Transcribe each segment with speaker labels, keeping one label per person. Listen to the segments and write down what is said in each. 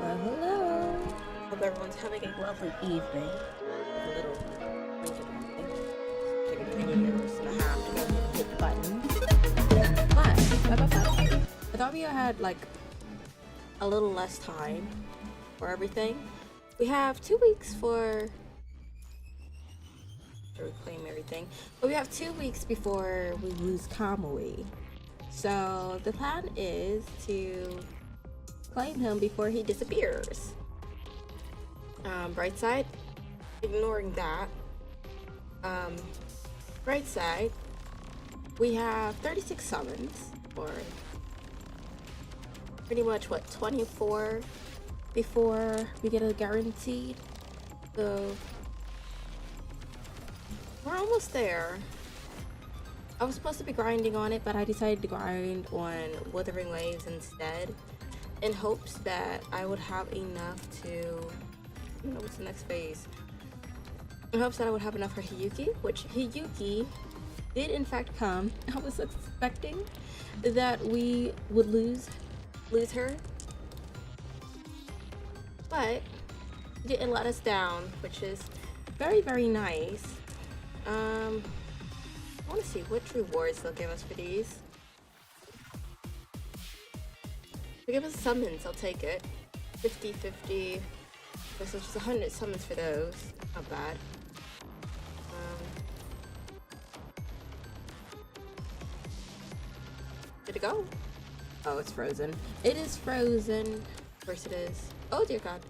Speaker 1: Well, hello. Hope everyone's having a lovely evening. A little taking 2 years and a half to go ahead and hit the button. But I thought we had like a little less time for everything. We have 2 weeks to reclaim everything, but we have 2 weeks before we lose Kamui. So the plan is to claim him before he disappears. Bright side, ignoring that. Bright side, we have 36 summons, or pretty much 24 before we get a guaranteed. So we're almost there. I was supposed to be grinding on it, but I decided to grind on Wuthering Waves instead, in hopes that I would have enough to, what's the next phase? In hopes that I would have enough for Hiyuki, which Hiyuki did in fact come. I was expecting that we would lose her, but he didn't let us down, which is very, very nice. I want to see which rewards they'll give us for these. If they give us summons, I'll take it. 50-50. So just 100 summons for those. Not bad. Did it go? Oh, it's frozen. It is frozen. Of course it is. Oh dear God.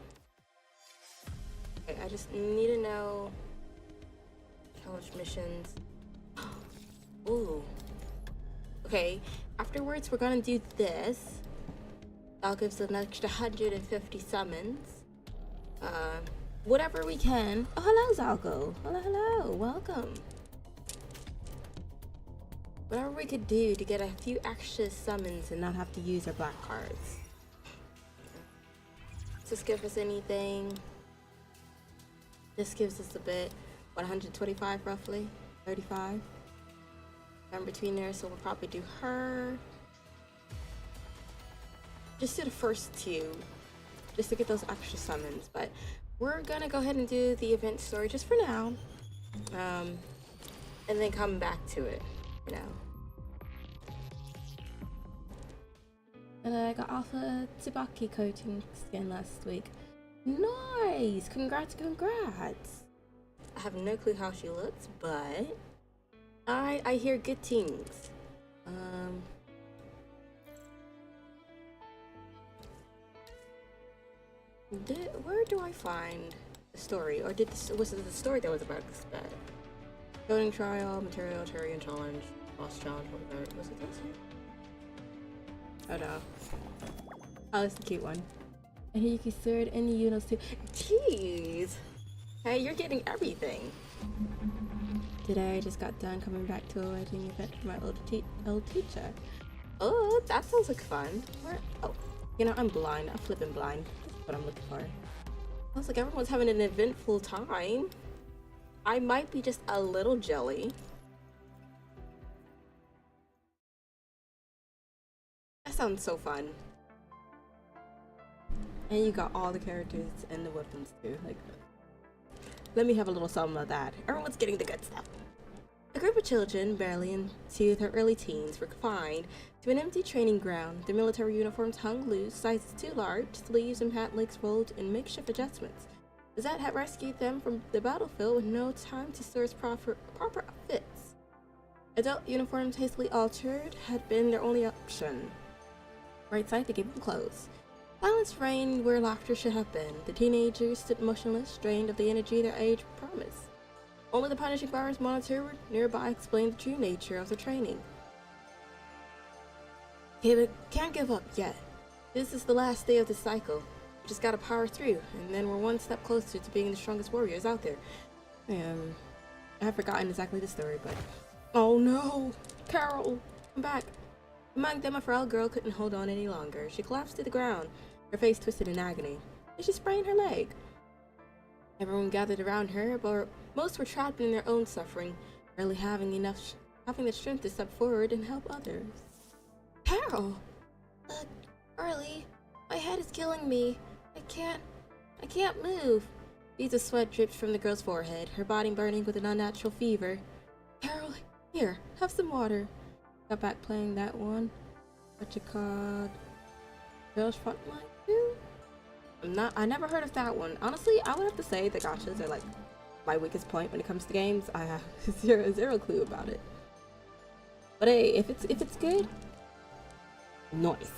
Speaker 1: Okay, I just need to know challenge missions. Ooh. Okay, afterwards we're gonna do this. That'll give us an extra 150 summons. Whatever we can. Oh, hello, Zalco. Hello, welcome. Whatever we could do to get a few extra summons and not have to use our black cards. Does this give us anything? This gives us a bit, 125 roughly? 35? I'm between there, so we'll probably do her. Just do the first two, just to get those extra summons. But we're gonna go ahead and do the event story just for now, and then come back to it, And I got Alpha Tsubaki coating skin last week. Nice! Congrats! I have no clue how she looks, but I hear good things. Where do I find the story? Or was it the story that was about this bed? Coding trial, material, Turian challenge, boss challenge, whatever. Was it this one? Oh no. Oh, it's the cute one. And Hiyuki's third and Yuno's too. Jeez! Hey, you're getting everything. Today I just got done coming back to a wedding event for my old teacher. Oh, that sounds like fun. Oh, I'm blind. I'm flipping blind. That's what I'm looking for. Sounds like everyone's having an eventful time. I might be just a little jelly. That sounds so fun. And you got all the characters and the weapons too. Like, let me have a little something of that. Everyone's getting the good stuff. A group of children, barely into their early teens, were confined to an empty training ground. Their military uniforms hung loose, sizes too large, sleeves and pant legs rolled in makeshift adjustments. Zed had rescued them from the battlefield with no time to source proper outfits. Adult uniforms hastily altered had been their only option. Right side to give them clothes. Silence reigned where laughter should have been. The teenagers stood motionless, drained of the energy their age promised. Only the punishing bars monitored nearby explained the true nature of the training. Okay, but can't give up yet. This is the last day of the cycle. We just gotta power through, and then we're one step closer to being the strongest warriors out there. I've forgotten exactly the story, but... Oh no! Carol! I'm back! Among them, a frail girl couldn't hold on any longer. She collapsed to the ground, her face twisted in agony. Did she sprain her leg? Everyone gathered around her, but most were trapped in their own suffering, barely having the strength to step forward and help others. Carol! Early, my head is killing me. I I can't move. Beads of sweat dripped from the girl's forehead, her body burning with an unnatural fever. Carol, here, have some water. Got back playing that one. What you called? Girls Frontline 2? I never heard of that one. Honestly, I would have to say the gachas are like my weakest point when it comes to games. I have zero clue about it. But hey, if it's good, nice.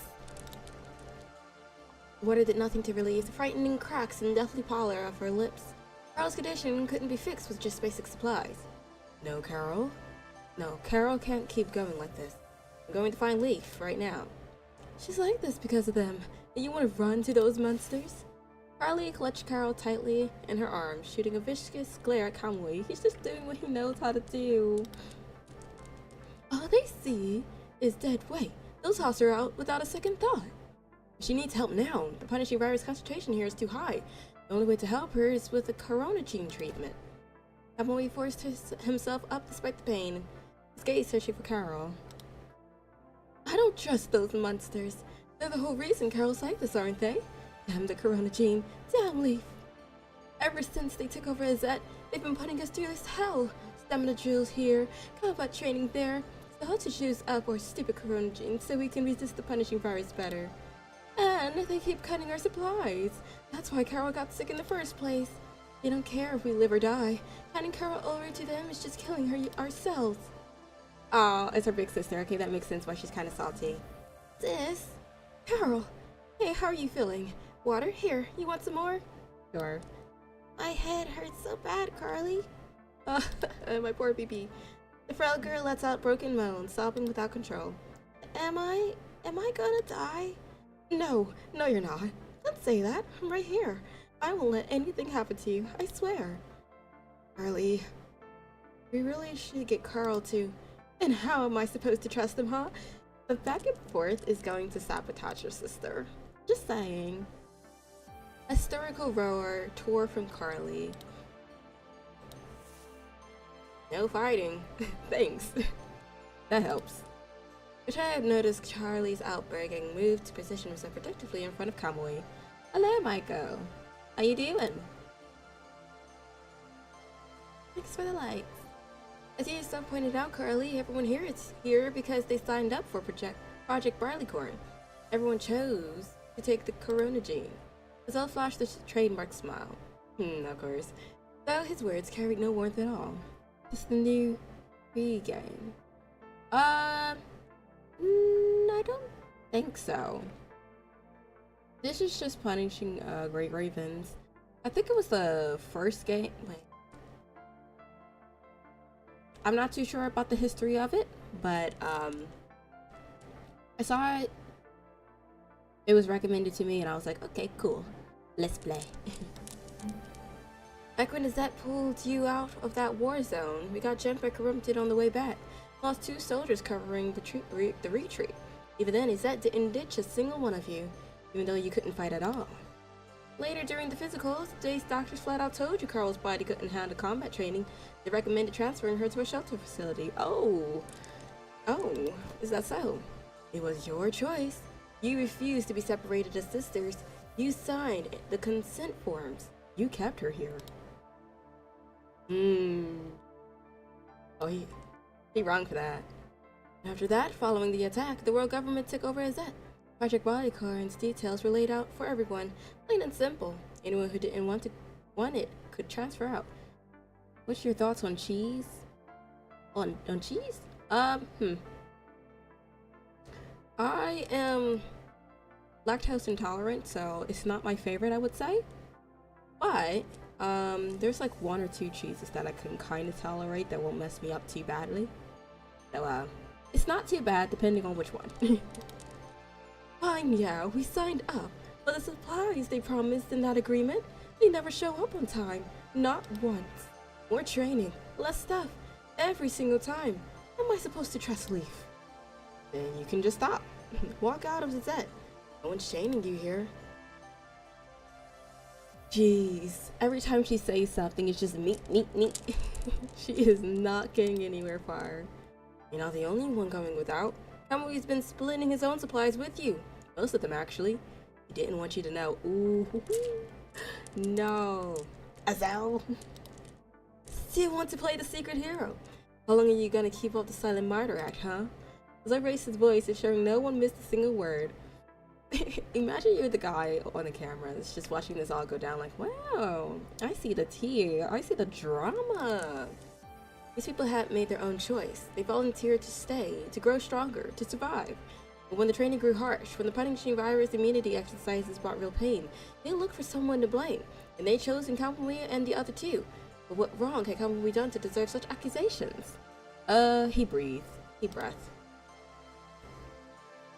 Speaker 1: Water did nothing to relieve the frightening cracks and deathly pallor of her lips. Carol's condition couldn't be fixed with just basic supplies. No, Carol. No, Carol can't keep going like this. I'm going to find Leaf right now. She's like this because of them. And you want to run to those monsters? Carly clutched Carol tightly in her arms, shooting a vicious glare at Kamui. He's just doing what he knows how to do. All they see is dead weight. They'll toss her out without a second thought. She needs help now. The punishing virus concentration here is too high. The only way to help her is with a corona gene treatment. Kamui forced himself up despite the pain, his gaze searching for Carol. I don't trust those monsters. They're the whole reason Carol's like this, aren't they? Damn the corona gene. Damn Leaf. Ever since they took over Azette, they've been putting us through this hell. Stamina drills here, combat training there. So how to choose up our stupid corona gene so we can resist the punishing virus better. And they keep cutting our supplies. That's why Carol got sick in the first place. They don't care if we live or die. Handing Carol over to them is just killing her ourselves. Aw, it's her big sister. Okay, that makes sense why she's kind of salty. Sis? Carol? Hey, how are you feeling? Water? Here, you want some more? Sure. My head hurts so bad, Carly. My poor BB. The frail girl lets out broken moans, sobbing without control. Am I gonna die? No, you're not. Don't say that. I'm right here. I won't let anything happen to you, I swear. Carly, we really should get Carl too. And how am I supposed to trust him, huh? The back and forth is going to sabotage your sister. Just saying. A hysterical roar tore from Carly. No fighting. Thanks. That helps. Which I have noticed Charlie's outbreak and moved to position himself protectively in front of Kamui. Hello, Maiko. How you doing? Thanks for the lights. As you yourself pointed out, Carly, everyone here is here because they signed up for Project Barleycorn. Everyone chose to take the Corona gene. Azelle flashed the trademark smile. Of course. Though his words carried no warmth at all. Just the new game. I don't think so. This is just punishing Great Ravens. I think it was the first game. Wait. I'm not too sure about the history of it, but I saw it. It was recommended to me, and I was like, okay, cool, let's play. Back when Azette pulled you out of that war zone, we got jumped by Corrupted on the way back. Lost 2 soldiers covering the retreat. Even then, Azette didn't ditch a single one of you, even though you couldn't fight at all. Later, during the physicals, Jay's doctors flat out told you Carl's body couldn't handle combat training. They recommended transferring her to a shelter facility. Oh, is that so? It was your choice. You refused to be separated as sisters. You signed the consent forms. You kept her here. Oh, he wrong for that. After that, following the attack, the world government took over Azette. Project Barleycorn's details were laid out for everyone, plain and simple. Anyone who didn't want it could transfer out. What's your thoughts on cheese? On cheese? I am lactose intolerant, so it's not my favorite, I would say. But there's like 1 or 2 cheeses that I can kind of tolerate that won't mess me up too badly. So it's not too bad depending on which one. Fine, yeah, we signed up, but the supplies they promised in that agreement, they never show up on time. Not once. More training, less stuff, every single time. How am I supposed to trust Leaf? Then you can just stop. Walk out of the set. No one's shaming you here. Jeez, every time she says something, it's just meat. She is not getting anywhere far. You're not the only one going without. Kamui's been splitting his own supplies with you. Most of them, actually. He didn't want you to know. Ooh, no. Azel, still want to play the secret hero? How long are you gonna keep up the silent martyr act, huh? As I raised his voice, ensuring no one missed a single word. Imagine you're the guy on the camera that's just watching this all go down like, wow, I see the tea, I see the drama. These people had made their own choice. They volunteered to stay, to grow stronger, to survive. But when the training grew harsh, when the punishing virus immunity exercises brought real pain, they looked for someone to blame, and they chose Kamui and the other two. But what wrong had Kamui done to deserve such accusations? He breathed. He breathed.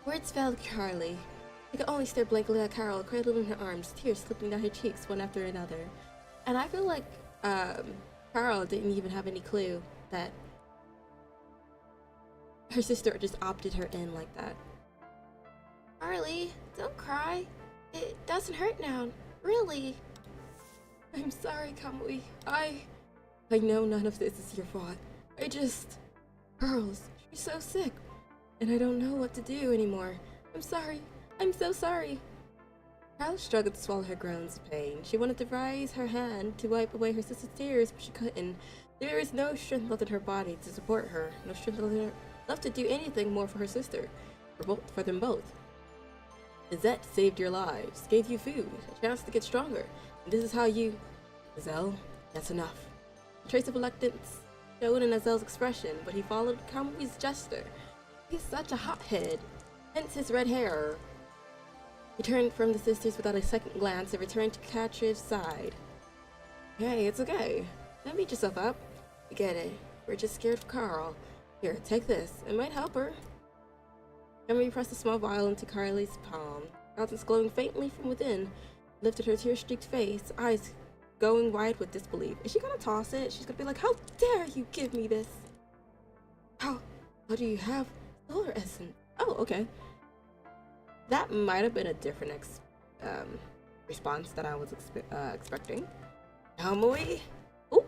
Speaker 1: Words failed Carly. She could only stare blankly at Carol, cradled in her arms, tears slipping down her cheeks one after another. And I feel like, Carol didn't even have any clue that her sister just opted her in like that. Carly, don't cry. It doesn't hurt now. Really. I'm sorry, Kamui. I know none of this is your fault. Girls, she's so sick. And I don't know what to do anymore. I'm sorry. I'm so sorry. Carol struggled to swallow her groans of pain. She wanted to raise her hand to wipe away her sister's tears, but she couldn't. There was no strength left in her body to support her, no strength left to do anything more for her sister, for them both. Izette saved your lives, gave you food, a chance to get stronger, and this is how you... Azel, that's enough. A trace of reluctance showed in Azel's expression, but he followed Kamui's gesture. He's such a hothead, hence his red hair. He turned from the sisters without a second glance and returned to Katria's side. Hey, it's okay. Don't beat yourself up. We get it. We're just scared for Carl. Here, take this. It might help her. Emily pressed a small vial into Carly's palm. Fountains glowing faintly from within, lifted her tear-streaked face, eyes going wide with disbelief. Is she gonna toss it? She's gonna be like, how dare you give me this? How do you have solar essence? Oh, okay. That might have been a different response that I was expecting. Kamui? Oh,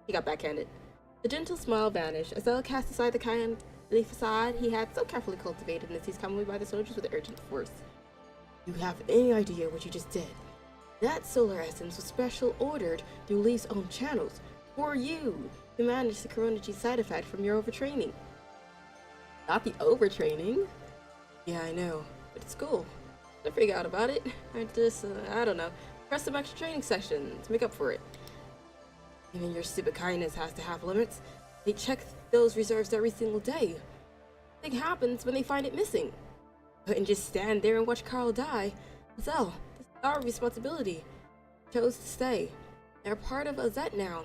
Speaker 1: he got backhanded. The gentle smile vanished as Ella cast aside the kindly facade he had so carefully cultivated and seized Kamui by the shoulders with urgent force. You have any idea what you just did? That solar essence was special ordered through Lee's own channels for you to manage the Corona G side effect from your overtraining. Not the overtraining? Yeah, I know. But it's cool. I forgot about it. I don't know, press some extra training sessions, make up for it. Even your stupid kindness has to have limits. They check those reserves every single day. Thing happens when they find it missing. Couldn't just stand there and watch Carl die. So, this is our responsibility. Chose to stay. They're part of Izette now.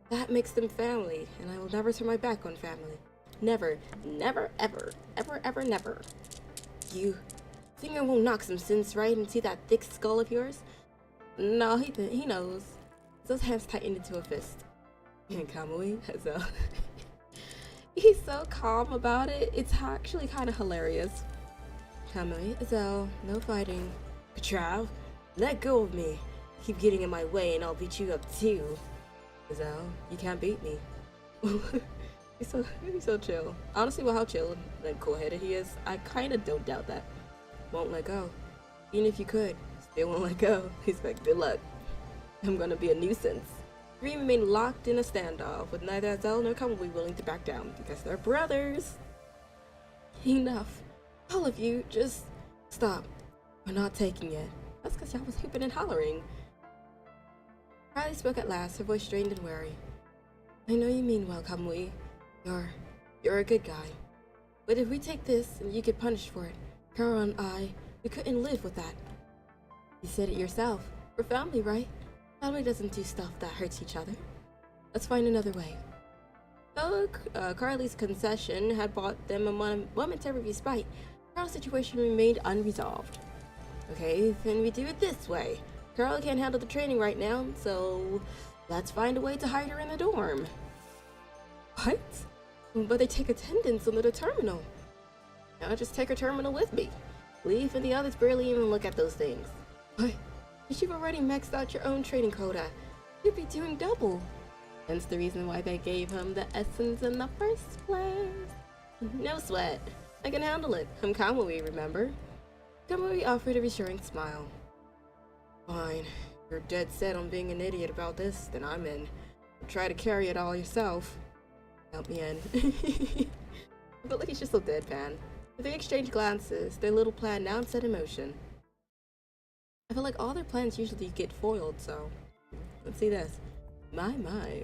Speaker 1: That makes them family, and I will never turn my back on family. Never, never, ever, ever, ever, never. You think I won't knock some sense right into that thick skull of yours? No, he knows. Those hands tightened into a fist. And Kamui, so he's so calm about it. It's actually kind of hilarious. Kamui, Azel, no fighting. Petrav, let go of me. Keep getting in my way and I'll beat you up too. Azel, you can't beat me. He's so chill. Honestly, with how chill and cool-headed he is, I kind of don't doubt that. Won't let go. Even if you could, still won't let go. He's like, good luck. I'm gonna be a nuisance. Three remain locked in a standoff, with neither Azel nor Kamui willing to back down, because they're brothers. Enough. All of you, just stop. We're not taking it. That's because y'all was hooping and hollering. Riley spoke at last, her voice strained and weary. I know you mean well, Kamui. You're a good guy. But if we take this and you get punished for it, Carol and I, we couldn't live with that. You said it yourself. We're family, right? Family doesn't do stuff that hurts each other. Let's find another way. Though Carly's concession had bought them a momentary respite, Carol's situation remained unresolved. Okay, then we do it this way. Carol can't handle the training right now, so let's find a way to hide her in the dorm. What? But they take attendance under the terminal. I'll just take her terminal with me. Leaf and the others barely even look at those things. But you've already maxed out your own training quota. You'd be doing double. Hence the reason why they gave him the essence in the first place. No sweat. I can handle it. I'm Kamui, remember? Kamui offered a reassuring smile. Fine. If you're dead set on being an idiot about this, then I'm in. Try to carry it all yourself. Help me in. I feel like he's just so deadpan. If they exchanged glances, their little plan now set in motion. I feel like all their plans usually get foiled, so let's see this. My,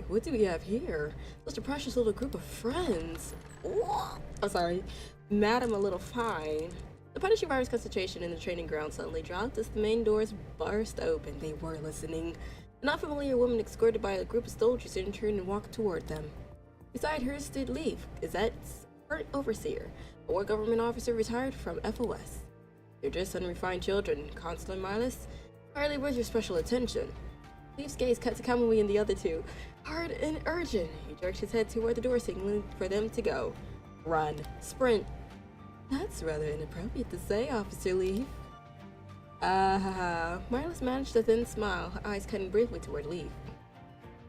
Speaker 1: what do we have here? Such a precious little group of friends. Oh, sorry. Madam a little fine. The punishing virus concentration in the training ground suddenly dropped as the main doors burst open. They were listening. An unfamiliar woman escorted by a group of soldiers in turned and walked toward them. Beside her stood Leaf, Gazette's current overseer, a war government officer retired from FOS. They're just unrefined children, Consular Miles. Hardly worth your special attention. Leaf's gaze cut to Kamui and the other two. Hard and urgent. He jerked his head toward the door, signaling for them to go. Run. Sprint. That's rather inappropriate to say, Officer Leaf. Miles managed a thin smile, her eyes cutting briefly toward Leaf.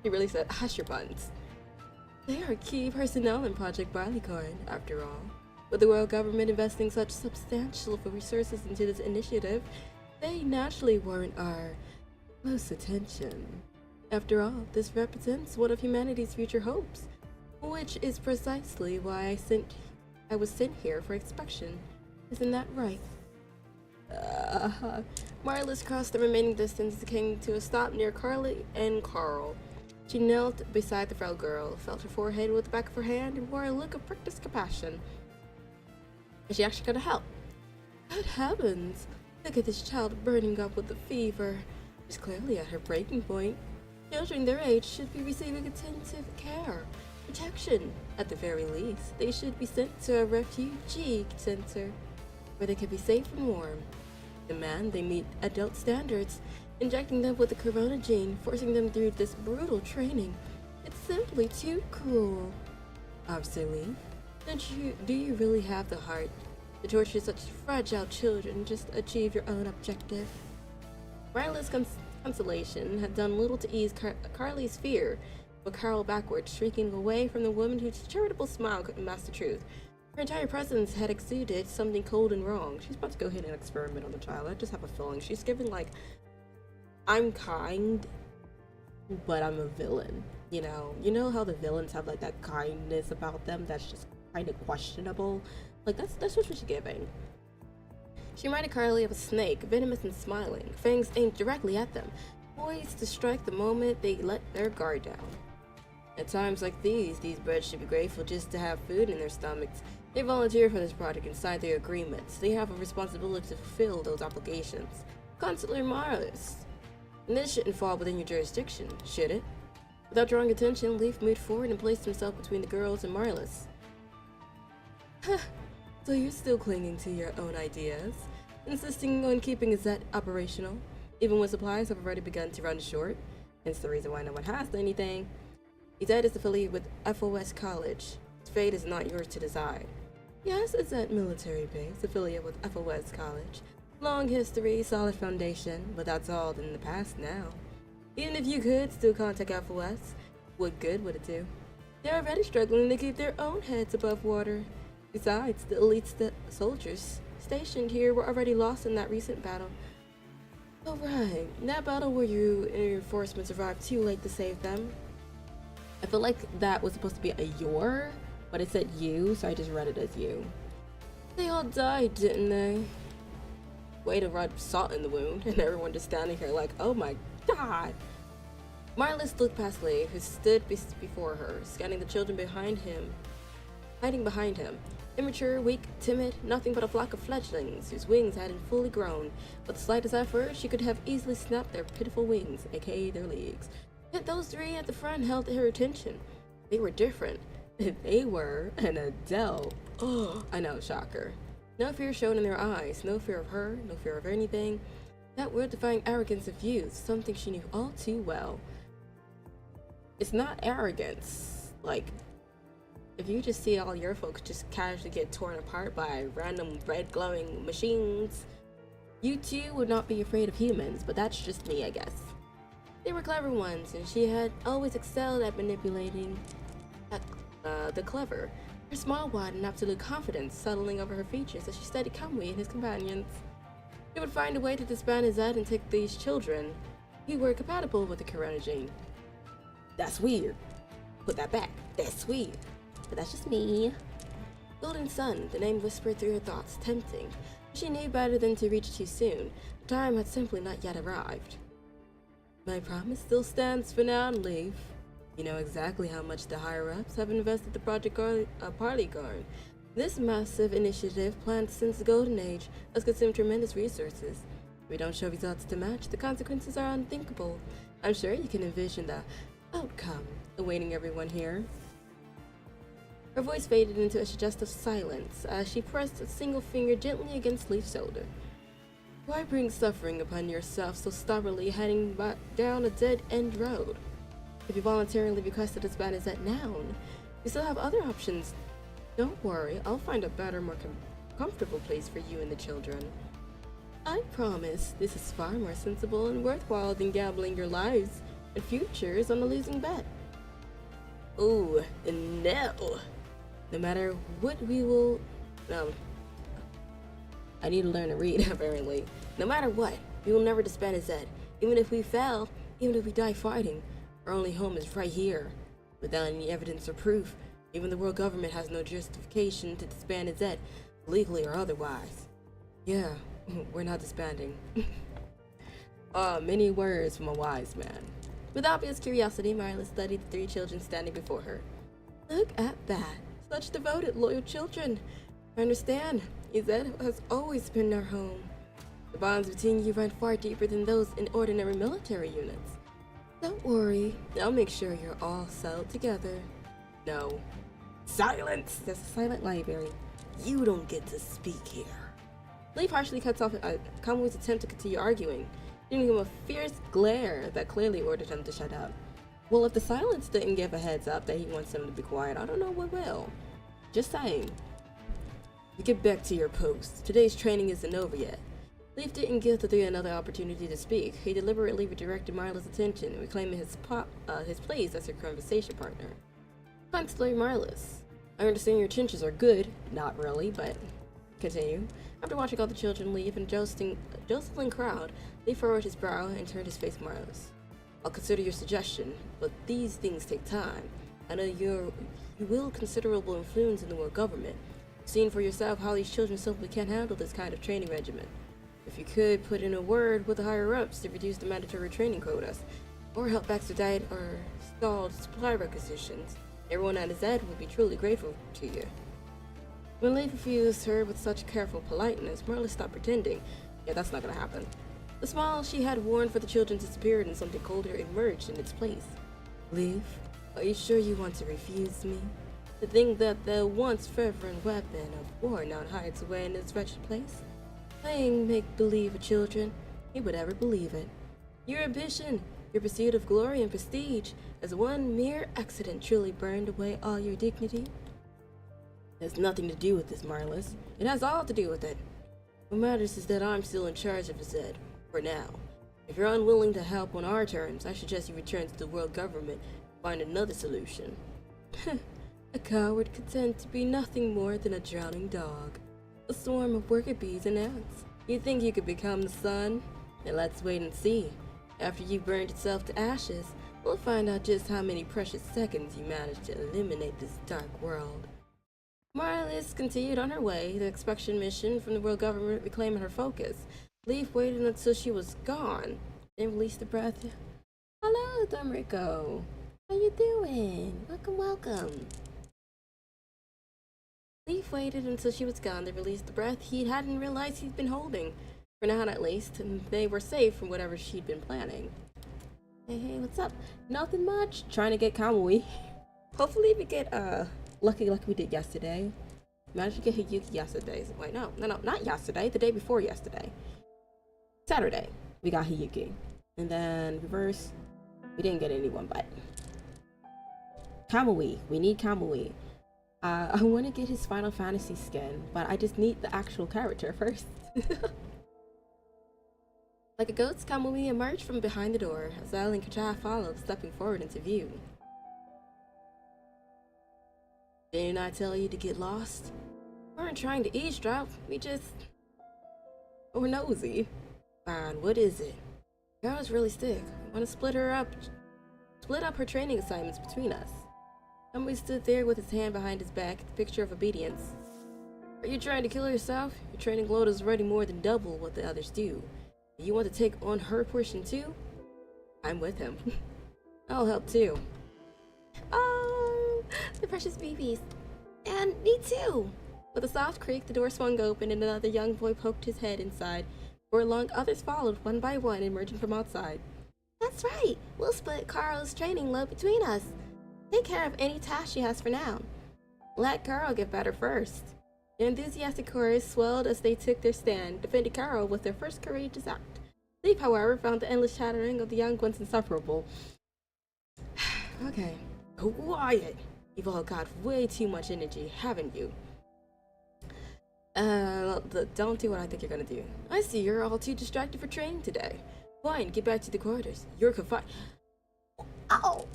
Speaker 1: He really said, hush your buns. They are key personnel in Project Barleycorn, after all. With the royal government investing such substantial resources into this initiative, they naturally warrant our close attention. After all, this represents one of humanity's future hopes, which is precisely why I was sent here for inspection. Isn't that right? Marlis crossed the remaining distance and came to a stop near Carly and Carl. She knelt beside the frail girl, felt her forehead with the back of her hand, and wore a look of practiced compassion. Is she actually gonna help? Good heavens! Look at this child burning up with a fever. She's clearly at her breaking point. Children their age should be receiving attentive care, protection. At the very least, they should be sent to a refugee center where they can be safe and warm. Demand they meet adult standards, injecting them with the corona gene, forcing them through this brutal training. It's simply too cruel. Officer Leaf, do you really have the heart to torture such fragile children just to achieve your own objective? Riley's consolation had done little to ease Carly's fear, but Carl backward, shrieking away from the woman whose charitable smile couldn't mask the truth. Her entire presence had exuded something cold and wrong. She's about to go ahead and experiment on the child. I just have a feeling she's giving like, I'm kind, but I'm a villain. You know how the villains have like that kindness about them that's just kind of questionable. Like that's what she's giving. She reminded Carly of a snake, venomous and smiling, fangs aimed directly at them, poised to strike the moment they let their guard down. At times like these birds should be grateful just to have food in their stomachs. They volunteer for this project and sign their agreements. They have a responsibility to fulfill those obligations. Consular Marlis. And this shouldn't fall within your jurisdiction, should it? Without drawing attention, Leaf moved forward and placed himself between the girls and Marlis. So you're still clinging to your own ideas, insisting on keeping Gazette operational, even when supplies have already begun to run short. Hence the reason why no one has anything. Gazette is affiliated with FOS College. Its fate is not yours to decide. Yes, it's at military base, affiliated with FOS College. Long history, solid foundation, but that's all in the past now. Even if you could still contact FOS, what good would it do? They're already struggling to keep their own heads above water. Besides, the elite soldiers stationed here were already lost in that recent battle. Oh right, that battle where you and your reinforcements arrived too late to save them. I feel like that was supposed to be a your, but it said you, so I just read it as you. They all died, didn't they? Way to rub salt in the wound, and everyone just standing here like, oh my god. Marlis looked past Leif, who stood before her, scanning the children hiding behind him. Immature, weak, timid, nothing but a flock of fledglings whose wings hadn't fully grown. With the slightest effort, she could have easily snapped their pitiful wings, aka their legs. Yet those three at the front held her attention. They were different. They were an Adele. Oh, I know, shocker. No fear shone in their eyes, no fear of her, no fear of anything. That word-defying arrogance of youth, something she knew all too well. It's not arrogance. Like, if you just see all your folks just casually get torn apart by random red glowing machines, you too would not be afraid of humans, but that's just me, I guess. They were clever ones, and she had always excelled at manipulating the clever. Her smile widened in absolute confidence, settling over her features as she studied Kamui and his companions. He would find a way to disband his head and take these children who were compatible with the Corona gene. That's weird. Put that back. That's weird. But that's just me. Golden Sun, the name whispered through her thoughts, tempting. She knew better than to reach too soon. The time had simply not yet arrived. My promise still stands for now, Leaf. You know exactly how much the higher-ups have invested in Project Polygon. This massive initiative, planned since the Golden Age, has consumed tremendous resources. If we don't show results to match, the consequences are unthinkable. I'm sure you can envision the outcome awaiting everyone here. Her voice faded into a suggestive silence as she pressed a single finger gently against Leaf's shoulder. Why bring suffering upon yourself so stubbornly heading down a dead-end road? If you voluntarily requested as bad as that now, you still have other options. Don't worry, I'll find a better, more comfortable place for you and the children. I promise this is far more sensible and worthwhile than gambling your lives and futures on a losing bet. Ooh, no. No matter what we will... I need to learn to read, apparently. No matter what, we will never disband his head. Even if we fail, even if we die fighting, our only home is right here. Without any evidence or proof, even the world government has no justification to disband his head, legally or otherwise. Yeah, we're not disbanding. Many words from a wise man. With obvious curiosity, Marla studied the three children standing before her. Look at that. Such devoted, loyal children. I understand. Ized has always been our home. The bonds between you run far deeper than those in ordinary military units. Don't worry, I'll make sure you're all settled together. No. Silence! That's a silent library. You don't get to speak here. Leaf harshly cuts off Kamui's attempt to continue arguing, giving him a fierce glare that clearly ordered him to shut up. Well, if the silence didn't give a heads up that he wants him to be quiet, I don't know what will. Just saying. You get back to your post. Today's training isn't over yet. Leaf didn't give the three another opportunity to speak. He deliberately redirected Marla's attention, reclaiming his place as her conversation partner. Constantly Marlis. I understand your intentions are good. Not really, but continue. After watching all the children leave and jostling crowd, Leaf furrowed his brow and turned his face to Marlis. I'll consider your suggestion, but these things take time. I know you wield considerable influence in the world government. Seeing for yourself how these children simply can't handle this kind of training regimen. If you could put in a word with the higher-ups to reduce the mandatory training quotas, or help expedite or stall supply requisitions, everyone at his end would be truly grateful to you. When Leif refused her with such careful politeness, Marla stopped pretending. Yeah, that's not gonna happen. The smile she had worn for the children disappeared and something colder emerged in its place. Leif, are you sure you want to refuse me? To think that the once fervent weapon of war now hides away in this wretched place? Playing make-believe with children, who would ever believe it? Your ambition, your pursuit of glory and prestige, as one mere accident truly burned away all your dignity? It has nothing to do with this, Marlis. It has all to do with it. What matters is that I'm still in charge of Zed, for now. If you're unwilling to help on our terms, I suggest you return to the world government and find another solution. A coward content to be nothing more than a drowning dog. A swarm of worker bees and ants. You think you could become the sun? Then let's wait and see. After you've burned itself to ashes, we'll find out just how many precious seconds you managed to eliminate this dark world. Marlis continued on her way, the inspection mission from the world government reclaiming her focus. Leaf waited until she was gone, then released a breath. Hello, Domrico. How you doing? Welcome, welcome. Leaf waited until she was gone to release the breath he hadn't realized he'd been holding. For now, at least, and they were safe from whatever she'd been planning. Hey, what's up? Nothing much. Trying to get Kamui. Hopefully we get, lucky like we did yesterday. Managed to get Hiyuki yesterday. Wait, no, not yesterday. The day before yesterday. Saturday, we got Hiyuki. And then reverse, we didn't get anyone, but Kamui. We need Kamui. I want to get his Final Fantasy skin, but I just need the actual character first. Like a ghost, Kamui emerged from behind the door. Azal and Kaja followed, stepping forward into view. Didn't I tell you to get lost? We weren't trying to eavesdrop, we just... or nosy. Fine, what is it? Carol's really sick. I want to split up her training assignments between us. Kamui stood there with his hand behind his back, the picture of obedience. Are you trying to kill yourself? Your training load is already more than double what the others do. You want to take on her portion too? I'm with him. I'll help too. Oh, the precious babies. And me too. With a soft creak, the door swung open and another young boy poked his head inside. Before long, others followed one by one, emerging from outside. That's right. We'll split Carl's training load between us. Take care of any task she has for now. Let Carl get better first. The enthusiastic chorus swelled as they took their stand, defending Carl with their first courageous act. Leaf, however, found the endless chattering of the young ones insufferable. Okay, quiet. You've all got way too much energy, haven't you? Don't do what I think you're gonna do. I see you're all too distracted for training today. Fine, get back to the quarters. You're confined. Ow!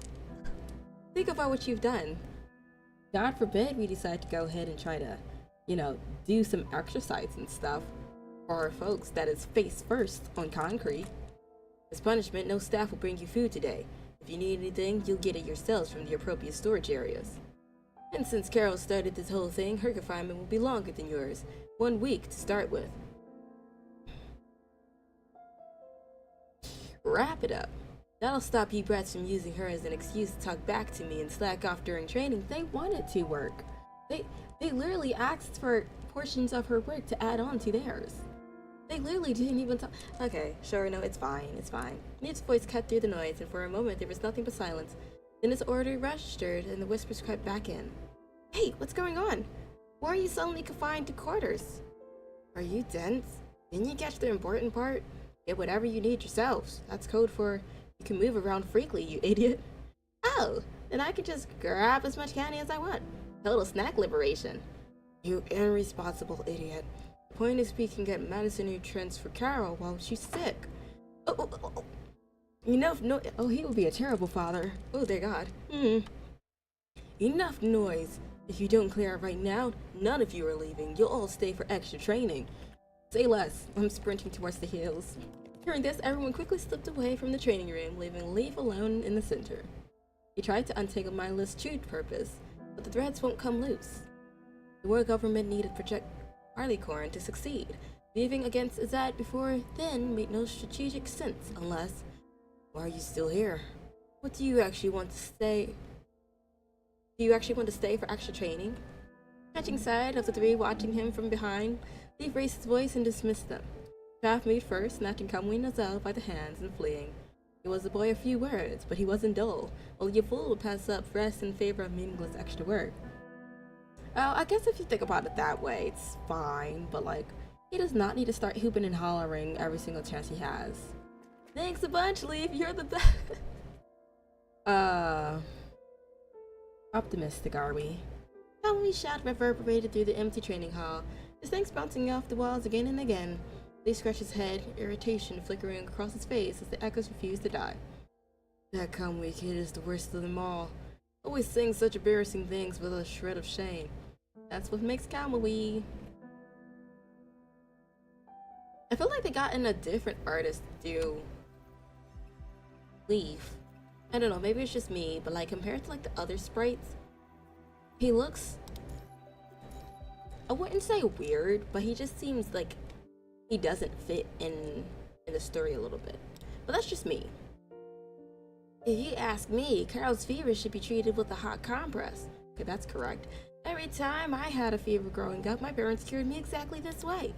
Speaker 1: Think about what you've done. God forbid we decide to go ahead and try to, do some exercise and stuff for our folks that is face first on concrete. As punishment, no staff will bring you food today. If you need anything, you'll get it yourselves from the appropriate storage areas. And since Carol started this whole thing, her confinement will be longer than yours. 1 week to start with. Wrap it up. That'll stop you brats from using her as an excuse to talk back to me and slack off during training. They wanted to work. They literally asked for portions of her work to add on to theirs. They literally didn't even talk. Okay, sure, no, it's fine, it's fine. Newt's voice cut through the noise, and for a moment there was nothing but silence. Then his order registered, and the whispers crept back in. Hey, what's going on? Why are you suddenly confined to quarters? Are you dense? Didn't you catch the important part? Get whatever you need yourselves. That's code for you can move around freely, you idiot. Oh, then I can just grab as much candy as I want. Total snack liberation. You irresponsible idiot. The point is we can get medicine nutrients for Carol while she's sick. Oh. Enough no- Oh, he would be a terrible father. Oh, dear God. Enough noise. If you don't clear it right now, none of you are leaving. You'll all stay for extra training. Say less. I'm sprinting towards the hills. Hearing this, everyone quickly slipped away from the training room, leaving Leaf alone in the center. He tried to untangle Mindless Chewed purpose, but the threads won't come loose. The world government needed Project Barleycorn to succeed. Leaving against Azad before then made no strategic sense unless... Why are you still here? What do you actually want to stay? Do you actually want to stay for extra training? Catching sight of the three watching him from behind, Leaf raised his voice and dismissed them. Shaft moved first, snatching Kamui and Azel by the hands and fleeing. He was a boy of few words, but he wasn't dull. Only a fool would pass up rest in favor of meaningless extra work. Oh, I guess if you think about it that way, it's fine, but he does not need to start hooping and hollering every single chance he has. Thanks a bunch, Leaf, you're the best. Optimistic, are we? Kamui's shout reverberated through the empty training hall, his thanks bouncing off the walls again and again. Leaf scratched his head, irritation flickering across his face as the echoes refused to die. That Kamui kid is the worst of them all. Always saying such embarrassing things with a shred of shame. That's what makes Kamui. I feel like they got in a different artist to do Leaf. I don't know, maybe it's just me, but compared to the other sprites, he looks, I wouldn't say weird, but he just seems like he doesn't fit in the story a little bit. But that's just me. If you ask me, Carol's fever should be treated with a hot compress. Okay, that's correct. Every time I had a fever growing up, my parents cured me exactly this way.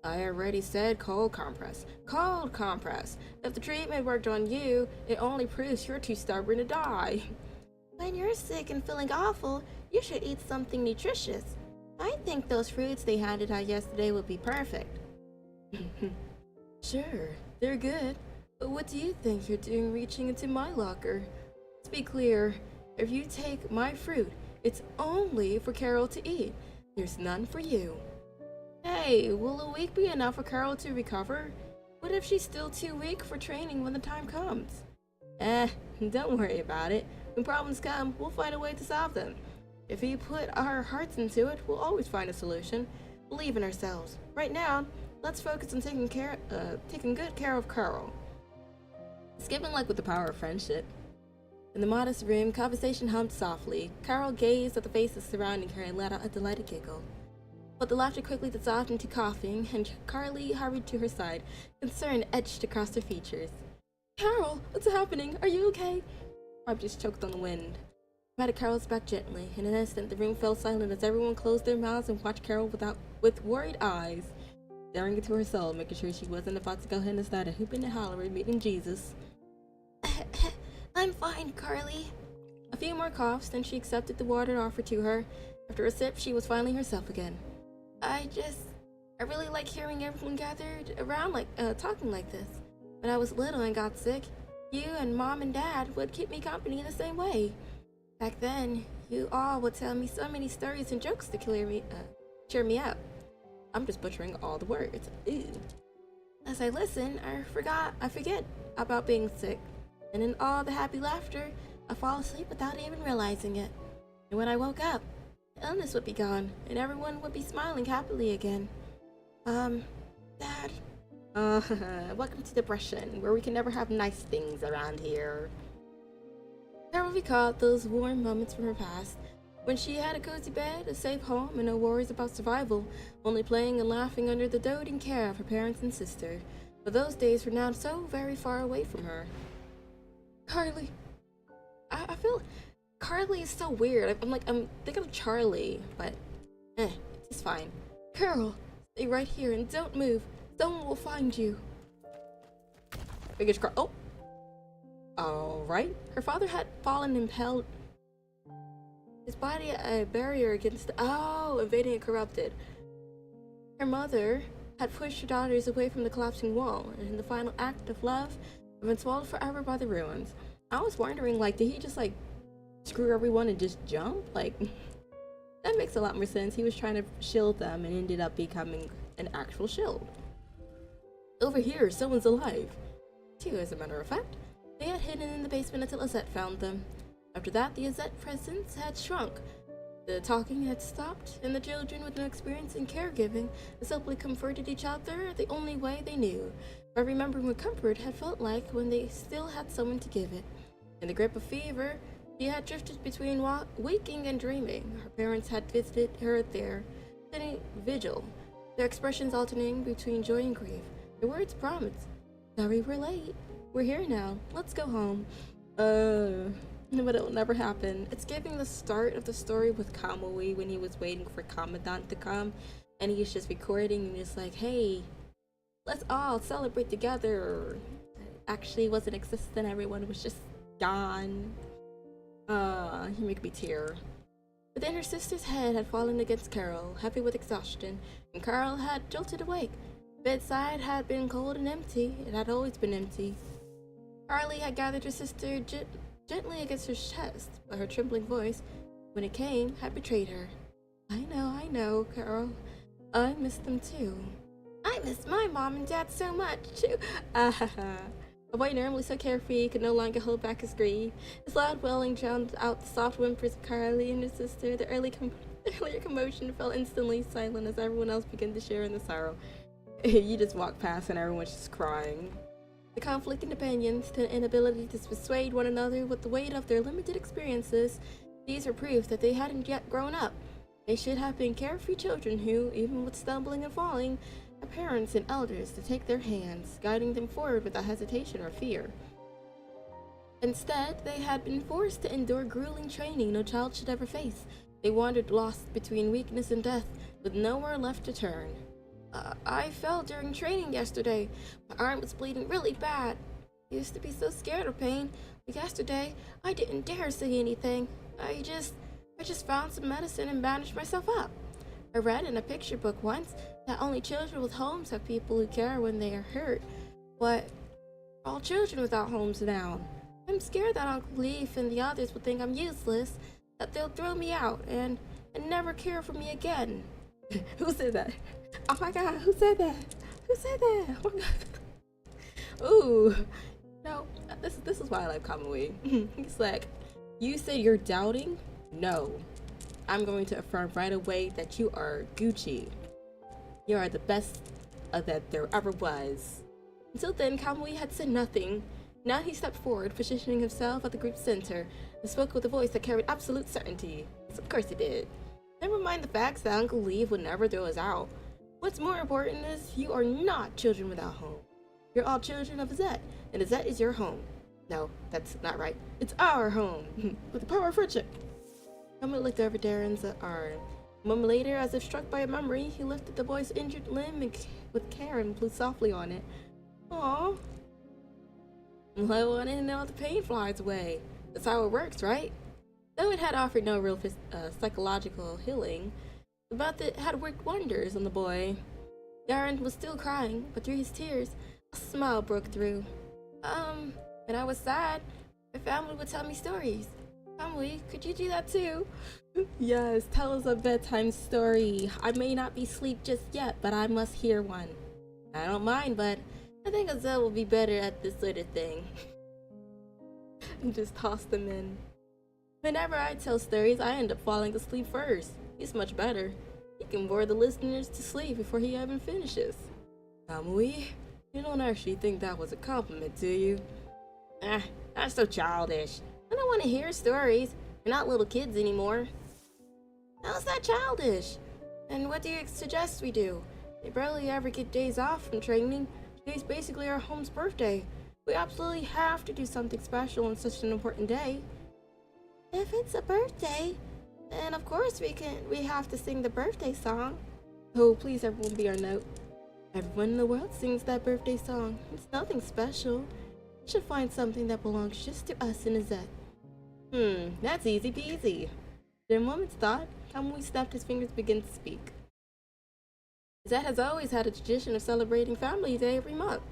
Speaker 1: I already said cold compress. Cold compress. If the treatment worked on you, it only proves you're too stubborn to die. When you're sick and feeling awful, you should eat something nutritious. I think those fruits they handed out yesterday would be perfect. Sure, they're good. But what do you think you're doing reaching into my locker? Let's be clear. If you take my fruit, it's only for Carol to eat. There's none for you. Hey, will a week be enough for Carol to recover? What if she's still too weak for training when the time comes? Don't worry about it. When problems come, we'll find a way to solve them. If we put our hearts into it, we'll always find a solution. Believe in ourselves. Right now, let's focus on taking good care of Carl. Skipping like with the power of friendship. In the modest room, conversation hummed softly. Carol gazed at the faces surrounding her and let out a delighted giggle. But the laughter quickly dissolved into coughing, and Carly hurried to her side, concern etched across her features. Carol, what's happening? Are you okay? Rob just choked on the wind. Patted Carol's back gently. In an instant, the room fell silent as everyone closed their mouths and watched Carol with worried eyes, staring into her soul, making sure she wasn't about to go ahead and start a hooping and hollering, meeting Jesus. I'm fine, Carly. A few more coughs, then she accepted the water offered to her. After a sip, she was finally herself again. I really like hearing everyone gathered around talking like this. When I was little and got sick, you and Mom and Dad would keep me company in the same way. Back then, you all would tell me so many stories and jokes to cheer me up. I'm just butchering all the words. Ew. As I listen, I forget about being sick. And in all the happy laughter, I fall asleep without even realizing it. And when I woke up, the illness would be gone, and everyone would be smiling happily again. Dad. Welcome to depression, where we can never have nice things around here. Carol recalled those warm moments from her past, when she had a cozy bed, a safe home, and no worries about survival, only playing and laughing under the doting care of her parents and sister. But those days were now so very far away from her. Carly. I feel Carly is so weird. I'm thinking of Charlie, but it's fine. Carol, stay right here and don't move. Someone will find you. Fingers crossed. Oh. Alright. Her father had fallen impaled. His body a barrier against invading and corrupted. Her mother had pushed her daughters away from the collapsing wall, and in the final act of love, have been swallowed forever by the ruins. I was wondering, did he just screw everyone and just jump? That makes a lot more sense. He was trying to shield them and ended up becoming an actual shield. Over here, someone's alive. Two, as a matter of fact. They had hidden in the basement until Azette found them. After that, the Azette presence had shrunk. The talking had stopped, and the children with no experience in caregiving simply comforted each other the only way they knew, by remembering what comfort had felt like when they still had someone to give it. In the grip of fever, she had drifted between waking and dreaming. Her parents had visited her there, sitting vigil, their expressions alternating between joy and grief. Their words promised, "Sorry we're late. We're here now. Let's go home." But it'll never happen. It's giving the start of the story with Kamui when he was waiting for Commandant to come, and he's just recording and he's like, "Hey, let's all celebrate together." Actually wasn't existent. Everyone was just gone. You make me tear. But then her sister's head had fallen against Carol, heavy with exhaustion, and Carol had jolted awake. Bedside had been cold and empty. It had always been empty. Carly had gathered her sister gently against her chest, but her trembling voice, when it came, had betrayed her. I know, Carol. I miss them too. I miss my mom and dad so much too. A boy normally so carefree could no longer hold back his grief. His loud wailing drowned out the soft whimpers of Carly and her sister. The earlier commotion fell instantly silent as everyone else began to share in the sorrow. You just walk past and everyone's just crying. The conflicting opinions, the inability to persuade one another with the weight of their limited experiences, these were proof that they hadn't yet grown up. They should have been carefree children who, even with stumbling and falling, had parents and elders to take their hands, guiding them forward without hesitation or fear. Instead, they had been forced to endure grueling training no child should ever face. They wandered lost between weakness and death, with nowhere left to turn. I fell during training yesterday. My arm was bleeding really bad. I used to be so scared of pain, but yesterday I didn't dare say anything. I just found some medicine and bandaged myself up. I read in a picture book once that only children with homes have people who care when they are hurt, but all children without homes now. I'm scared that Uncle Leaf and the others will think I'm useless, that they'll throw me out and never care for me again. Who said that? Oh my god, who said that? Who said that? Oh my god. Ooh. No, this is why I like Kamui. He's like, you say you're doubting? No. I'm going to affirm right away that you are Gucci. You are the best that there ever was. Until then, Kamui had said nothing. Now he stepped forward, positioning himself at the group's center, and spoke with a voice that carried absolute certainty. Yes, of course he did. Never mind the facts that Uncle Leaf would never throw us out. What's more important is you are not children without home. You're all children of Azet, and Azet is your home. No, that's not right. It's our home, with the power of friendship. Kamui looked over Darren's arm. A moment later, as if struck by a memory, he lifted the boy's injured limb and with care and blew softly on it. Aww. Low on it and all the pain flies away. That's how it works, right? Though it had offered no real psychological healing, the method had worked wonders on the boy. Darren was still crying, but through his tears, a smile broke through. When I was sad, my family would tell me stories. Family, could you do that too? Yes, tell us a bedtime story. I may not be asleep just yet, but I must hear one. I don't mind, but I think Azet will be better at this sort of thing. And just toss them in. Whenever I tell stories, I end up falling asleep first. He's much better. He can bore the listeners to sleep before he even finishes. Kamui, you don't actually think that was a compliment, do you? That's so childish. I don't want to hear stories. We're not little kids anymore. How's that childish? And what do you suggest we do? We barely ever get days off from training. Today's basically our home's birthday. We absolutely have to do something special on such an important day. If it's a birthday, then of course we have to sing the birthday song. Oh, please everyone be our note. Everyone in the world sings that birthday song. It's nothing special. We should find something that belongs just to us and Azet. That's easy peasy. In a moment's thought, Kamui snapped his fingers and began to speak. Azet has always had a tradition of celebrating Family Day every month.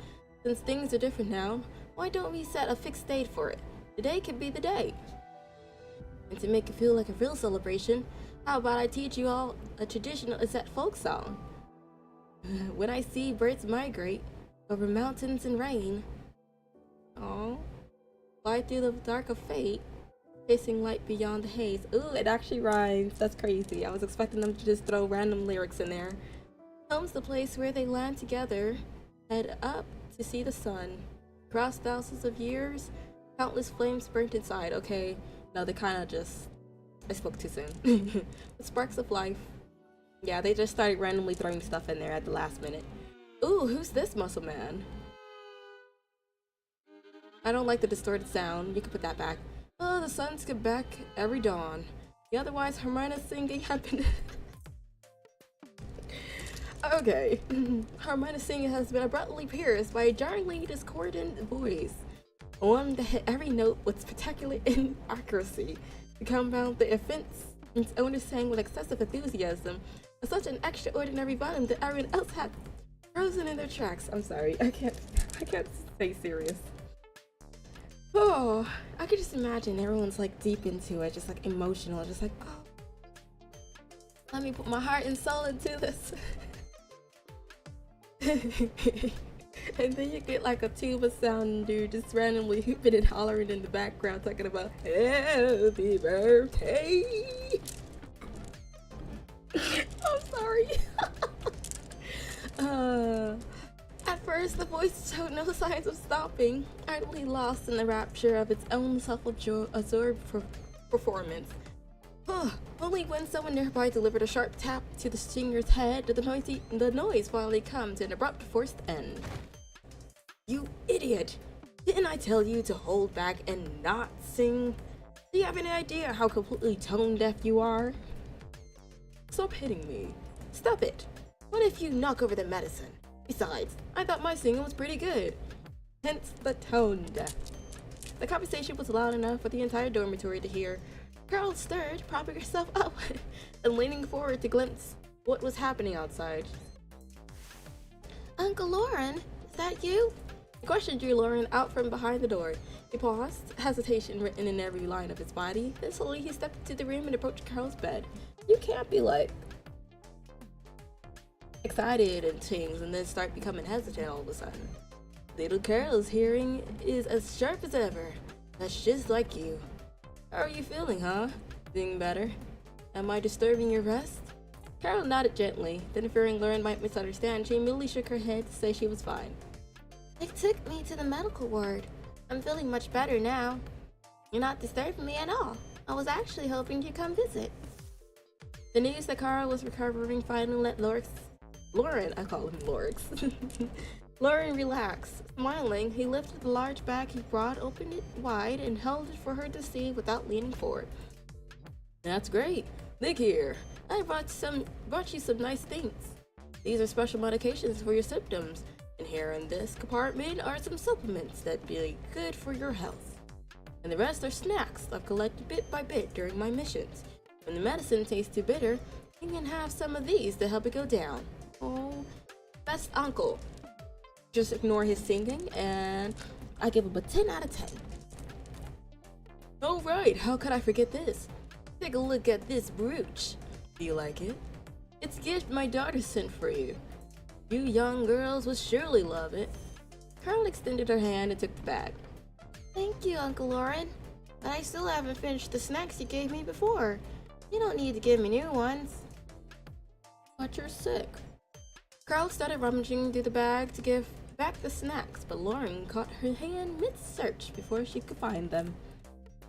Speaker 1: Since things are different now, why don't we set a fixed date for it? Today could be the day. And to make it feel like a real celebration, how about I teach you all a traditional Azet folk song? When I see birds migrate over mountains and rain, fly through the dark of fate, chasing light beyond the haze. Ooh, it actually rhymes. That's crazy. I was expecting them to just throw random lyrics in there. Comes the place where they land together, head up to see the sun. Across thousands of years, countless flames burnt inside. Okay, no, they kind of just... I spoke too soon. The sparks of life. Yeah, they just started randomly throwing stuff in there at the last minute. Ooh, who's this muscle man? I don't like the distorted sound. You can put that back. Oh, the suns come back every dawn. The otherwise Hermione's singing had been... Okay. Hermione's singing has been abruptly pierced by a jarringly discordant voice. One that hit every note with spectacular inaccuracy. To compound the offense, its owner sang with excessive enthusiasm, with such an extraordinary volume that everyone else had frozen in their tracks. I'm sorry, I can't stay serious. Oh, I could just imagine everyone's like deep into it, just like emotional, just like, oh, let me put my heart and soul into this. And then you get like a tuba sound dude just randomly hooping and hollering in the background talking about happy birthday. I'm sorry. At first the voice showed no signs of stopping, utterly lost in the rapture of its own self-absorbed performance. Only when someone nearby delivered a sharp tap to the singer's head did the noise finally come to an abrupt forced end. You idiot! Didn't I tell you to hold back and not sing? Do you have any idea how completely tone deaf you are? Stop hitting me. Stop it. What if you knock over the medicine? Besides, I thought my singing was pretty good. Hence the tone deaf. The conversation was loud enough for the entire dormitory to hear. Carol stirred, propping herself up and leaning forward to glimpse what was happening outside. Uncle Lauren, is that you? The question drew Lauren out from behind the door. He paused, hesitation written in every line of his body. Then slowly he stepped into the room and approached Carol's bed. You can't be like excited and things and then start becoming hesitant all of a sudden. Little Carol's hearing is as sharp as ever. That's just like you. How are you feeling, huh? Feeling better? Am I disturbing your rest? Carol nodded gently, then fearing Lauren might misunderstand, she immediately shook her head to say she was fine. They took me to the medical ward. I'm feeling much better now. You're not disturbing me at all. I was actually hoping you'd come visit. The news that Carl was recovering finally let Lauren, I call him Lorix. Lauren relaxed. Smiling, he lifted the large bag he brought, opened it wide, and held it for her to see without leaning forward. That's great. Look here. I brought you some nice things. These are special medications for your symptoms, and here in this compartment are some supplements that be good for your health. And the rest are snacks I've collected bit by bit during my missions. When the medicine tastes too bitter, you can have some of these to help it go down. Oh, best uncle. Just ignore his singing, and I give him a 10 out of 10. Oh right, how could I forget this? Take a look at this brooch. Do you like it? It's a gift my daughter sent for you. You young girls would surely love it. Carl extended her hand and took the bag. Thank you, Uncle Lauren. But I still haven't finished the snacks you gave me before. You don't need to give me new ones. But you're sick. Carl started rummaging through the bag to give back the snacks, but Lauren caught her hand mid-search before she could find them.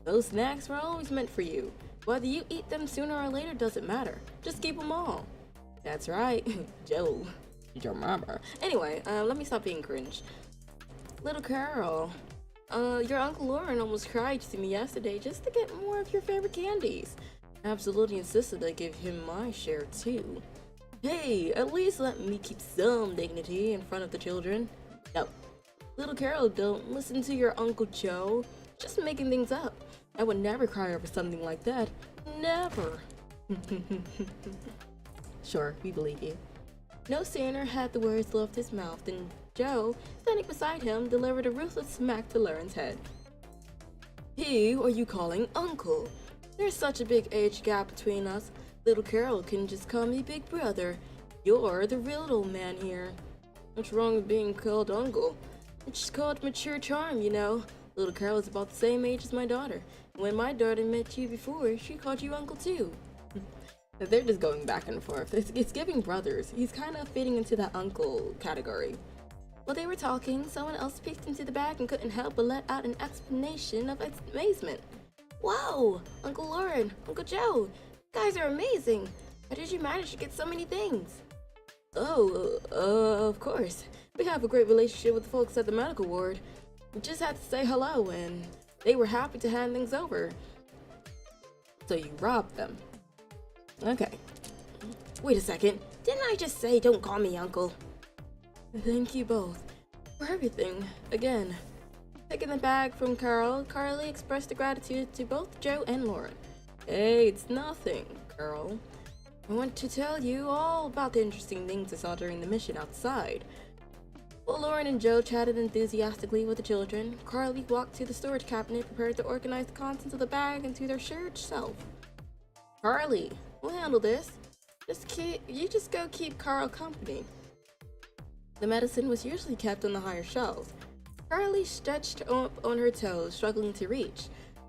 Speaker 1: Those snacks were always meant for you. Whether you eat them sooner or later doesn't matter. Just keep them all. That's right, Joe. Your mama. Anyway, let me stop being cringe. Little Carol, your Uncle Lauren almost cried to me yesterday just to get more of your favorite candies. Absolutely insisted I give him my share too. Hey, at least let me keep some dignity in front of the children. No, little Carol, don't listen to your Uncle Joe. Just making things up. I would never cry over something like that. Never. Sure, we believe you. No sooner had the words left his mouth than Joe, standing beside him, delivered a ruthless smack to Lauren's head. Who are you calling Uncle? There's such a big age gap between us. Little Carol can just call me Big Brother. You're the real old man here. What's wrong with being called Uncle? It's just called mature charm, you know. Little Carol is about the same age as my daughter. When my daughter met you before, she called you Uncle too. They're just going back and forth. It's giving brothers. He's kind of fitting into that uncle category. While they were talking, someone else peeked into the bag and couldn't help but let out an exclamation of amazement. Wow! Uncle Lauren, Uncle Joe, you guys are amazing! How did you manage to get so many things? Oh, of course. We have a great relationship with the folks at the medical ward. We just had to say hello, and they were happy to hand things over. So you robbed them. Okay. Wait a second. Didn't I just say don't call me Uncle? Thank you both for everything. Again. Taking the bag from Carl, Carly expressed her gratitude to both Joe and Lauren. Hey, it's nothing, Carl. I want to tell you all about the interesting things I saw during the mission outside. While Lauren and Joe chatted enthusiastically with the children, Carly walked to the storage cabinet prepared to organize the contents of the bag into their shared shelf. Carly, we'll handle this. You just go keep Carl company. The medicine was usually kept on the higher shelves. Carly stretched up on her toes, struggling to reach,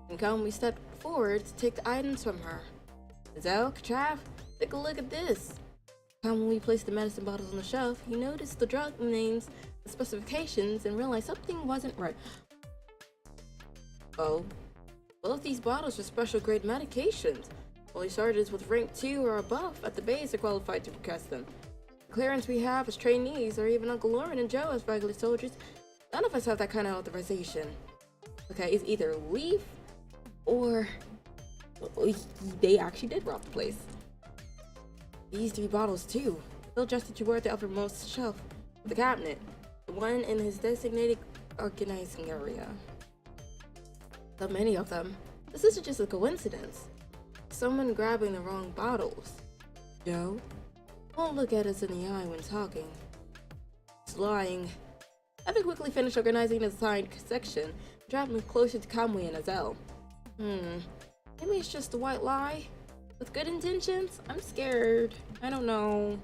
Speaker 1: and calmly stepped forward to take the items from her. Zell, Trav, take a look at this. Calmly placed the medicine bottles on the shelf, he noticed the drug names, the specifications, and realized something wasn't right. Oh, both these bottles are special grade medications. Only sergeants with rank 2 or above at the base are qualified to request them. The clearance we have as trainees, or even Uncle Lauren and Joe as regular soldiers, none of us have that kind of authorization. Okay, it's either leave, or they actually did rob the place. These 3 bottles too. Bill adjusted toward the uppermost shelf of the cabinet, the one in his designated organizing area. So many of them. This isn't just a coincidence. Someone grabbing the wrong bottles. Joe, won't look at us in the eye when talking. It's lying. Having quickly finished organizing the assigned section, Trav moved closer to Kamui and Azelle. Maybe it's just a white lie? With good intentions? I'm scared. I don't know.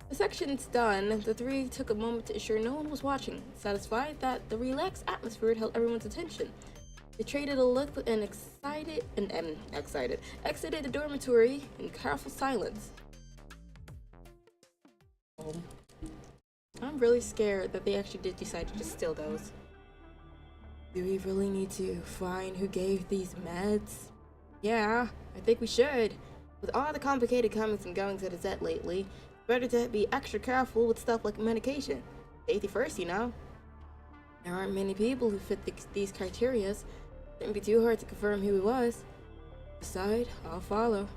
Speaker 1: The section's done. The 3 took a moment to ensure no one was watching, satisfied that the relaxed atmosphere held everyone's attention. They traded a look and exited the dormitory in careful silence. I'm really scared that they actually did decide to just steal those. Do we really need to find who gave these meds? Yeah, I think we should. With all the complicated comings and goings of the Zet lately, it's better to be extra careful with stuff like medication. Safety first, you know? There aren't many people who fit these criteria. Shouldn't be too hard to confirm who he was. Decide, I'll follow.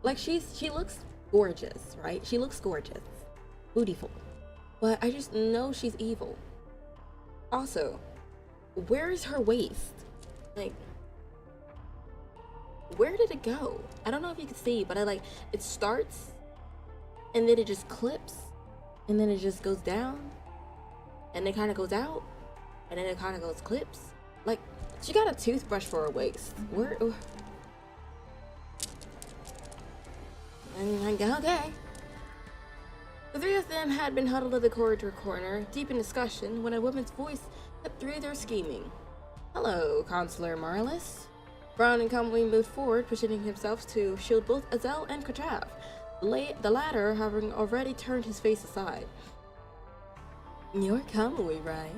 Speaker 1: Like she looks gorgeous, right? She looks gorgeous. Beautiful. But I just know she's evil. Also, where's her waist? Like, where did it go? I don't know if you can see, but it starts and then it just clips and then it just goes down and it kind of goes out and then it kind of goes clips. Like, she got a toothbrush for her waist. Where? Okay. The three of them had been huddled in the corridor corner, deep in discussion, when a woman's voice cut through their scheming. Hello, Consular Marlis. Brown and calmly moved forward, positioning himself to shield both Azel and Katrav, the latter having already turned his face aside. You're Kamui, right?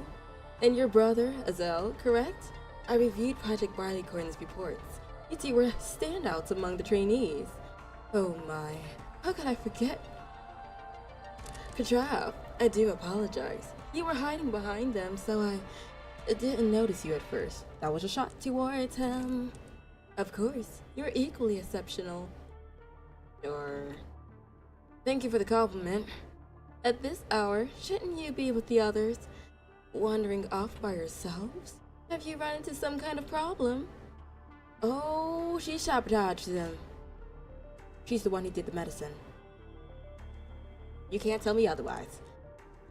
Speaker 1: And your brother, Azel, correct? I reviewed Project Barleycorn's reports. You two were standouts among the trainees. Oh my, how could I forget? Katrav, I do apologize. You were hiding behind them, so I didn't notice you at first. That was a shot towards him. Of course, you're equally exceptional. Sure. Thank you for the compliment. At this hour, shouldn't you be with the others? Wandering off by yourselves? Have you run into some kind of problem? Oh, she sabotaged them. She's the one who did the medicine. You can't tell me otherwise.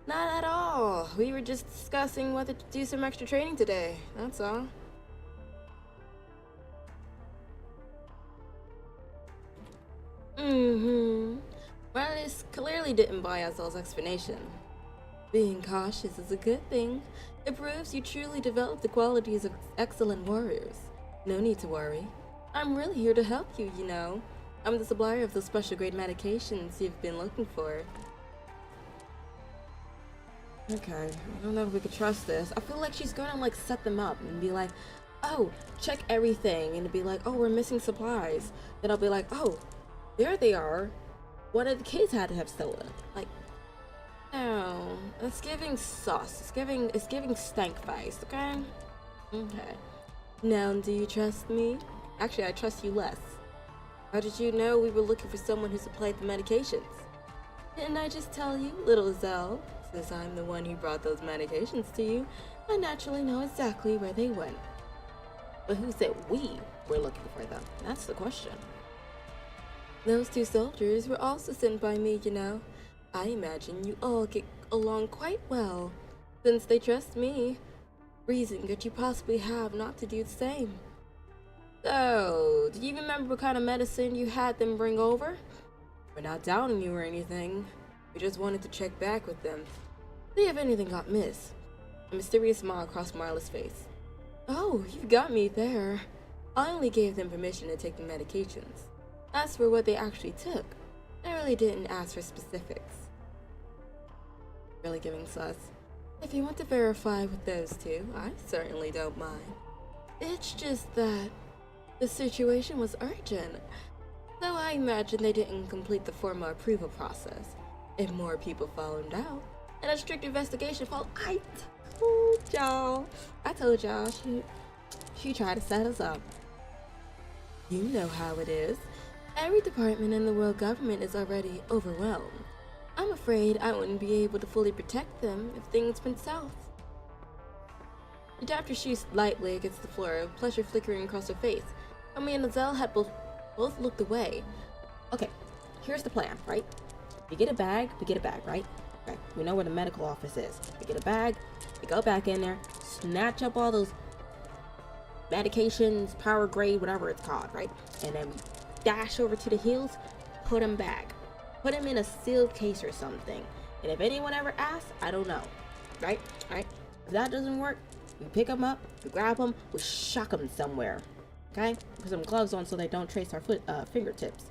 Speaker 1: Not at all. We were just discussing whether to do some extra training today. That's all. Marlis clearly didn't buy Azel's explanation. Being cautious is a good thing. It proves you truly developed the qualities of excellent warriors. No need to worry. I'm really here to help you, you know. I'm the supplier of those special grade medications you've been looking for. Okay, I don't know if we could trust this. I feel like she's gonna like set them up and be like, oh, check everything, and be like, oh, we're missing supplies. Then I'll be like, oh, there they are. One of the kids had to have stolen. Like, oh, it's giving sauce. It's giving stank face, okay? Okay. Now, do you trust me? Actually, I trust you less. How did you know we were looking for someone who supplied the medications? Didn't I just tell you, little Zell? Since I'm the one who brought those medications to you, I naturally know exactly where they went. But who said we were looking for them? That's the question. Those two soldiers were also sent by me, you know. I imagine you all get along quite well, since they trust me. Reason could you possibly have not to do the same? So, do you remember what kind of medicine you had them bring over? We're not doubting you or anything. We just wanted to check back with them. See if anything got missed. A mysterious smile crossed Marla's face. Oh, you got me there. I only gave them permission to take the medications. As for what they actually took, I really didn't ask for specifics. Really giving sus. If you want to verify with those two, I certainly don't mind. It's just that the situation was urgent, so I imagine they didn't complete the formal approval process. If more people found out, and a strict investigation followed, I told y'all, she tried to set us up. You know how it is. Every department in the world government is already overwhelmed. I'm afraid I wouldn't be able to fully protect them if things went south. She tapped her shoes lightly against the floor, pleasure flickering across her face. Me and Azel had both looked away. Okay, here's the plan, right? We get a bag, right? Okay, we know where the medical office is. We get a bag, we go back in there, snatch up all those medications, power grade, whatever it's called, right? And then we dash over to the hills, put them back. Put them in a sealed case or something. And if anyone ever asks, I don't know. Right? Right? If that doesn't work, we pick them up, we grab them, we shock them somewhere. Okay? Put some gloves on so they don't trace our fingertips.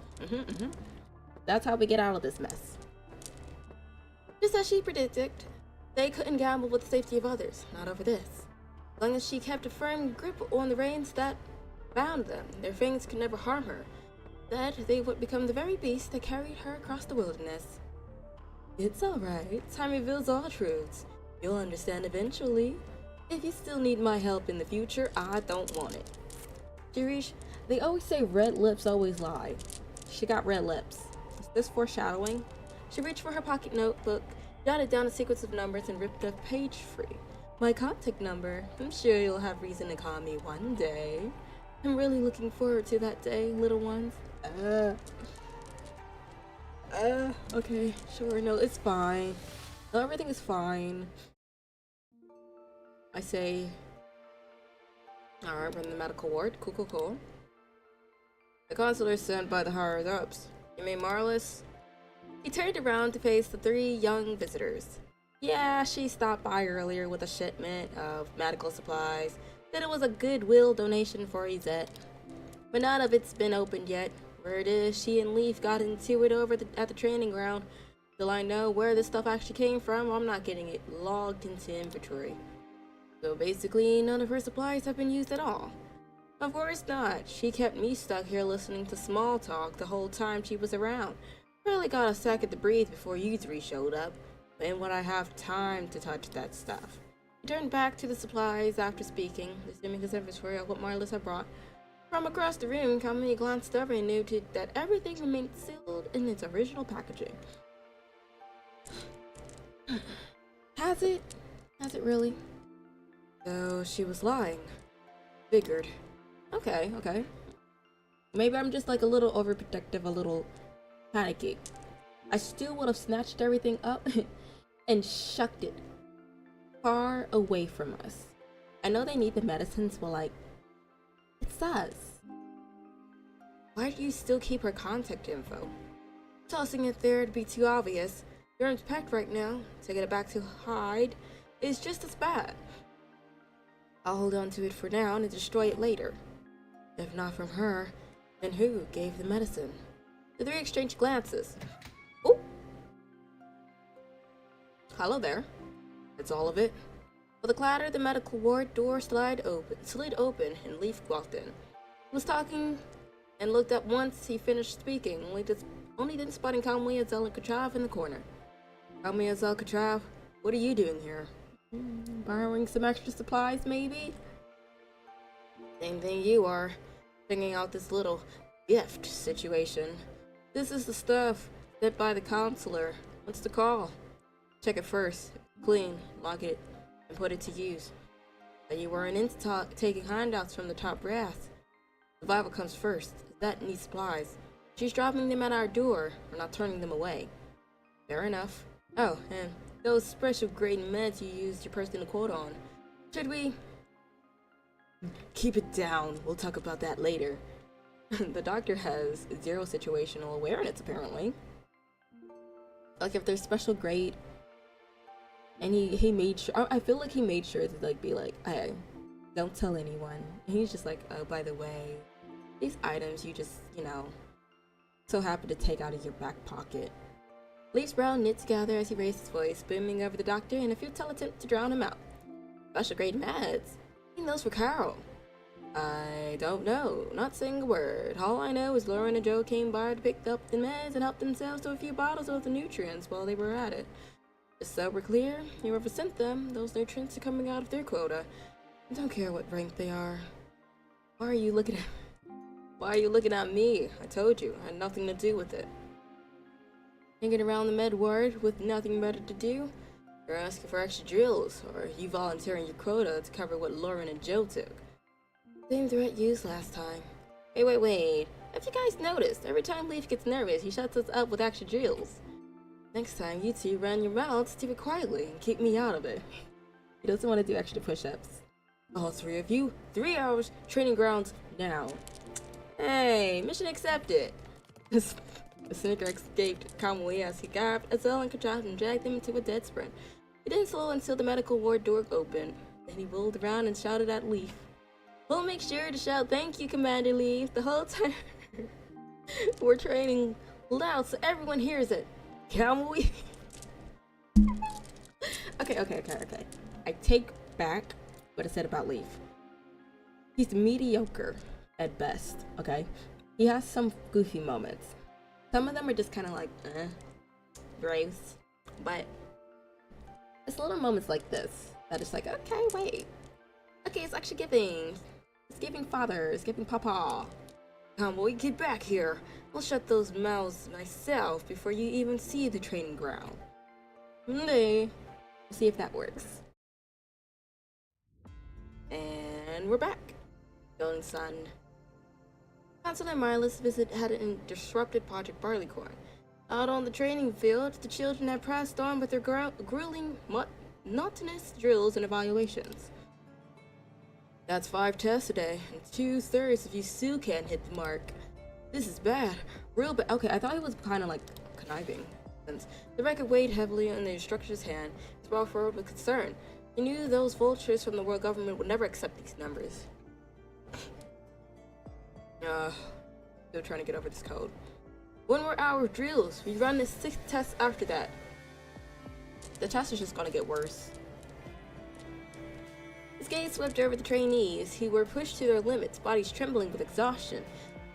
Speaker 1: That's how we get out of this mess. Just as she predicted, they couldn't gamble with the safety of others, not over this. As long as she kept a firm grip on the reins that bound them, their fangs could never harm her. That they would become the very beast that carried her across the wilderness. It's alright. Time reveals all truths. You'll understand eventually. If you still need my help in the future, I don't want it. Jirish, they always say red lips always lie. She got red lips. Is this foreshadowing? She reached for her pocket notebook, jotted down a sequence of numbers, and ripped a page free. My contact number. I'm sure you'll have reason to call me one day. I'm really looking forward to that day, little ones. Okay, sure, no, it's fine. No, everything is fine. I say, alright, we're in the medical ward. Cool. The consular is sent by the higher ups. You mean Marlis? He turned around to face the three young visitors. Yeah, she stopped by earlier with a shipment of medical supplies. Said it was a goodwill donation for Izette. But none of it's been opened yet. Word is, she and Leaf got into it at the training ground. Till I know where this stuff actually came from, I'm not getting it logged into inventory. So basically, none of her supplies have been used at all. Of course not. She kept me stuck here listening to small talk the whole time she was around. Barely got a second to breathe before you three showed up. When would I have time to touch that stuff? He turned back to the supplies after speaking, assuming his inventory of what Marlis had brought. From across the room, Kamui glanced over and noted that everything remained sealed in its original packaging. Has it? Has it really? So she was lying. Figured. Okay. Maybe I'm just like a little overprotective, a little panicky. I still would have snatched everything up and shucked it far away from us. I know they need the medicines, but like, it's us. Why do you still keep her contact info? Tossing it there to be too obvious. You're unpacked right now. Taking it back to Hyde is just as bad. I'll hold on to it for now and destroy it later. If not from her, then who gave the medicine? The three exchanged glances. Oh! Hello there. That's all of it. With a clatter, the medical ward door slid open, and Leaf walked in. He was talking and looked up once he finished speaking, only then spotting Kamui Azel and Katrav in the corner. Kamui Azel, Katrav, what are you doing here? Borrowing some extra supplies, maybe? Same thing you are. Figuring out this little gift situation. This is the stuff sent by the counselor. What's the call? Check it first. Clean, lock it, and put it to use. That you weren't into taking handouts from the top brass. Survival comes first. That needs supplies. She's dropping them at our door. We're not turning them away. Fair enough. Oh, and those special grade meds you used your personal quote on. Should we? Keep it down. We'll talk about that later. The doctor has zero situational awareness, apparently. Like, if there's special grade, and he made sure, I feel like he made sure to like be like, hey, don't tell anyone. And he's just like, oh, by the way, these items you just, so happy to take out of your back pocket. Leaf's brow knit together as he raised his voice, booming over the doctor in a futile attempt to drown him out. Special grade meds? He knows for Carol. I don't know, not saying a word. All I know is Lauren and Joe came by to pick up the meds and help themselves to a few bottles of the nutrients while they were at it. Just so we're clear, whoever sent them, those nutrients are coming out of their quota. I don't care what rank they are. Why are you looking at me? I told you, I had nothing to do with it. Hanging around the med ward with nothing better to do? You're asking for extra drills, or are you volunteering your quota to cover what Lauren and Joe took? Same threat used last time. Wait. Have you guys noticed? Every time Leaf gets nervous, he shuts us up with extra drills. Next time, you two run your mouths to it quietly and keep me out of it. He doesn't want to do extra push-ups. All three of you, 3 hours, training grounds, now. Hey, mission accepted. The snicker escaped Kamui as he grabbed Azel and Katrav and dragged them into a dead sprint. He didn't slow until the medical ward door opened. Then he whirled around and shouted at Leaf. We'll make sure to shout thank you, Commander Leaf, the whole time we're training loud so everyone hears it. Can we? Okay. I take back what I said about Leaf. He's mediocre at best, okay? He has some goofy moments. Some of them are just kind of like, gross. But it's little moments like this that it's like, okay, wait. Okay, it's actually giving. It's giving father. It's giving papa. Come, boy, get back here. I'll shut those mouths myself before you even see the training ground. We'll see if that works. And we're back. Going sun. Counselor Marla's visit had disrupted Project Barleycorn. Out on the training field, the children had pressed on with their grueling, monotonous drills and evaluations. That's 5 tests a day, and 2/3 if you still can't hit the mark. This is bad. Real bad. Okay, I thought he was kind of like conniving. Since the record weighed heavily in the instructor's hand, he brought forward with concern. He knew those vultures from the world government would never accept these numbers. Still trying to get over this code. 1 more hour of drills. We run the 6th test after that. The test is just gonna get worse. His gaze swept over the trainees, who were pushed to their limits, bodies trembling with exhaustion.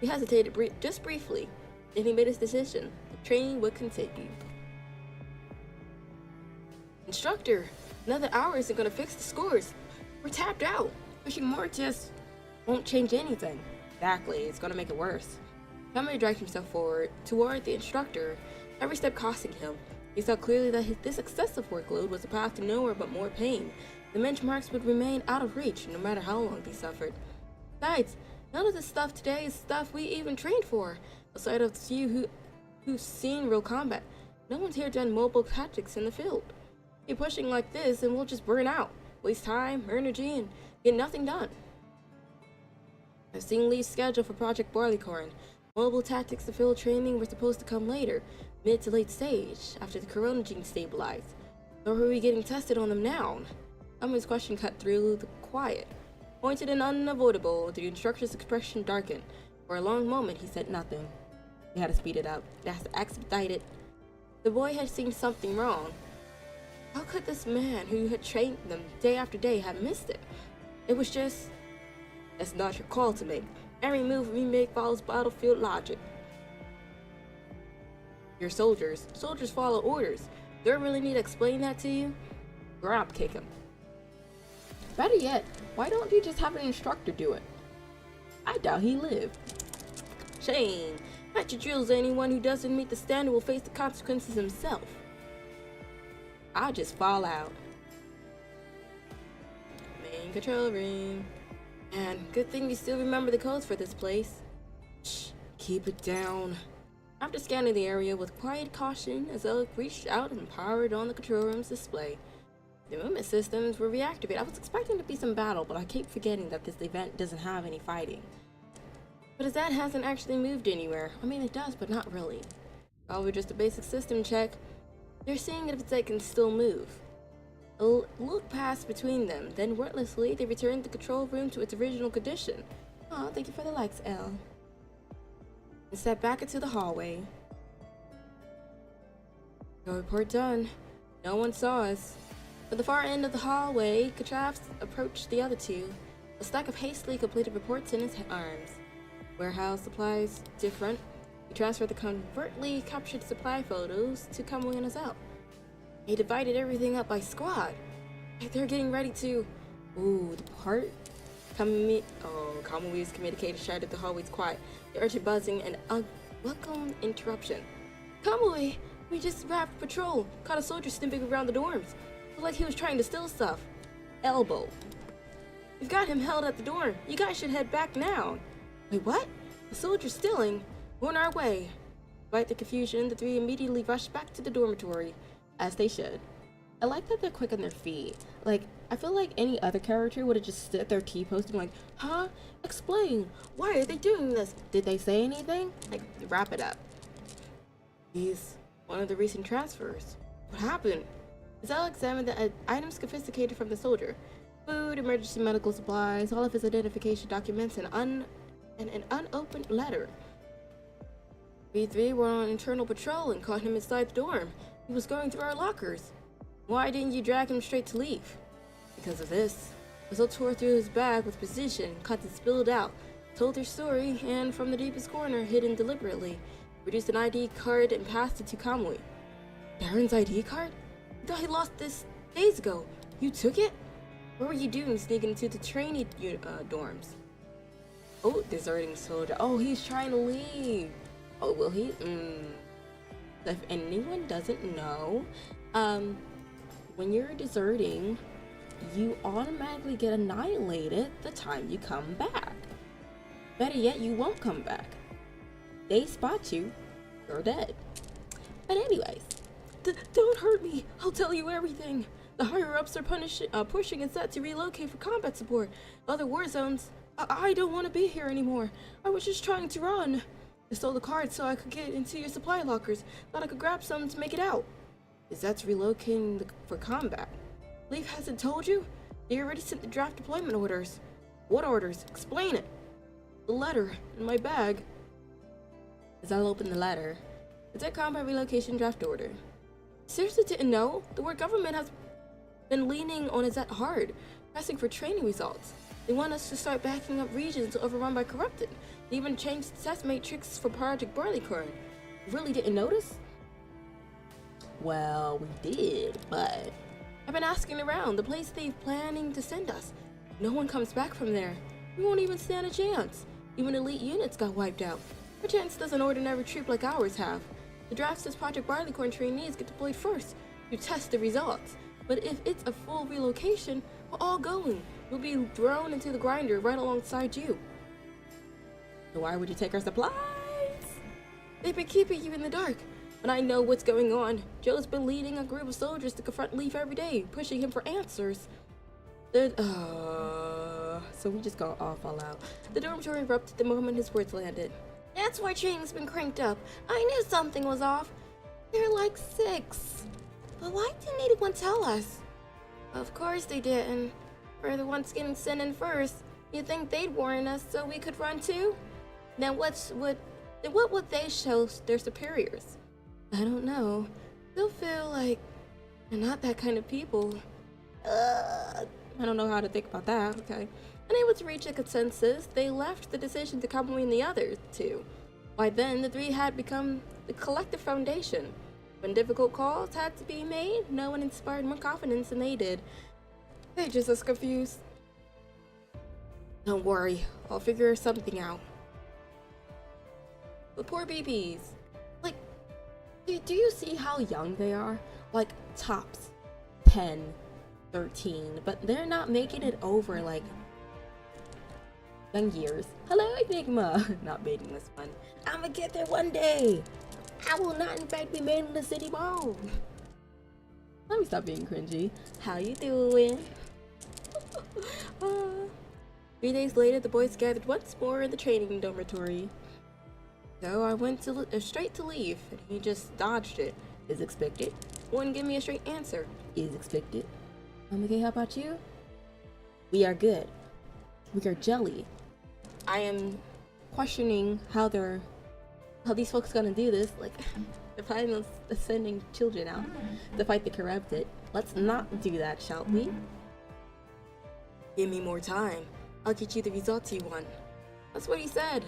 Speaker 1: He hesitated just briefly, then he made his decision. The training would continue. Instructor, another hour isn't gonna fix the scores. We're tapped out. Pushing more tests won't change anything. Exactly, it's gonna make it worse. Kamui dragged himself forward toward the instructor, every step costing him. He saw clearly that this excessive workload was a path to nowhere but more pain. The benchmarks would remain out of reach no matter how long they suffered. Besides, none of this stuff today is stuff we even trained for. Aside of the few who've seen real combat, no one's here done mobile tactics in the field. Keep pushing like this and we'll just burn out, waste time, energy, and get nothing done. I've seen Lee's schedule for Project Barleycorn. Mobile tactics and field training were supposed to come later, mid to late stage, after the corona gene stabilized. Or were we getting tested on them now? Kamui's question cut through the quiet. Pointed and unavoidable, the instructor's expression darkened. For a long moment, he said nothing. He had to speed it up. He had to expedite it. The boy had seen something wrong. How could this man who had trained them day after day have missed it? It was just... That's not your call to make. Every move we make follows battlefield logic. You're soldiers. Soldiers follow orders. Do I really need to explain that to you? Drop kick him. Better yet, why don't you just have an instructor do it? I doubt he lived. Shame. At your drills, anyone who doesn't meet the standard will face the consequences himself. I'll just fall out. Main control room. Man, good thing you still remember the codes for this place. Shh, keep it down. After scanning the area with quiet caution, Azelic reached out and powered on the control room's display. The movement systems were reactivated. I was expecting to be some battle, but I keep forgetting that this event doesn't have any fighting. But Azad hasn't actually moved anywhere. I mean, it does, but not really. Probably just a basic system check. They're seeing if they can still move. A look passed between them, then wordlessly they returned the control room to its original condition. Aw, thank you for the likes, Elle. And stepped back into the hallway. No report done. No one saw us. At the far end of the hallway, Katravs approached the other two, a stack of hastily completed reports in his arms. Warehouse supplies different. He transferred the covertly captured supply photos to Kamui and Azel. He divided everything up by squad. They're getting ready to... Ooh, the part? Kamui's communicator shattered the hallway's quiet. The urgent buzzing and unwelcome interruption. Kamui, we just wrapped patrol. Caught a soldier sniffing around the dorms. Looked like he was trying to steal stuff. Elbow. We've got him held at the dorm. You guys should head back now. Wait, what? A soldier stealing? We're on our way. Despite the confusion, the three immediately rushed back to the dormitory. As they should. I like that they're quick on their feet. Like, I feel like any other character would have just stood there T-posting like, huh? Explain. Why are they doing this? Did they say anything? Like, wrap it up. He's one of the recent transfers. What happened? Zell examined the items confiscated from the soldier. Food, emergency medical supplies, all of his identification documents, and an unopened letter. We three were on internal patrol and caught him inside the dorm. He was going through our lockers. Why didn't you drag him straight to leave? Because of this. Azul tore through his bag with precision, cut and spilled out, told their story, and from the deepest corner, hidden deliberately, produced an ID card and passed it to Kamui. Baron's ID card? I thought he lost this days ago. You took it? What were you doing sneaking into the trainee dorms? Oh, deserting soldier. Oh, he's trying to leave. Oh, will he? If anyone doesn't know, when you're deserting, you automatically get annihilated the time you come back. Better yet, you won't come back. They spot you, you're dead. But anyways, don't hurt me. I'll tell you everything. The higher-ups are pushing and set to relocate for combat support. Other war zones. I don't want to be here anymore. I was just trying to run. I stole the card so I could get into your supply lockers. Thought I could grab some to make it out. Is that relocating for combat? Leaf hasn't told you? They already sent the draft deployment orders. What orders? Explain it. The letter in my bag. As I'll open the letter, it's a combat relocation draft order. Seriously didn't know? The war government has been leaning on Azet hard, pressing for training results. They want us to start backing up regions overrun by corrupted. They even changed the test matrix for Project Barleycorn. You really didn't notice? Well, we did, but I've been asking around the place they're planning to send us. No one comes back from there. We won't even stand a chance. Even elite units got wiped out. Perchance does an ordinary troop like ours have. The draft says Project Barleycorn trainees get deployed first to test the results. But if it's a full relocation, we're all going. We'll be thrown into the grinder right alongside you. So why would you take our supplies? They've been keeping you in the dark, but I know what's going on. Joe's been leading a group of soldiers to confront Leaf every day, pushing him for answers. So we just go off all out. The dormitory erupted the moment his words landed. That's why training's been cranked up. I knew something was off. They're like 6. But why didn't anyone tell us? Of course they didn't. We're the ones getting sent in first. You'd think they'd warn us so we could run too? Then what would they show their superiors? I don't know. They'll feel like they're not that kind of people. I don't know how to think about that. Okay. Unable to reach a consensus, they left the decision to Kamui and the other two. By then, the three had become the collective foundation. When difficult calls had to be made, no one inspired more confidence than they did. They're just as confused. Don't worry, I'll figure something out. The poor BBs. Like, do you see how young they are? Like, tops 10, 13, but they're not making it over, like, young years. Hello, Enigma! Not baiting this one. I'ma get there one day! I will not, in fact, be made in the city mall! Let me stop being cringy. How you doing? 3 days later, the boys gathered once more in the training dormitory. So I went straight to leave, and he just dodged it. Is expected. Wouldn't give me a straight answer. Is expected. Okay, how about you? We are good. We are jelly. I am questioning how these folks gonna do this. Like, they're planning on sending children out to fight the corrupted. Let's not do that, shall we? Give me more time. I'll get you the results you want. That's what he said.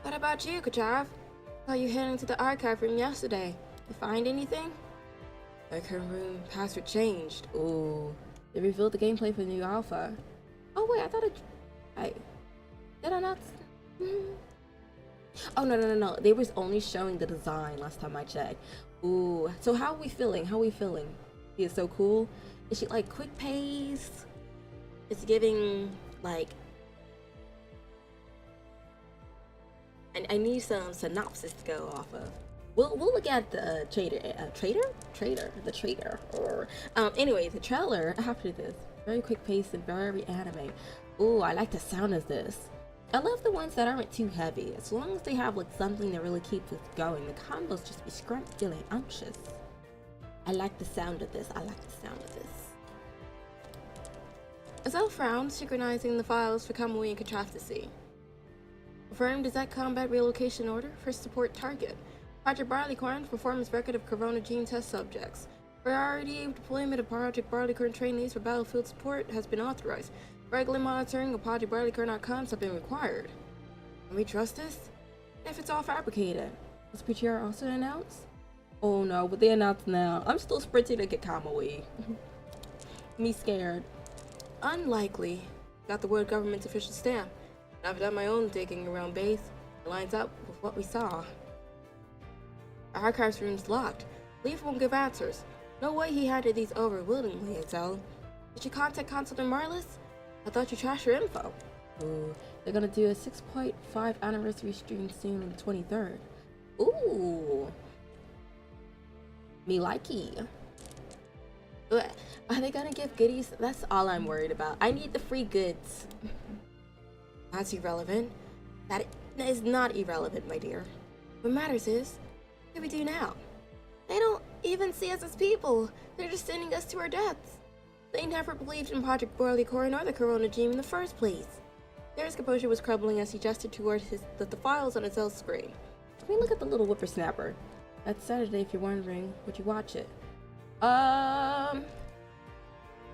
Speaker 1: What about you, Kachav? Saw you heading to the archive room yesterday. You find anything? Archive room password changed. Ooh. They revealed the gameplay for the new alpha. Oh wait, I thought did I not? Oh no. They was only showing the design last time I checked. Ooh. So how are we feeling? He is so cool. Is she like quick pace? It's giving like. I need some synopsis to go off of. We'll look at the the traitor. Or anyway, the trailer after this. Very quick pace and very anime. Ooh, I like the sound of this. I love the ones that aren't too heavy. As long as they have like something that really keeps us going. The combos just be scrumptious. I like the sound of this. Azelle frowned, synchronizing the files for Kamui and Kachav to see. Confirmed is that combat relocation order for support target. Project Barleycorn, performance record of Corona gene test subjects. Priority deployment of Project Barleycorn trainees for battlefield support has been authorized. Regular monitoring of Project Barleycorn outcomes have been required. Can we trust this? If it's all fabricated. Was PTR also announced? Oh no, but they announced now. I'm still sprinting to get Kamui. Me scared. Unlikely. Got the world government's official stamp. I've done my own digging around base. It lines up with what we saw. Our archives room's locked. Leaf won't give answers. No way he handed these over willingly, Ezel. Did you contact Consul Marlis? I thought you trashed your info. Ooh, they're gonna do a 6.5 anniversary stream soon on the 23rd. Ooh. Me likey. Are they gonna give goodies? That's all I'm worried about. I need the free goods. That's irrelevant. That is not irrelevant, my dear. What matters is, what do we do now? They don't even see us as people. They're just sending us to our deaths. They never believed in Project Barleycorn or the Corona gene in the first place. Darren's composure was crumbling as he gestured toward the files on his L screen. I mean, look at the little whippersnapper. That's Saturday if you're wondering. Would you watch it?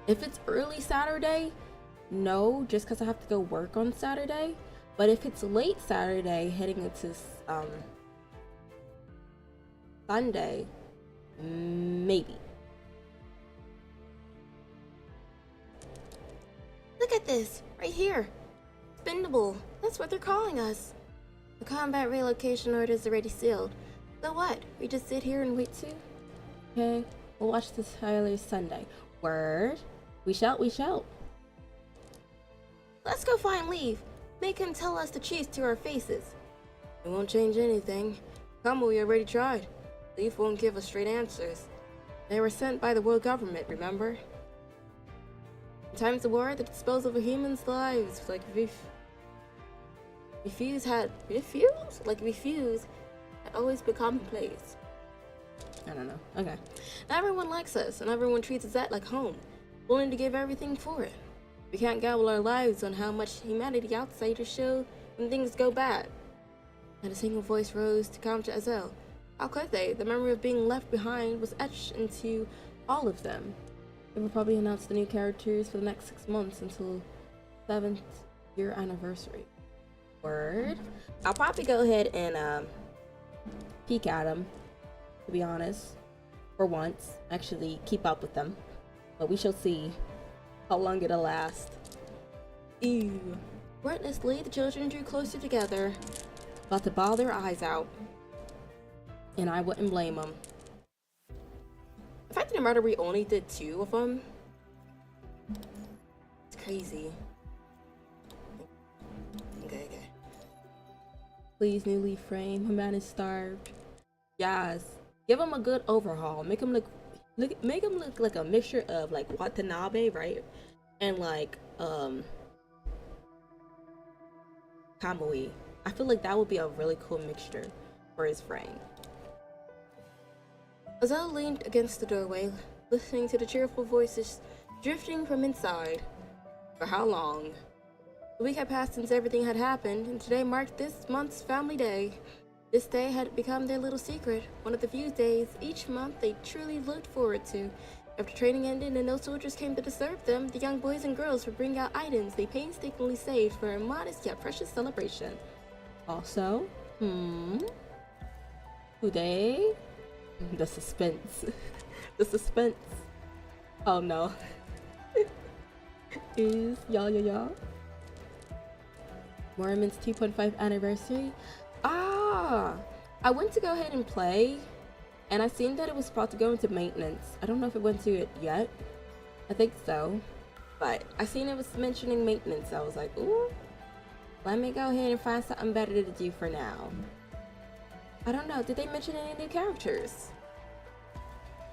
Speaker 1: If it's early Saturday, no, just because I have to go work on Saturday. But if it's late Saturday, heading into Sunday, maybe. Look at this, right here. Expendable. That's what they're calling us. The combat relocation order is already sealed. So what? We just sit here and wait too? Okay, we'll watch this highlight Sunday. Word? We shall. Let's go find Leaf. Make him tell us the truth to our faces. It won't change anything. We already tried. Leaf won't give us straight answers. They were sent by the world government, remember? In times of war, the disposal of humans' lives, refuse had always been commonplace. I don't know. Okay. Not everyone likes us, and everyone treats us like home, willing to give everything for it. We can't gamble our lives on how much humanity outsiders show when things go bad. And a single voice rose to counter Ezel. How could they? The memory of being left behind was etched into all of them. They will probably announce the new characters for the next 6 months until 7th year anniversary. Word. I'll probably go ahead and peek at them, to be honest, for once. Actually keep up with them, but we shall see how long it'll last. Ew. Wordlessly, the children drew closer together, about to bawl their eyes out, and I wouldn't blame them. The fact that the murder we only did 2 of them, it's crazy. Okay. Please, new Leaf frame. A man is starved. Yes. Give him a good overhaul. Make him look like a mixture of like Watanabe, right? And like Kamui. I feel like that would be a really cool mixture for his frame. Ezel leaned against the doorway, listening to the cheerful voices drifting from inside. For how long? The week had passed since everything had happened, and today marked this month's family day. This day had become their little secret, one of the few days each month they truly looked forward to. After training ended and no soldiers came to disturb them, the young boys and girls would bring out items they painstakingly saved for a modest yet precious celebration. Also, today, the suspense. The suspense. Oh no. Is y'all. Mormon's 2.5 anniversary. I went to go ahead and play, and I seen that it was about to go into maintenance. I don't know if it went to it yet. I think so, but I seen it was mentioning maintenance. I was like, ooh, let me go ahead and find something better to do for now. I don't know, did they mention any new characters?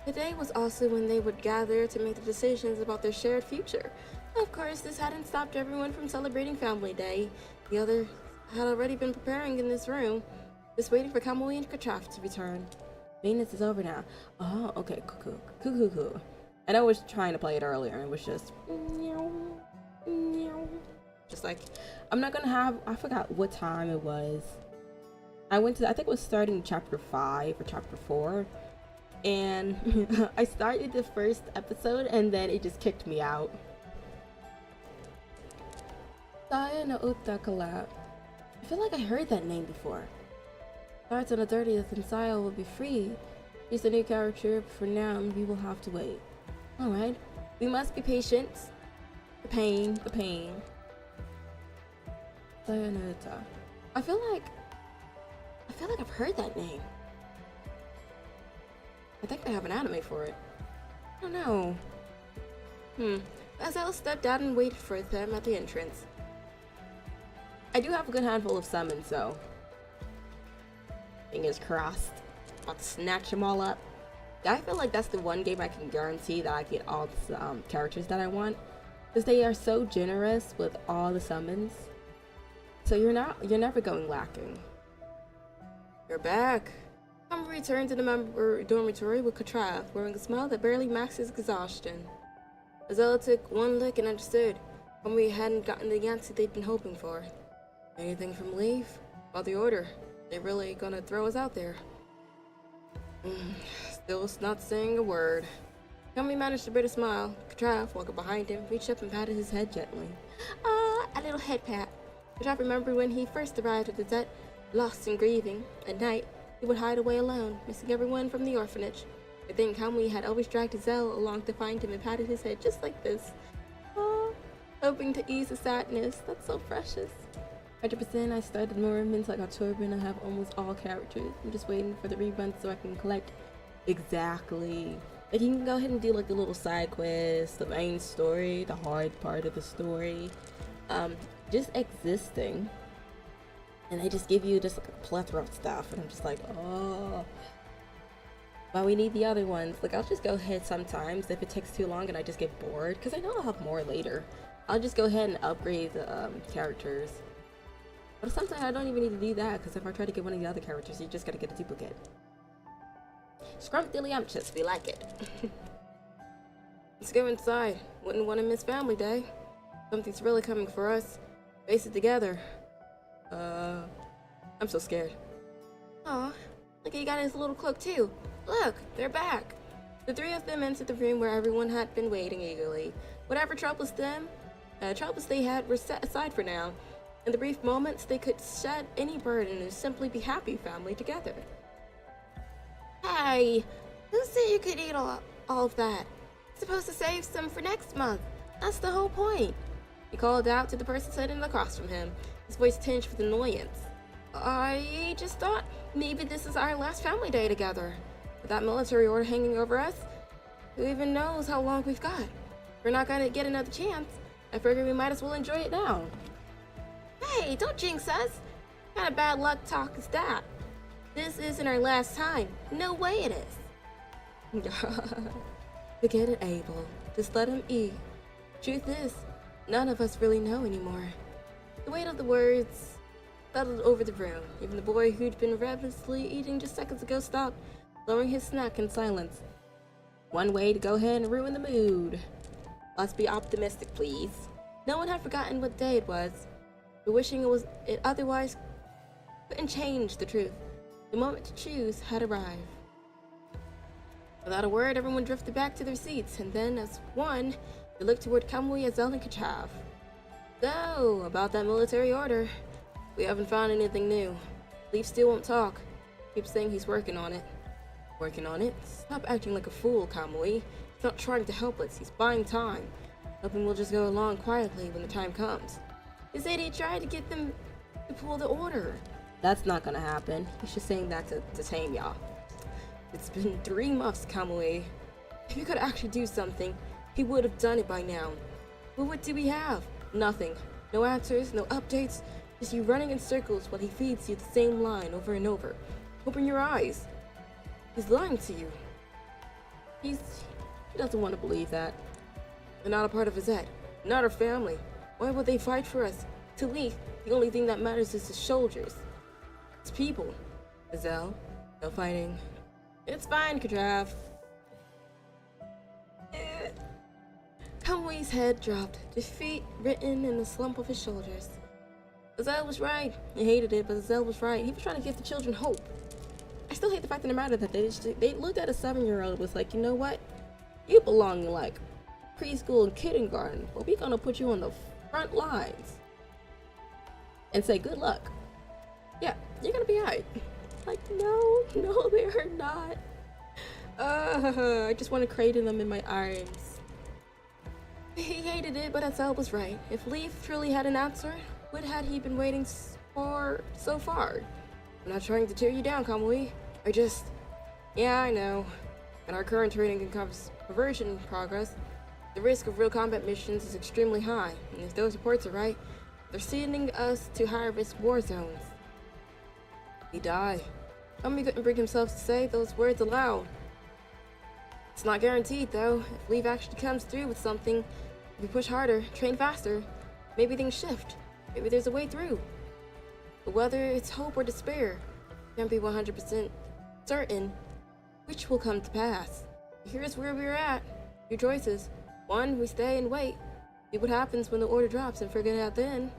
Speaker 1: Today was also when they would gather to make the decisions about their shared future. Of course, this hadn't stopped everyone from celebrating Family Day. The others had already been preparing in this room, just waiting for Kamui and Kachaf to return. Maintenance is over now. Oh, okay, cool. And I was trying to play it earlier, and it was just Just like, I'm not gonna have, I forgot what time it was. I went to, I think it was starting chapter 5 or chapter 4. And I started the first episode and then it just kicked me out. Saya no Uta collab. I feel like I heard that name before. Starts on the 30th and Saya will be free. He's a new character, but for now we will have to wait. Alright, we must be patient. The pain. Saya no Uta. I feel like I've heard that name. I think they have an anime for it. I don't know. Azelle stepped out and waited for them at the entrance. I do have a good handful of summons, so fingers crossed. About to snatch them all up. I feel like that's the one game I can guarantee that I get all the characters that I want, because they are so generous with all the summons. So you're never going lacking. You're back. Tom returned to the member dormitory with Katrav, wearing a smile that barely matched his exhaustion. Azella took one look and understood. Tommy hadn't gotten the answer they'd been hoping for. Anything from Leaf? About the order. They really gonna throw us out there? Still not saying a word. Tommy managed to bring a smile. Katrav, walking behind him, reached up and patted his head gently. A little head pat. Katrav remembered when he first arrived at the Zet, lost and grieving. At night, he would hide away alone, missing everyone from the orphanage. I think Kamui had always dragged Azelle along to find him and patted his head just like this. Hoping to ease the sadness. That's so precious. 100% I started moments like October and I have almost all characters. I'm just waiting for the rerun so I can collect. Exactly. Like, you can go ahead and do like the little side quests, the main story, the hard part of the story. Just existing. And they just give you just like a plethora of stuff, and I'm just like, oh. But we need the other ones. Like, I'll just go ahead sometimes if it takes too long and I just get bored, because I know I'll have more later. I'll just go ahead and upgrade the characters. But sometimes I don't even need to do that, because if I try to get one of the other characters, you just gotta get a duplicate. Scrumptious, we like it. Let's go inside. Wouldn't want to miss family day. Something's really coming for us. Face it together. I'm so scared. Aw, look, he got his little cloak too. Look, they're back. The three of them entered the room where everyone had been waiting eagerly. Whatever troubles they had were set aside for now. In the brief moments, they could shed any burden and simply be happy family together. Hey, who said you could eat all of that? Supposed to save some for next month. That's the whole point. He called out to the person sitting across from him, his voice tinged with annoyance. I just thought maybe this is our last family day together. With that military order hanging over us, who even knows how long we've got? We're not gonna get another chance. I figure we might as well enjoy it now. Hey, don't jinx us. What kind of bad luck talk is that? This isn't our last time. No way it is. Forget it, Abel. Just let him eat. Truth is, none of us really know anymore. The weight of the words settled over the room. Even the boy who'd been ravenously eating just seconds ago stopped, lowering his snack in silence. One way to go ahead and ruin the mood. Let's be optimistic, please. No one had forgotten what day it was, but wishing it otherwise couldn't change the truth. The moment to choose had arrived. Without a word, everyone drifted back to their seats, and then, as one, they looked toward Kamui, Azelle, and Katrav. So, about that military order. We haven't found anything new. Leaf still won't talk. Keeps saying he's working on it. Working on it? Stop acting like a fool, Kamui. He's not trying to help us. He's buying time. Hoping we'll just go along quietly when the time comes. He said he tried to get them to pull the order. That's not gonna happen. He's just saying that to tame y'all. It's been 3 months, Kamui. If he could actually do something, he would have done it by now. But what do we have? Nothing. No answers, no updates. Just you running in circles while he feeds you the same line over and over. Open your eyes. He's lying to you. He doesn't want to believe that. We're not a part of his head. Not our family. Why would they fight for us? To Leaf, the only thing that matters is his soldiers. It's people. Azelle, no fighting. It's fine, Katrav. Kamui Kamui's head dropped, defeat written in the slump of his shoulders. Azel was right. He hated it, but Azel was right. He was trying to give the children hope. I still hate the fact of the matter that they looked at a 7-year-old was like, you know what? You belong in like preschool and kindergarten, but we're gonna put you on the front lines and say good luck. Yeah, you're gonna be alright. Like, no, they are not. I just want to cradle them in my arms. He hated it, but Azel was right. If Leaf truly had an answer, what had he been waiting for so far? I'm not trying to tear you down, Kamui. Yeah, I know. In our current training and conversion progress, the risk of real combat missions is extremely high, and if those reports are right, they're sending us to high-risk war zones. He died. Kamui couldn't bring himself to say those words aloud. It's not guaranteed, though. If Leaf actually comes through with something, if we push harder, train faster, maybe things shift. Maybe there's a way through. But whether it's hope or despair, can't be 100% certain which will come to pass. Here's where we're at. Your choices. 1, we stay and wait. See what happens when the order drops and figure it out then.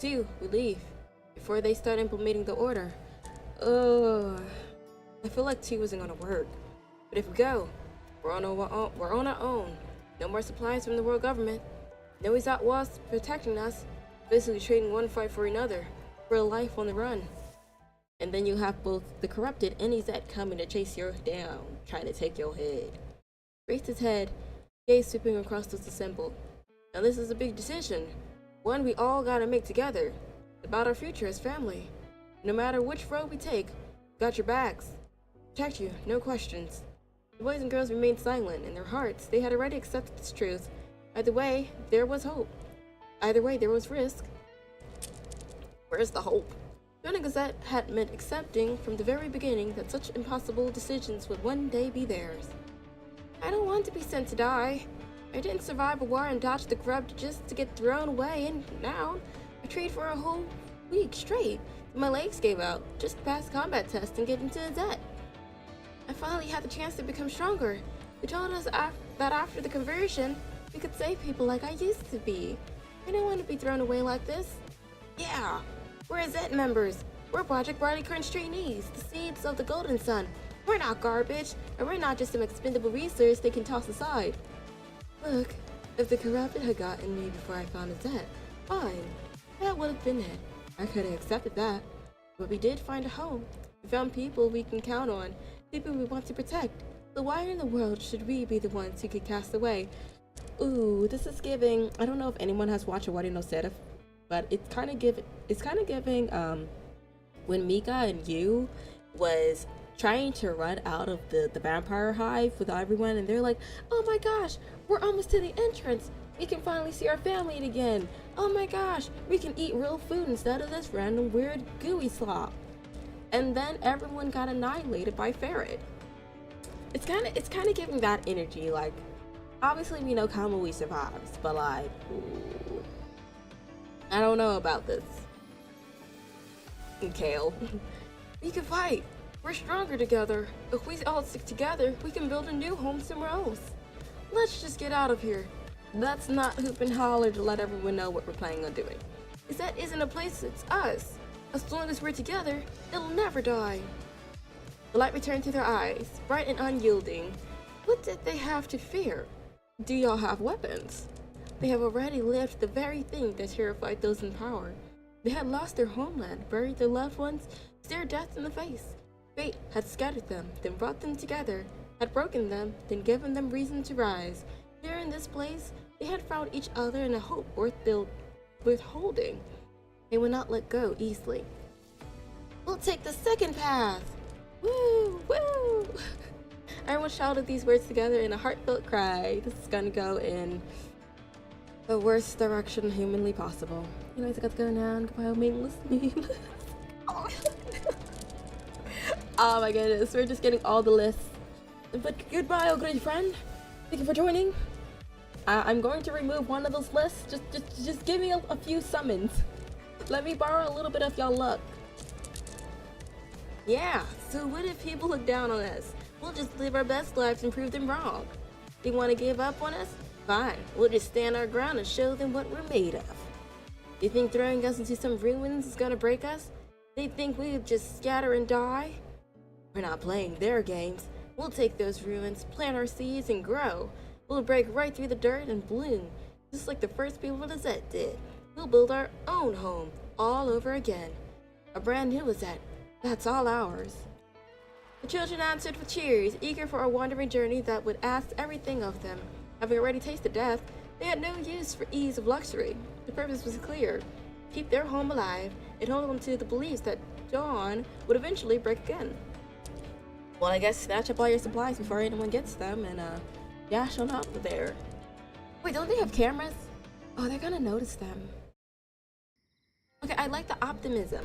Speaker 1: 2, we leave. Before they start implementing the order. I feel like 2 isn't gonna work. But if we go, we're on our own. No more supplies from the world government. No Izat wasps protecting us. Basically trading one fight for another. For a life on the run. And then you have both the corrupted and Izat coming to chase you down, trying to take your head. Raised his head, gaze sweeping across those assembled. Now this is a big decision. One we all gotta make together. About our future as family. No matter which road we take, got your backs. Protect you, no questions. The boys and girls remained silent. In their hearts, they had already accepted this truth. Either way, there was hope. Either way, there was risk. Where's the hope? Joining Izat had meant accepting from the very beginning that such impossible decisions would one day be theirs. I don't want to be sent to die. I didn't survive a war and dodge the grub just to get thrown away, and now I trained for a whole week straight. My legs gave out just to pass the combat test and get into Izat. I finally had the chance to become stronger. They told us that after the conversion, we could save people like I used to be. I don't want to be thrown away like this. Yeah, we're Izat members. We're Project Barley Crunch trainees, the seeds of the Golden Sun. We're not garbage, and we're not just some expendable resource they can toss aside. Look, if the corrupted had gotten me before I found Izat, fine. That would have been it. I could have accepted that. But we did find a home. We found people we can count on, people we want to protect. So why in the world should we be the ones who get cast away? Ooh, this is giving. I don't know if anyone has watched Owari no Seraph, but it's kind of giving when Mika and Yu was trying to run out of the vampire hive with everyone, and they're like, oh my gosh, we're almost to the entrance. We can finally see our family again. Oh my gosh, we can eat real food instead of this random weird gooey slop. And then everyone got annihilated by Ferret. It's kind of giving that energy. Like, obviously we know Kamui survives, but like, ooh, I don't know about this. And Kale, we can fight. We're stronger together. If we all stick together, we can build a new home somewhere else. Let's just get out of here. Let's not hoop and holler to let everyone know what we're planning on doing. Izat isn't a place, it's us. As long as we're together, it'll never die. The light returned to their eyes, bright and unyielding. What did they have to fear? Do y'all have weapons? They have already lived the very thing that terrified those in power. They had lost their homeland, buried their loved ones, stared death in the face. Fate had scattered them, then brought them together, had broken them, then given them reason to rise. Here in this place, they had found each other in a hope worth holding. They would not let go easily. We'll take the second path! Woo! Woo! Everyone shouted these words together in a heartfelt cry. This is gonna go in the worst direction humanly possible. Anyways, I got to go now. Goodbye, meaningless. Oh my goodness, we're just getting all the lists. But goodbye, oh great friend. Thank you for joining. I'm going to remove one of those lists. Just give me a few summons. Let me borrow a little bit of y'all luck. Yeah, so what if people look down on us? We'll just live our best lives and prove them wrong. They want to give up on us? Fine, we'll just stand our ground and show them what we're made of. You think throwing us into some ruins is gonna break us? They think we would just scatter and die? We're not playing their games. We'll take those ruins, plant our seeds, and grow. We'll break right through the dirt and bloom, just like the first people of the Zet did. We'll build our own home, all over again. A brand new Zet. That's all ours. The children answered with cheers, eager for a wandering journey that would ask everything of them. Having already tasted death, they had no use for ease of luxury. The purpose was clear: keep their home alive and hold on to the beliefs that dawn would eventually break again. Well, I guess snatch up all your supplies before anyone gets them and dash on out of there. Wait, don't they have cameras? Oh, they're gonna notice them. Okay, I like the optimism.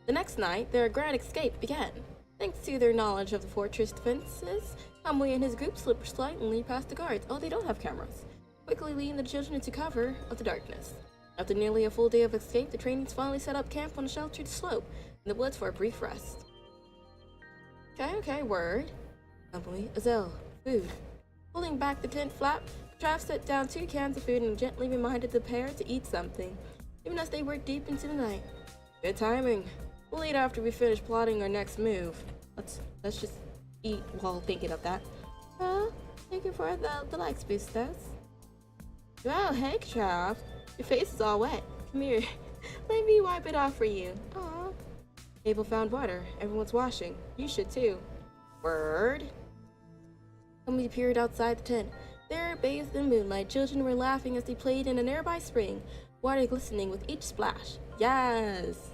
Speaker 1: The next night, their grand escape began. Thanks to their knowledge of the fortress defenses, Kamui and his group slipped slightly past the guards. Oh, they don't have cameras. Quickly leading the children into cover of the darkness. After nearly a full day of escape, the trainees finally set up camp on a sheltered slope in the woods for a brief rest. Okay, word. Kamui, Azel, food. Pulling back the tent flap, Trav set down 2 cans of food and gently reminded the pair to eat something, even as they were deep into the night. Good timing. We'll eat after we finish plotting our next move. Let's just eat while thinking of that. Well, thank you for the likes, boostos. Wow, hey, Trav. Your face is all wet. Come here. Let me wipe it off for you. Aw. Abel found water. Everyone's washing. You should too. Word. Kamui peered outside the tent. There, bathed in moonlight, children were laughing as they played in a nearby spring, water glistening with each splash. Yes!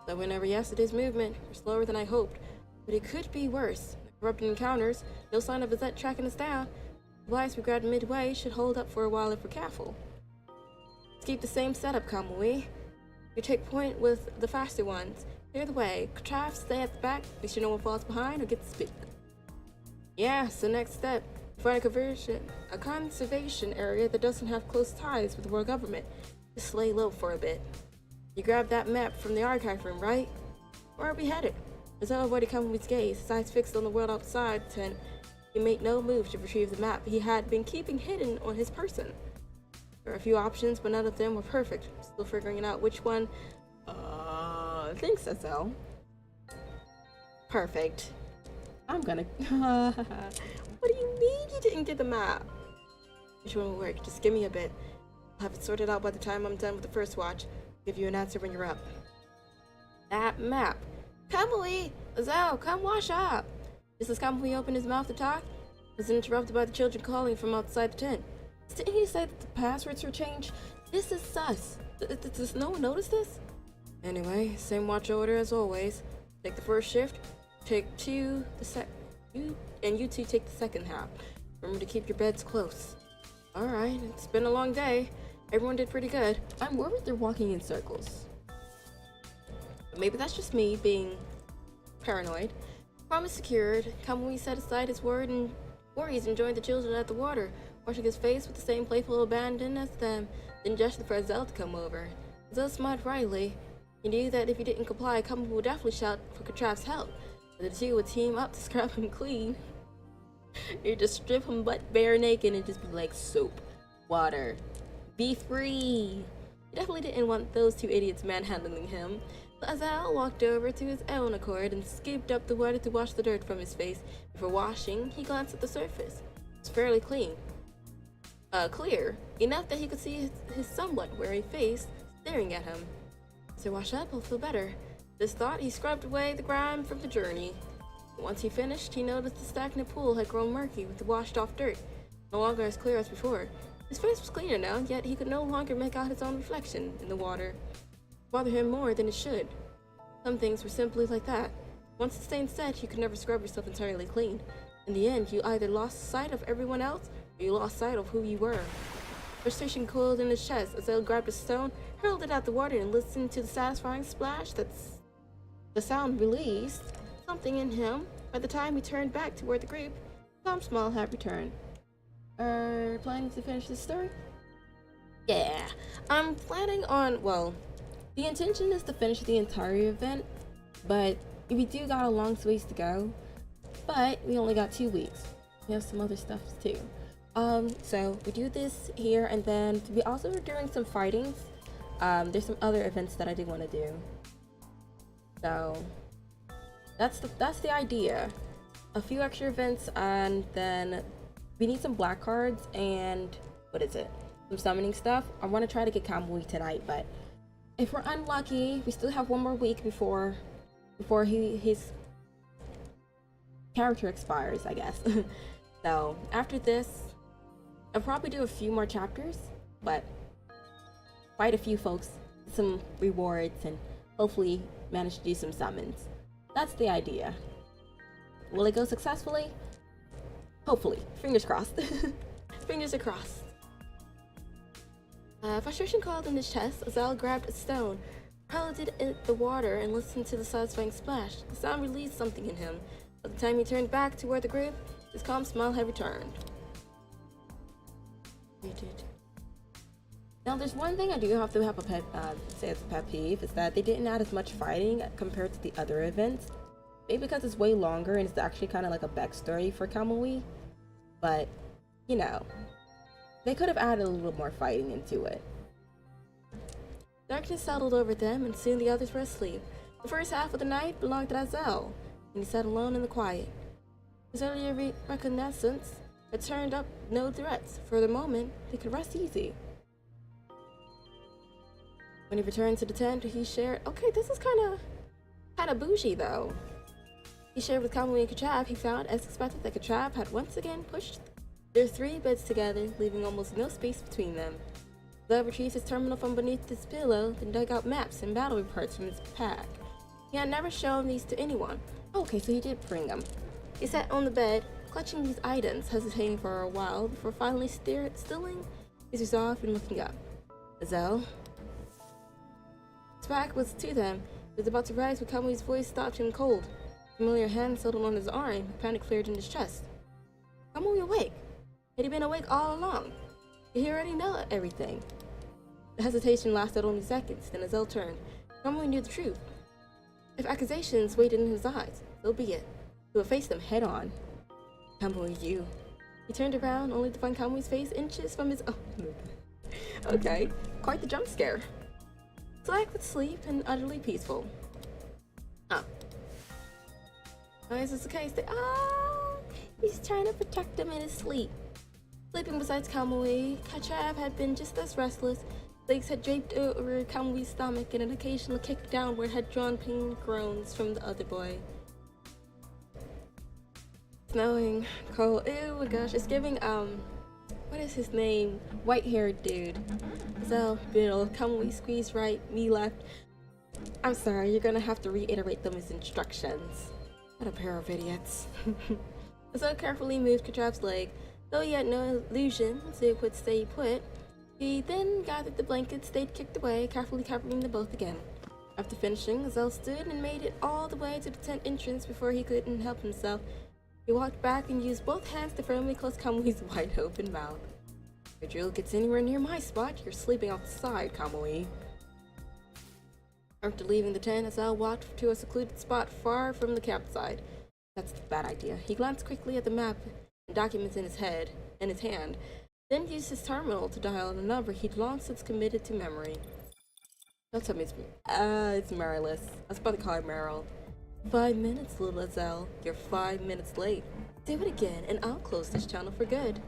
Speaker 1: So whenever yesterday's movement were slower than I hoped, but it could be worse. Corrupted encounters, no sign of a Zet tracking us down. The supplies we grabbed midway should hold up for a while if we're careful. Let's keep the same setup, Kamui. You take point with the faster ones. Clear the way. Trav, stay at the back, make sure no one falls behind or gets spit. Yeah, so next step. Find a conservation area that doesn't have close ties with the world government. Just lay low for a bit. You grabbed that map from the archive room, right? Where are we headed? Azel avoided Kamui's gaze, his eyes fixed on the world outside the tent. He made no move to retrieve the map he had been keeping hidden on his person. There were a few options, but none of them were perfect. Still figuring out which one. Thanks, Azel. Perfect. I'm gonna. What do you mean you didn't get the map? Which one will work? Just give me a bit. I'll have it sorted out by the time I'm done with the first watch. I'll give you an answer when you're up. That map. Kamui! Azel, come wash up! Just as Kamui opened his mouth to talk, he was interrupted by the children calling from outside the tent. Didn't he say that the passwords were changed? This is sus. Does no one notice this? Anyway, same watch order as always. Take the first shift, take you two take the second half. Remember to keep your beds close. Alright, it's been a long day. Everyone did pretty good. I'm worried they're walking in circles. But maybe that's just me being paranoid. Promise secured, Kamui set aside his worries and joined the children at the water, washing his face with the same playful abandon as them, then gestured for Azel to come over. Azel smiled wryly. He knew that if he didn't comply, Kamui would definitely shout for Katrav's help. But the two would team up to scrub him clean. You just strip him butt bare naked and just be like, soap, water, be free. He definitely didn't want those two idiots manhandling him. So Azel walked over to his own accord and scooped up the water to wash the dirt from his face. Before washing, he glanced at the surface. It's fairly clean. Clear, enough that he could see his somewhat weary face staring at him. As I wash up, I'll feel better. This thought, he scrubbed away the grime from the journey. Once he finished, he noticed the stagnant pool had grown murky with the washed-off dirt, no longer as clear as before. His face was cleaner now, yet he could no longer make out his own reflection in the water. It bothered him more than it should. Some things were simply like that. Once the stain set, you could never scrub yourself entirely clean. In the end, you either lost sight of everyone else, or you lost sight of who you were. Frustration coiled in his chest as Azel grabbed a stone, hurled it at the water, and listened to the satisfying splash that's the sound released something in him. By the time he turned back toward the group, Tom's smile had returned. Planning to finish this story? Yeah, I'm planning on, well, the intention is to finish the entire event, but we do got a long ways to go. But we only got 2 weeks. We have some other stuff too. So we do this here, and then we also are doing some fightings. There's some other events that I do want to do. So that's the idea. A few extra events, and then we need some black cards and what is it? Some summoning stuff. I want to try to get Kamui tonight, but if we're unlucky, we still have one more week before his character expires, I guess. So after this, I'll probably do a few more chapters, but fight a few folks, some rewards, and hopefully manage to do some summons. That's the idea. Will it go successfully? Hopefully. Fingers crossed. Fingers are crossed. Frustration called in his chest as Al grabbed a stone, hurled it in the water, and listened to the satisfying splash. The sound released something in him. By the time he turned back toward the group, his calm smile had returned. Now, there's one thing I do have to have say as a pet peeve, is that they didn't add as much fighting compared to the other events. Maybe because it's way longer and it's actually kind of like a backstory for Kamui. But, you know, they could have added a little more fighting into it. Darkness settled over them, and soon the others were asleep. The first half of the night belonged to Azel, and he sat alone in the quiet. His earlier reconnaissance had turned up no threats. For the moment, they could rest easy. When he returned to the tent, he shared. Okay, this is kind of bougie though. He shared with Kamui and Kachab. He found, as expected, that Kachab had once again pushed their 3 beds together, leaving almost no space between them. Zell retrieved his terminal from beneath his pillow, then dug out maps and battle reports from his pack. He had never shown these to anyone. Okay, so he did bring them. He sat on the bed, clutching these items, hesitating for a while before finally stilling his resolve and looking up. Zell. His back was to them. He was about to rise when Kamui's voice stopped him cold. A familiar hand settled on his arm. Panic cleared in his chest. Kamui awake. Had he been awake all along? He already know everything. The hesitation lasted only seconds, then Azel turned. Kamui knew the truth. If accusations waited in his eyes, so be it. He would face them head on. Kamui, you. He turned around, only to find Kamui's face inches from his. Oh, okay, quite the jump scare. Slack with sleep and utterly peaceful. Oh. Why is this the case? He's trying to protect him in his sleep. Sleeping beside Kamui, Kachab had been just as restless. Legs had draped over Kamui's stomach, and an occasional kick downward had drawn pain groans from the other boy. Snowing, cold. Ew, my gosh, it's giving what is his name? White-haired dude. So, middle, Kamui squeeze right, me left. I'm sorry, you're gonna have to reiterate them as instructions. What a pair of idiots. So carefully moved Kachab's leg. Though he had no illusion so it would stay put, he then gathered the blankets they'd kicked away, carefully covering them both again. After finishing, Zell stood and made it all the way to the tent entrance before he couldn't help himself. He walked back and used both hands to firmly close Kamui's wide-open mouth. If your drill gets anywhere near my spot, you're sleeping outside, Kamui. After leaving the tent, Zell walked to a secluded spot far from the campsite. That's a bad idea. He glanced quickly at the map and documents in his hand, then used his terminal to dial a number he'd long since committed to memory. Don't tell me it's Marilys. I was about to call her Meryl. 5 minutes, little Zell. You're 5 minutes late. Do it again, and I'll close this channel for good.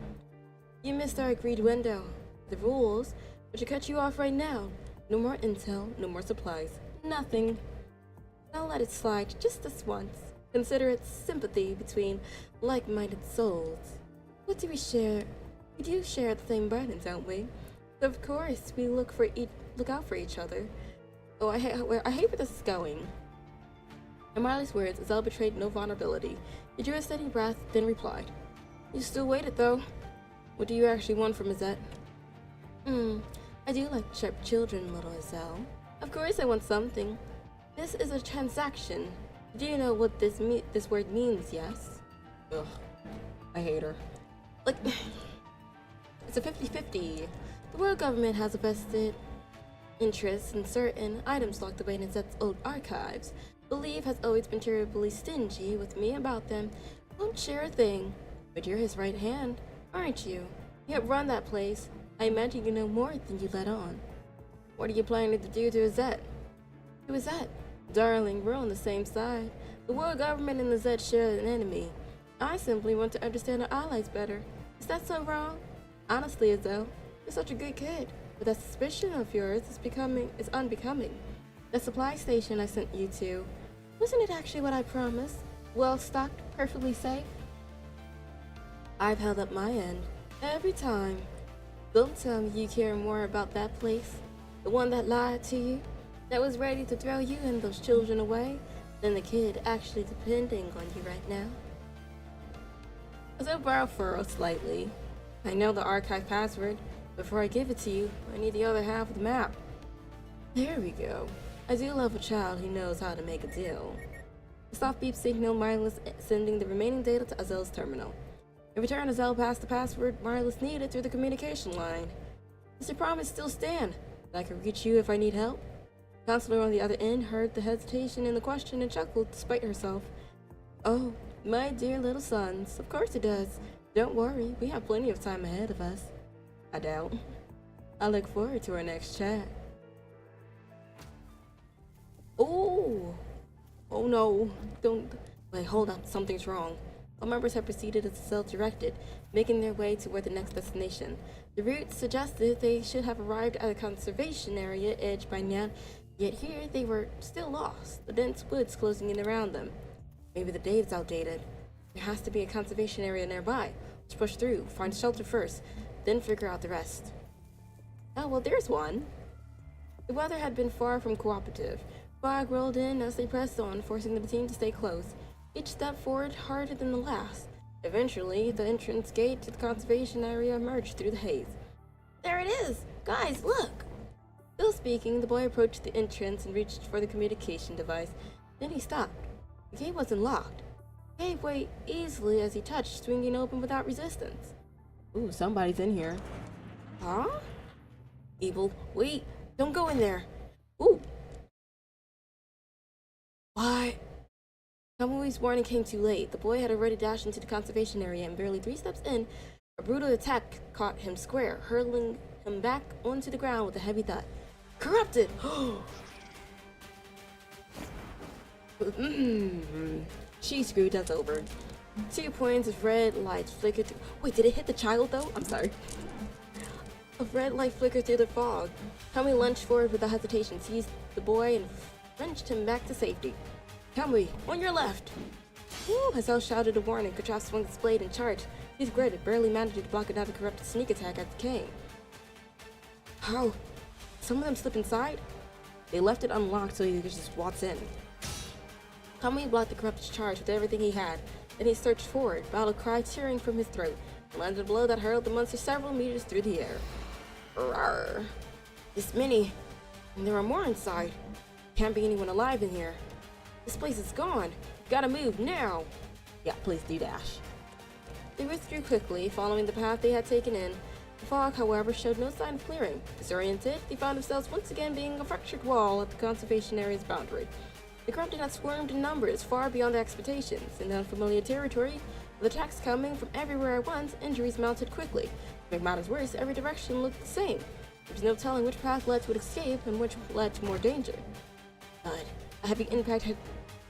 Speaker 1: You missed our agreed window. The rules, but to cut you off right now. No more intel, no more supplies. Nothing. I'll let it slide just this once. Consider it sympathy between like-minded souls. What do we share? We do share the same burdens, don't we? So of course, we look out for each other. Oh, I hate where this is going. In Marley's words, Zell betrayed no vulnerability. He drew a steady breath, then replied. You still waited, though. What do you actually want from Izette? I do like sharp children, little Zell. Of course I want something. This is a transaction. Do you know what this word means, yes? Ugh. I hate her. Like, it's a 50-50. The world government has a vested interest in certain items locked away in Izette's old archives. Believe has always been terribly stingy with me about them. Won't share a thing. But you're his right hand. aren't you? You have run that place. I imagine you know more than you let on. What are you planning to do to Izette? Who is that? Darling, we're on the same side. The world government and the Zed share an enemy. I simply want to understand our allies better. Is that so wrong? Honestly, Azelle, you're such a good kid, but that suspicion of yours is unbecoming. The supply station I sent you to, wasn't it actually what I promised? Well stocked, perfectly safe? I've held up my end every time. Don't tell me you care more about that place, the one that lied to you, that was ready to throw you and those children away, than the kid actually depending on you right now. As I brow furrowed slightly, I know the archive password. Before I give it to you, I need the other half of the map. There we go. I do love a child who knows how to make a deal. The soft beep signaled Marlis sending the remaining data to Azelle's terminal. In return, Azelle passed the password Marlis needed through the communication line. Does your promise still stand? That I can reach you if I need help? The counselor on the other end heard the hesitation in the question and chuckled despite herself. Oh, my dear little sons, of course it does. Don't worry, we have plenty of time ahead of us. I doubt. I look forward to our next chat. Oh! Oh no, don't... Wait, hold up, something's wrong. All members have proceeded as self-directed, making their way toward the next destination. The route suggested they should have arrived at a conservation area edge by now, yet here they were still lost, the dense woods closing in around them. Maybe the data's outdated. There has to be a conservation area nearby. Let's push through, find shelter first, then figure out the rest. Oh, well, there's one. The weather had been far from cooperative. Fog rolled in as they pressed on, forcing the team to stay close, each step forward harder than the last. Eventually, the entrance gate to the conservation area emerged through the haze. There it is! Guys, look! Still speaking, the boy approached the entrance and reached for the communication device. Then he stopped. The gate wasn't locked. It gave way easily as he touched, swinging open without resistance. Ooh, somebody's in here. Huh? Evil, wait! Don't go in there! Ooh! Why? Kamui's warning came too late. The boy had already dashed into the conservation area, and barely 3 steps in, a brutal attack caught him square, hurling him back onto the ground with a heavy thud. Corrupted! She screwed us over. 2 points of red light flickered through. Wait, did it hit the child though? I'm sorry. A red light flickered through the fog. Kamui lunged forward without hesitation, seized the boy, and wrenched him back to safety. Kamui, on your left! Woo! Azelle shouted a warning. Kachaf swung his blade and charged. He's gritted, barely managing to block another corrupted sneak attack as it came. How? Some of them slip inside? They left it unlocked so he could just waltz in. Kamui blocked the corrupted charge with everything he had. Then he surged forward, battle cry tearing from his throat, and landed a blow that hurled the monster several meters through the air. Rawr. This many, and there are more inside. Can't be anyone alive in here. This place is gone. Gotta move now. Yeah, please do dash. They withdrew quickly, following the path they had taken in. The fog, however, showed no sign of clearing. Disoriented, they found themselves once again being a fractured wall at the conservation area's boundary. The corrupted had swarmed in numbers far beyond their expectations. In the unfamiliar territory, with attacks coming from everywhere at once, injuries mounted quickly. To make matters worse, every direction looked the same. There was no telling which path led to an escape and which led to more danger. But a heavy impact had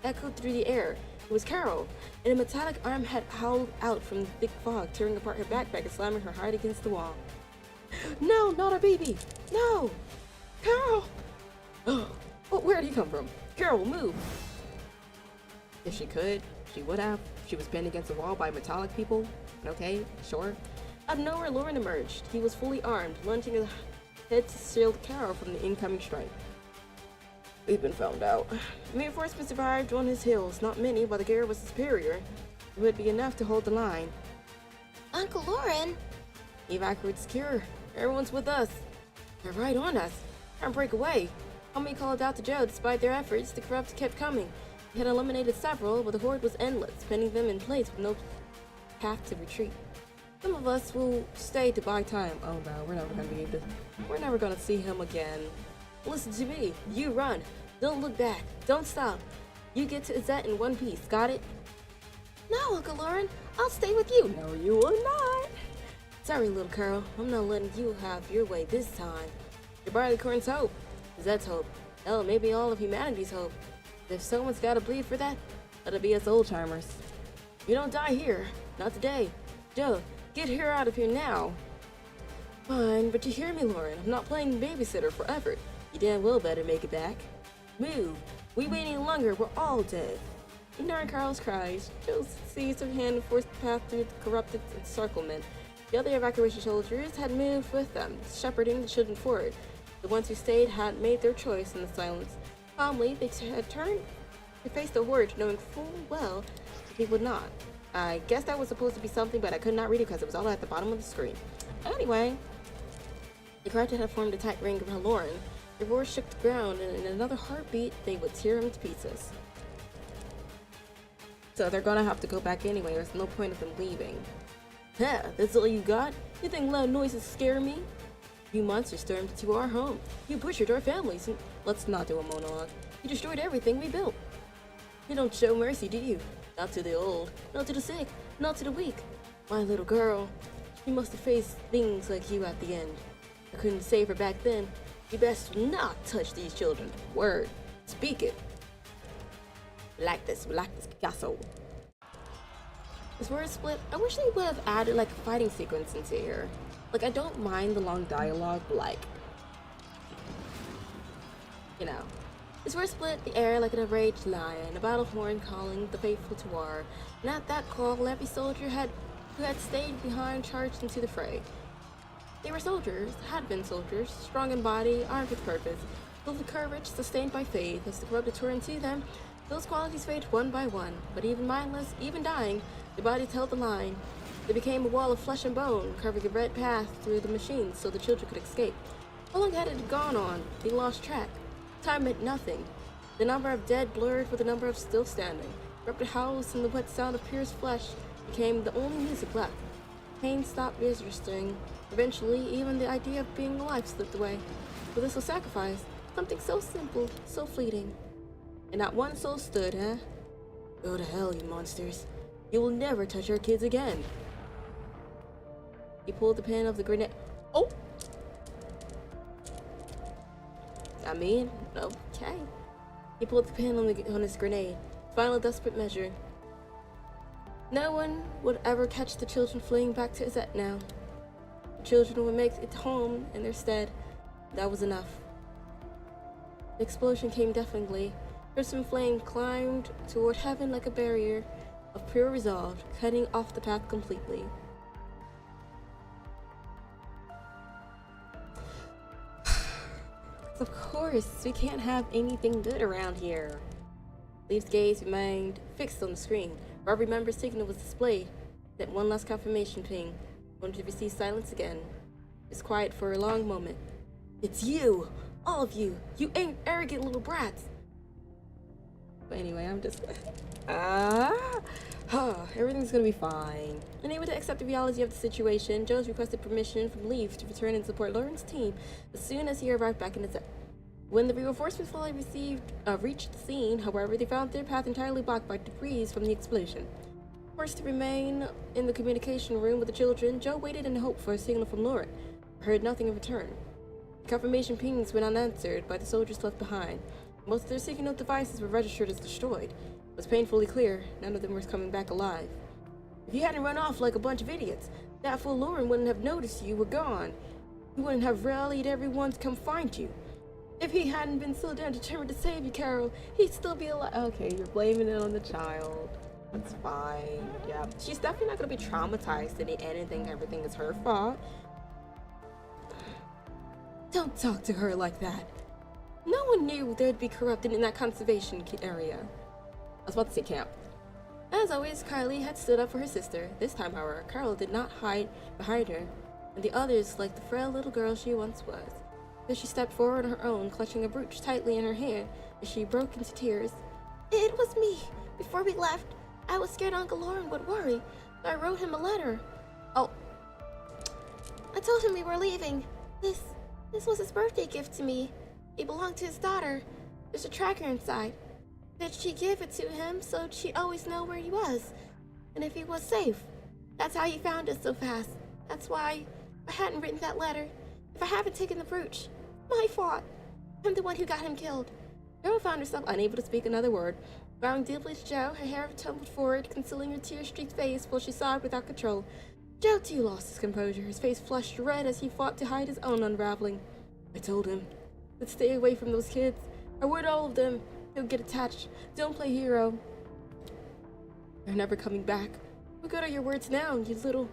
Speaker 1: echoed through the air. It was Carol, and a metallic arm had howled out from the thick fog, tearing apart her backpack and slamming her hard against the wall. No, not our baby! No! Carol! Oh, where did he come from? Carol, move! If she could, she would have. She was pinned against the wall by metallic people. Okay, sure. Out of nowhere, Lauren emerged. He was fully armed, lunging his head to shield Carol from the incoming strike. We've been found out. Reinforcements arrived on his heels. Not many, but the gear was superior. It would be enough to hold the line. Uncle Lauren! Evac route secure. Everyone's with us. They're right on us. Can't break away. Homie called out to Joe. Despite their efforts, the corrupt kept coming. He had eliminated several, but the horde was endless, pinning them in place with no path to retreat. Some of us will stay to buy time. Oh no, we're never gonna see him again. Listen to me. You run. Don't look back. Don't stop. You get to Izette in one piece. Got it? No, Uncle Lauren. I'll stay with you. No, you will not. Sorry, little Carol. I'm not letting you have your way this time. You're Barley Corn's hope. Zed's hope. Hell, maybe all of humanity's hope. If someone's gotta bleed for that, let it be us old-timers. You don't die here. Not today. Joe, get her out of here now. Fine, but you hear me, Lauren. I'm not playing babysitter forever. You damn well better make it back. Move. We wait any longer, we're all dead. Ignoring Carl's cries, Joe seized her hand and forced the path through the corrupted encirclement. The other evacuation soldiers had moved with them, shepherding the children forward. The ones who stayed had made their choice in the silence. Calmly, they had turned to face the horde, knowing full well that he would not. I guess that was supposed to be something, but I could not read it because it was all at the bottom of the screen. Anyway, the Carter had formed a tight ring around Lauren. Their roar shook the ground, and in another heartbeat, they would tear him to pieces. So they're gonna have to go back anyway. There's no point of them leaving. Huh, that's all you got? You think loud noises scare me? You monsters stormed into our home. You butchered our families. And let's not do a monologue. You destroyed everything we built. You don't show mercy, do you? Not to the old, not to the sick, not to the weak. My little girl, she must have faced things like you at the end. I couldn't save her back then. You best not touch these children. Word. Speak it. Like this, Picasso. This word split, I wish they would have added like a fighting sequence into here. Like, I don't mind the long dialogue, but like, you know. This word split the air like an enraged lion, a battle horn calling the faithful to war. And at that call, every soldier who had stayed behind charged into the fray. They were soldiers, had been soldiers, strong in body, armed with purpose, filled with courage, sustained by faith. As the corrupted tore into them, those qualities faded one by one, but even mindless, even dying, their bodies held the line. They became a wall of flesh and bone, carving a red path through the machines so the children could escape. How long had it gone on? They lost track. Time meant nothing. The number of dead blurred with the number of still standing. Corrupted howls and the wet sound of pierced flesh became the only music left. Pain stopped registering. Eventually, even the idea of being alive slipped away. But this was sacrifice, something so simple, so fleeting. And not one soul stood, huh? Go to hell, you monsters. You will never touch our kids again. He pulled the pin of the grenade. Oh! I mean, okay. He pulled the pin on his grenade. Final desperate measure. No one would ever catch the children fleeing back to Izette now. The children would make it home in their stead. That was enough. The explosion came deafeningly. Crimson flame climbed toward heaven like a barrier of pure resolve, cutting off the path completely. Of course, we can't have anything good around here. Leaf's gaze remained fixed on the screen. Every member's signal was displayed. That one last confirmation ping, only to receive silence again. It was quiet for a long moment. It's you! All of you! You arrogant little brats! But anyway, I'm just... everything's gonna be fine. Unable to accept the reality of the situation, Jones requested permission from Leaf to return and support Lauren's team as soon as he arrived back in his... When the reinforcements fully reached the scene, however, they found their path entirely blocked by debris from the explosion. Forced to remain in the communication room with the children, Joe waited in hope for a signal from Lauren, but heard nothing in return. Confirmation pings went unanswered by the soldiers left behind. Most of their signal devices were registered as destroyed. It was painfully clear none of them was coming back alive. If you hadn't run off like a bunch of idiots, that fool Lauren wouldn't have noticed you were gone. He wouldn't have rallied everyone to come find you. If he hadn't been so damn determined to save you, Carol, he'd still be alive. Okay, you're blaming it on the child. That's fine. Yeah, she's definitely not gonna be traumatized in the end and think everything is her fault. Don't talk to her like that. No one knew there'd be corrupted in that conservation area. I was about to say camp. As always, Kylie had stood up for her sister. This time, however, Carol did not hide behind her, and the others like the frail little girl she once was. Then she stepped forward on her own, clutching a brooch tightly in her hand as she broke into tears. It was me. Before we left, I was scared Uncle Lauren would worry, so I wrote him a letter. Oh. I told him we were leaving. This was his birthday gift to me. It belonged to his daughter. There's a tracker inside. Said she'd give it to him so she'd always know where he was, and if he was safe. That's how he found us so fast. That's why I hadn't written that letter. If I haven't taken the brooch, my fault. I'm the one who got him killed. Beryl found herself unable to speak another word. Bowing deeply to Joe, her hair tumbled forward, concealing her tear-streaked face while she sobbed without control. Joe, too, lost his composure, his face flushed red as he fought to hide his own unraveling. I told him to stay away from those kids. I warned all of them. He'll get attached. Don't play hero. They're never coming back. What good are your words now, you little...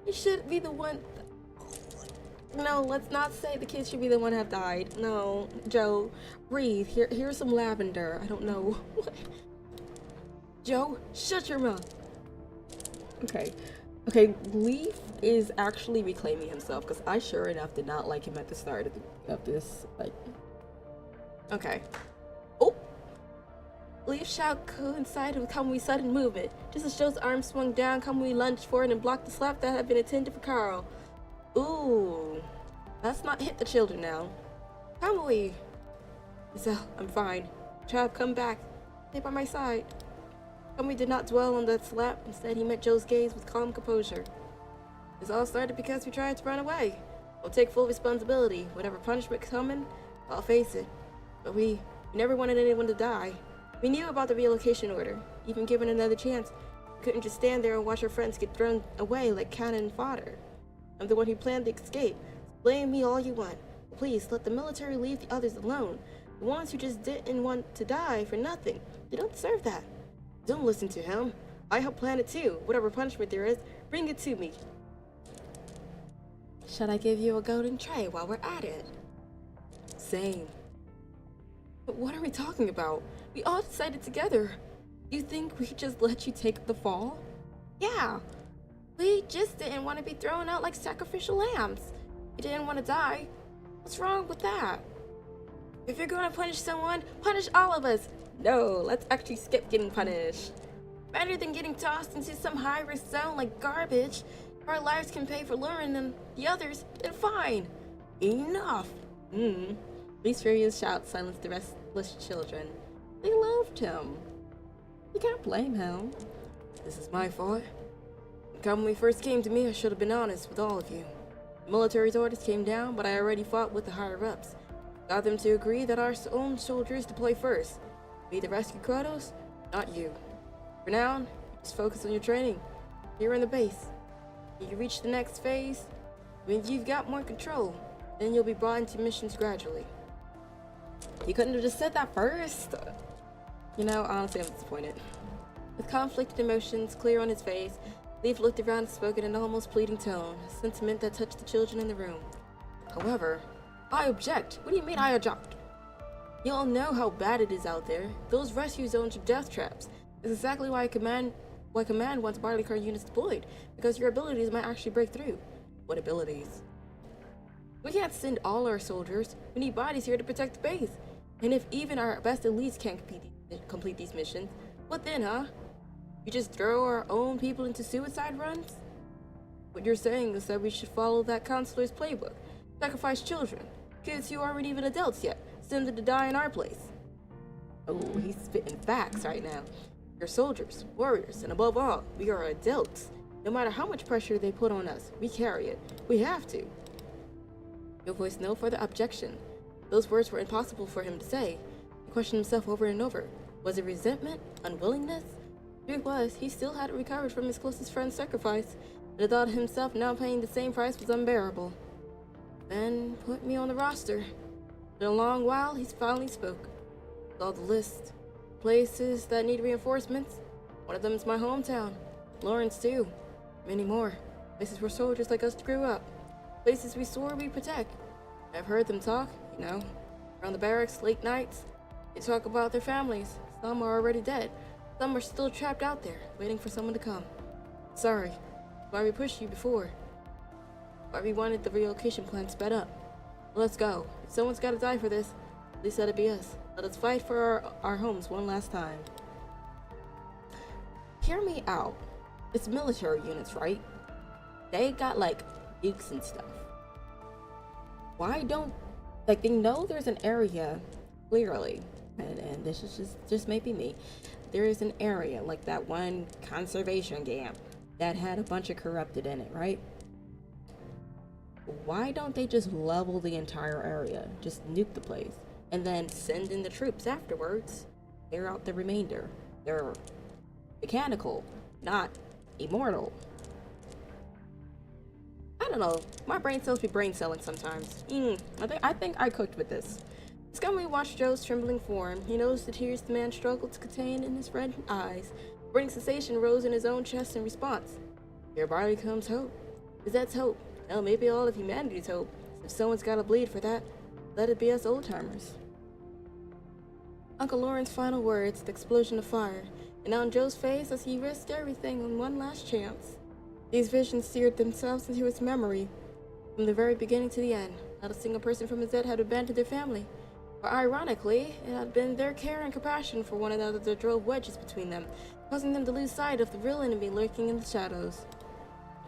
Speaker 1: You should be the one... No, let's not say the kids should be the one have died. No, Joe, breathe. Here's some lavender. I don't know. Joe, shut your mouth. Okay. Okay, Leaf is actually reclaiming himself because I sure enough did not like him at the start of this. Like, okay. Oh! Leaf's shout coincided with Kamui's sudden movement. Just as Joe's arm swung down, Kamui lunged forward and blocked the slap that had been intended for Carl. Ooh. Let's not hit the children now. Kamui! So, I'm fine. Trav, come back. Stay by my side. Kamui did not dwell on that slap. Instead, he met Joe's gaze with calm composure. This all started because we tried to run away. We'll take full responsibility. Whatever punishment coming, I'll face it. But we never wanted anyone to die. We knew about the relocation order. Even given another chance, we couldn't just stand there and watch our friends get thrown away like cannon fodder. I'm the one who planned the escape. Blame me all you want. But please, let the military leave the others alone. The ones who just didn't want to die for nothing. They don't deserve that. Don't listen to him. I helped plan it too. Whatever punishment there is, bring it to me. Should I give you a golden tray while we're at it? Same. But what are we talking about? We all decided together. You think we just let you take the fall? Yeah. We just didn't want to be thrown out like sacrificial lambs. We didn't want to die. What's wrong with that? If you're going to punish someone, punish all of us. No, let's actually skip getting punished. Better than getting tossed into some high-risk zone like garbage. If our lives can pay for luring them, the others, then fine. Enough. Lee's furious shout silenced the restless children. They loved him. You can't blame him. This is my fault. When we first came to me, I should have been honest with all of you. The military's orders came down, but I already fought with the higher-ups. Got them to agree that our own soldiers deploy first. Me to rescue Kratos, not you. For now, just focus on your training. Here in the base. When you reach the next phase, when you've got more control, then you'll be brought into missions gradually. You couldn't have just said that first. You know, honestly, I'm disappointed. With conflicted emotions clear on his face, Leaf looked around and spoke in an almost pleading tone, a sentiment that touched the children in the room. However, I object. What do you mean I object? You all know how bad it is out there. Those rescue zones are death traps. That's exactly why Command wants bodyguard units deployed, because your abilities might actually break through. What abilities? We can't send all our soldiers. We need bodies here to protect the base. And if even our best elites can't complete these missions, what then, huh? You just throw our own people into suicide runs? What you're saying is that we should follow that counselor's playbook. Sacrifice children. Kids who aren't even adults yet. Send them to die in our place. Oh, he's spitting facts right now. We're soldiers, warriors, and above all, we are adults. No matter how much pressure they put on us, we carry it. We have to. He voiced no further objection. Those words were impossible for him to say. He questioned himself over and over. Was it resentment? Unwillingness? The truth was, he still hadn't recovered from his closest friend's sacrifice, and the thought of himself now paying the same price was unbearable. Then put me on the roster. In a long while, he finally spoke. Saw the list. Places that need reinforcements. One of them is my hometown. Lawrence, too. Many more. Places where soldiers like us grew up. Places we swore we protect. I've heard them talk, you know. Around the barracks, late nights. They talk about their families. Some are already dead. Some are still trapped out there, waiting for someone to come. Sorry. Why we pushed you before. Why we wanted the relocation plan sped up. Well, let's go. If someone's gotta die for this, at least let it be us. Let us fight for our homes one last time. Hear me out. It's military units, right? They got, like, nukes and stuff. Why don't... Like, they know there's an area, clearly, and this is just maybe me. There is an area, like that one conservation camp, that had a bunch of corrupted in it, right? why don't they just level the entire area? Just nuke the place. And then send in the troops afterwards. Clear out the remainder. They're mechanical, not immortal. I don't know. My brain cells be brain selling sometimes. I think I cooked with this. Scummy watched Joe's trembling form. He noticed the tears the man struggled to contain in his red eyes. A burning sensation rose in his own chest in response. Here barley comes hope. Is that's hope? Hell, maybe all of humanity's hope. If someone's gotta bleed for that, let it be us old-timers. Uncle Lawrence's final words, the explosion of fire, and on Joe's face as he risked everything on one last chance. These visions seared themselves into his memory from the very beginning to the end. Not a single person from his dead had abandoned their family. Or ironically, it had been their care and compassion for one another that drove wedges between them, causing them to lose sight of the real enemy lurking in the shadows.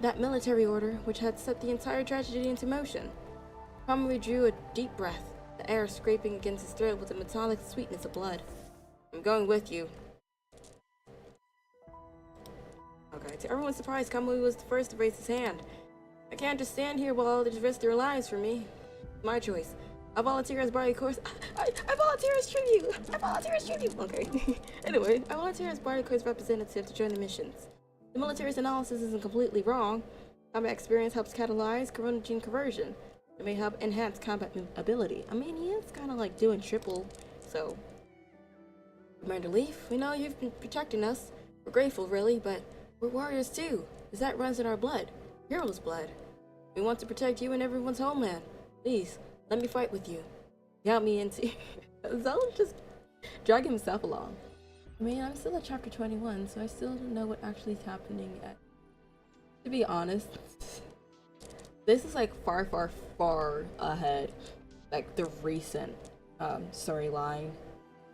Speaker 1: That military order, which had set the entire tragedy into motion. Kamui drew a deep breath, the air scraping against his throat with the metallic sweetness of blood. I'm going with you. Okay, to everyone's surprise, Kamui was the first to raise his hand. I can't just stand here while others risk their lives for me. My choice. I volunteer as Barley Course. I volunteer as tribute! I volunteer as tribute! Okay. Anyway, I volunteer as Barley Course representative to join the missions. The military's analysis isn't completely wrong. Combat experience helps catalyze corona gene conversion. It may help enhance combat ability. I mean, he is kind of like doing triple, so. Commander Leaf, we know you've been protecting us. We're grateful, really, but we're warriors too, because that runs in our blood. Heroes' blood. We want to protect you and everyone's homeland. Please, let me fight with you. Count me into. Zell just drag himself along. I mean, I'm still at chapter 21, so I still don't know what actually is happening yet. To be honest, this is like far ahead, like the recent storyline.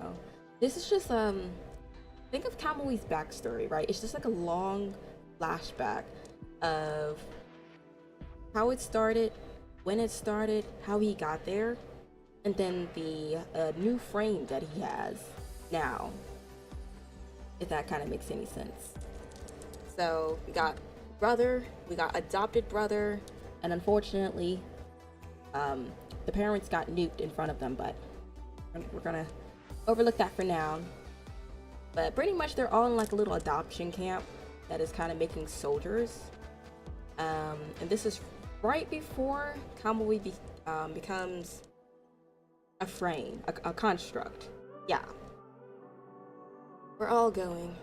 Speaker 1: Oh, this is just think of Kamui's backstory, right? It's just like a long flashback of how it started, when it started, how he got there, and then the new frame that he has now, if that kind of makes any sense. So we got brother, we got adopted brother, and unfortunately the parents got nuked in front of them, but we're gonna overlook that for now. But pretty much they're all in like a little adoption camp that is kind of making soldiers, and this is right before Kamui becomes a frame, a construct. Yeah. We're all going.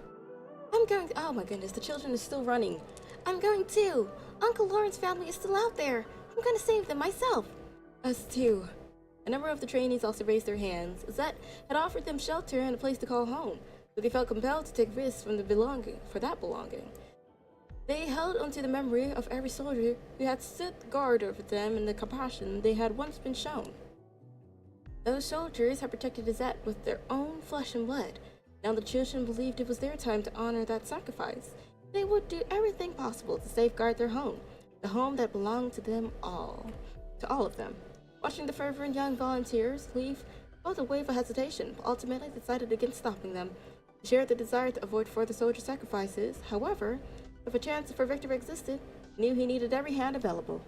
Speaker 1: I'm going. Oh my goodness, the children are still running. I'm going too. Uncle Lawrence's family is still out there. I'm gonna save them myself. Us too. A number of the trainees also raised their hands. Zet had offered them shelter and a place to call home, but they felt compelled to take risks from the belonging. They held onto the memory of every soldier who had stood guard over them and the compassion they had once been shown. Those soldiers had protected Zet with their own flesh and blood. Now the children believed it was their time to honor that sacrifice. They would do everything possible to safeguard their home, the home that belonged to them all. To all of them. Watching the fervent young volunteers leave, felt a wave of hesitation, but ultimately decided against stopping them. He shared the desire to avoid further soldier sacrifices. However, if a chance for victory existed, he knew he needed every hand available.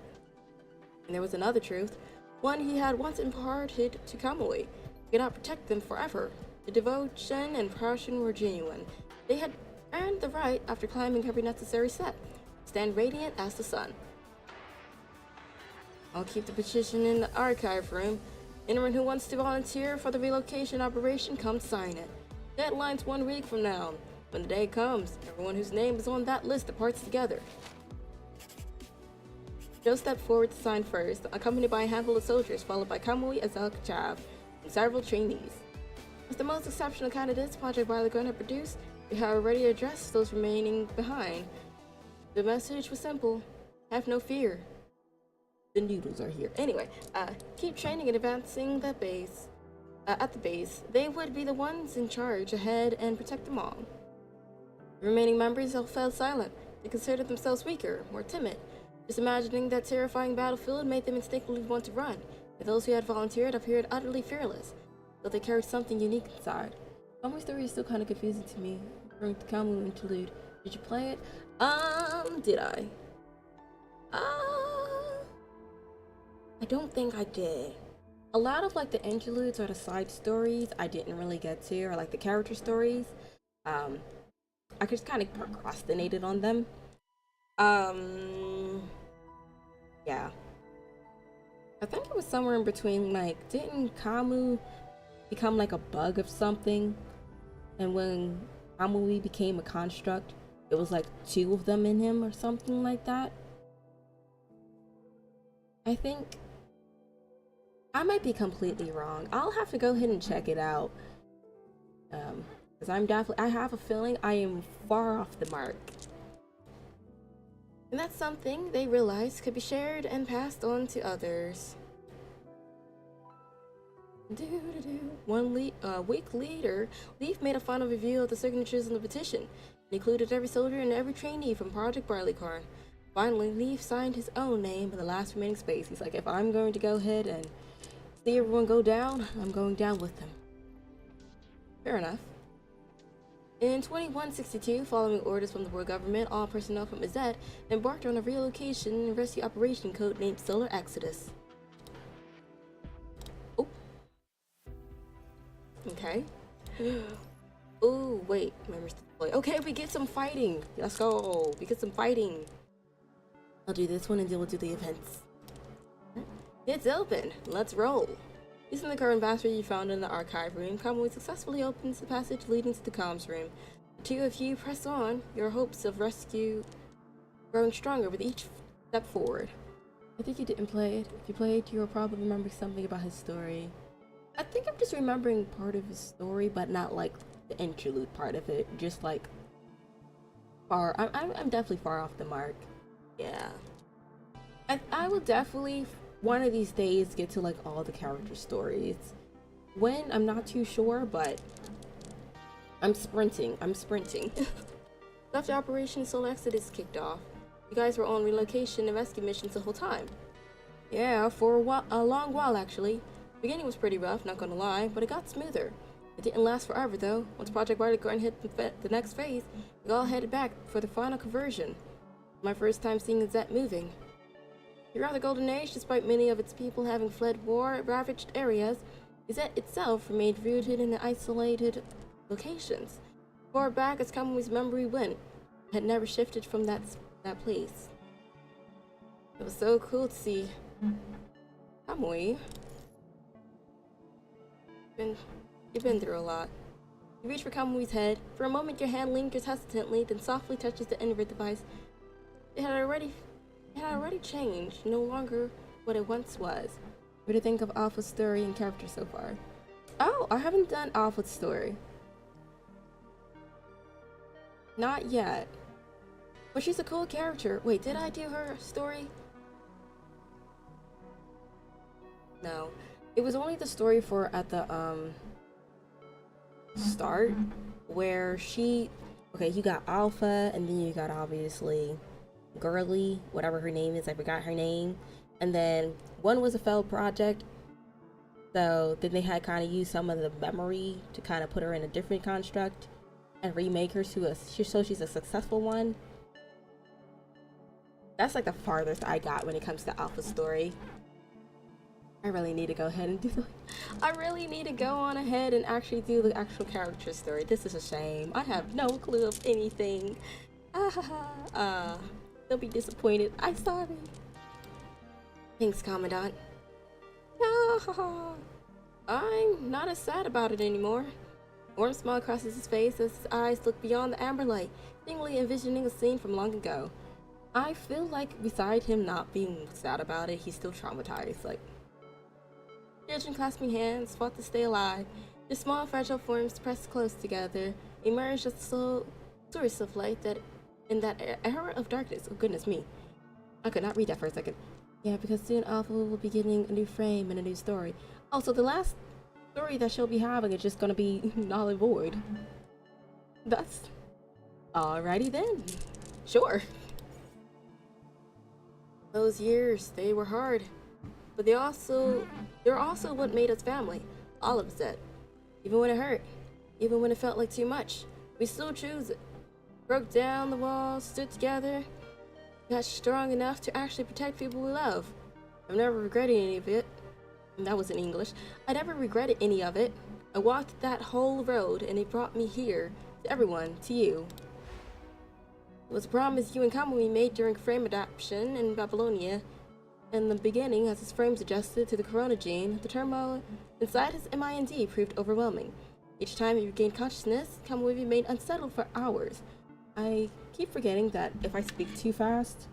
Speaker 1: And there was another truth, one he had once imparted to Kamui. He could not protect them forever. The devotion and passion were genuine. They had earned the right, after climbing every necessary step, to stand radiant as the sun. I'll keep the petition in the archive room. Anyone who wants to volunteer for the relocation operation, come sign it. Deadline's 1 week from now. When the day comes, everyone whose name is on that list departs together. Joe stepped forward to sign first, accompanied by a handful of soldiers, followed by Kamui, Azel Kachav, and several trainees. As the most exceptional candidates Project Barleycorn had produced, we had already addressed those remaining behind. The message was simple: have no fear. The noodles are here. Anyway, keep training and advancing the base. At the base, they would be the ones in charge ahead and protect them all. The remaining members all fell silent. They considered themselves weaker, more timid. Just imagining that terrifying battlefield made them instinctively want to run. But those who had volunteered appeared utterly fearless, though they carried something unique inside. Kamui's story is still kind of confusing to me. During the Kamui interlude, did you play it? Did I? I don't think I did. A lot of like the interludes or the side stories I didn't really get to, or like the character stories. Um, I just kind of procrastinated on them. Um, yeah. I think it was somewhere in between. Like, didn't Kamu become like a bug of something? And when Kamui became a construct, it was like two of them in him or something like that. I think I might be completely wrong. I'll have to go ahead and check it out. Because I have a feeling I am far off the mark. And that's something they realized could be shared and passed on to others. Week later, Leaf made a final review of the signatures in the petition. It included every soldier and every trainee from Project Barleycorn. Finally, Leaf signed his own name in the last remaining space. He's like, if I'm going to go ahead and see everyone go down, I'm going down with them. Fair enough. In 2162, following orders from the world government, all personnel from Izet embarked on a relocation and rescue operation codenamed Solar Exodus. Oh. Okay. Oh, wait. Memories deploy. Okay, we get some fighting. Let's go. We get some fighting. I'll do this one and then we'll do the events. It's open. Let's roll. Using the current password you found in the archive room, Kamui successfully opens the passage leading to the comms room. The two of you press on, your hopes of rescue growing stronger with each step forward. I think you didn't play it. If you played, you will probably remember something about his story. I think I'm just remembering part of his story, but not like the interlude part of it. Just like I'm definitely far off the mark. Yeah. I will definitely one of these days get to like all the character stories. When, I'm not too sure, but I'm sprinting. After Operation Solar Exodus kicked off, you guys were on relocation and rescue missions the whole time. Yeah, for a long while actually. The beginning was pretty rough, not gonna lie, but it got smoother. It didn't last forever though. Once Project Barleycorn hit the next phase, we all headed back for the final conversion. My first time seeing Izet moving. Throughout the Golden Age, despite many of its people having fled war-ravaged areas, Izet itself remained rooted in the isolated locations. Far back as Kamui's memory went, it had never shifted from that place. It was so cool to see Kamui. You've been through a lot. You reach for Kamui's head. For a moment, your hand lingers hesitantly, then softly touches the end of the device. It had already changed, no longer what it once was. What do you think of Alpha's story and character so far? Oh, I haven't done Alpha's story. Not yet. But she's a cool character. Wait, did I do her story? No. It was only the story for at the start where you got Alpha and then you got obviously Girly, whatever her name is, I forgot her name. And then one was a failed project, so then they had kind of used some of the memory to kind of put her in a different construct and remake her so she's a successful one. That's like the farthest I got when it comes to Alpha's story. I really need to go ahead and I really need to go on ahead and actually do the actual character story. This is a shame. I have no clue of anything. They'll be disappointed. I'm sorry. Thanks, Commandant. I'm not as sad about it anymore. A warm smile crosses his face as his eyes look beyond the amber light, seemingly envisioning a scene from long ago. I feel like beside him not being sad about it, he's still traumatized. Like, children clasping hands, fought to stay alive. Their small, fragile forms pressed close together, emerged as slow source of light that in that era of darkness. Oh goodness me. I could not read that for a second. Yeah, because soon Alpha will be getting a new frame and a new story. Oh, so the last story that she'll be having is just gonna be null and void. That's... Alrighty then. Sure. Those years, they were hard. But they're also what made us family. All of us did. Even when it hurt. Even when it felt like too much. We still choose it. Broke down the walls, stood together, got strong enough to actually protect people we love. I've never regretted any of it. And that was in English. I never regretted any of it. I walked that whole road and it brought me here. To everyone. To you. It was a promise you and Kamui made during frame adoption in Babylonia. In the beginning, as his frames adjusted to the corona gene, the turmoil inside his mind proved overwhelming. Each time he regained consciousness, Kamui remained unsettled for hours. I keep forgetting that if I speak too fast,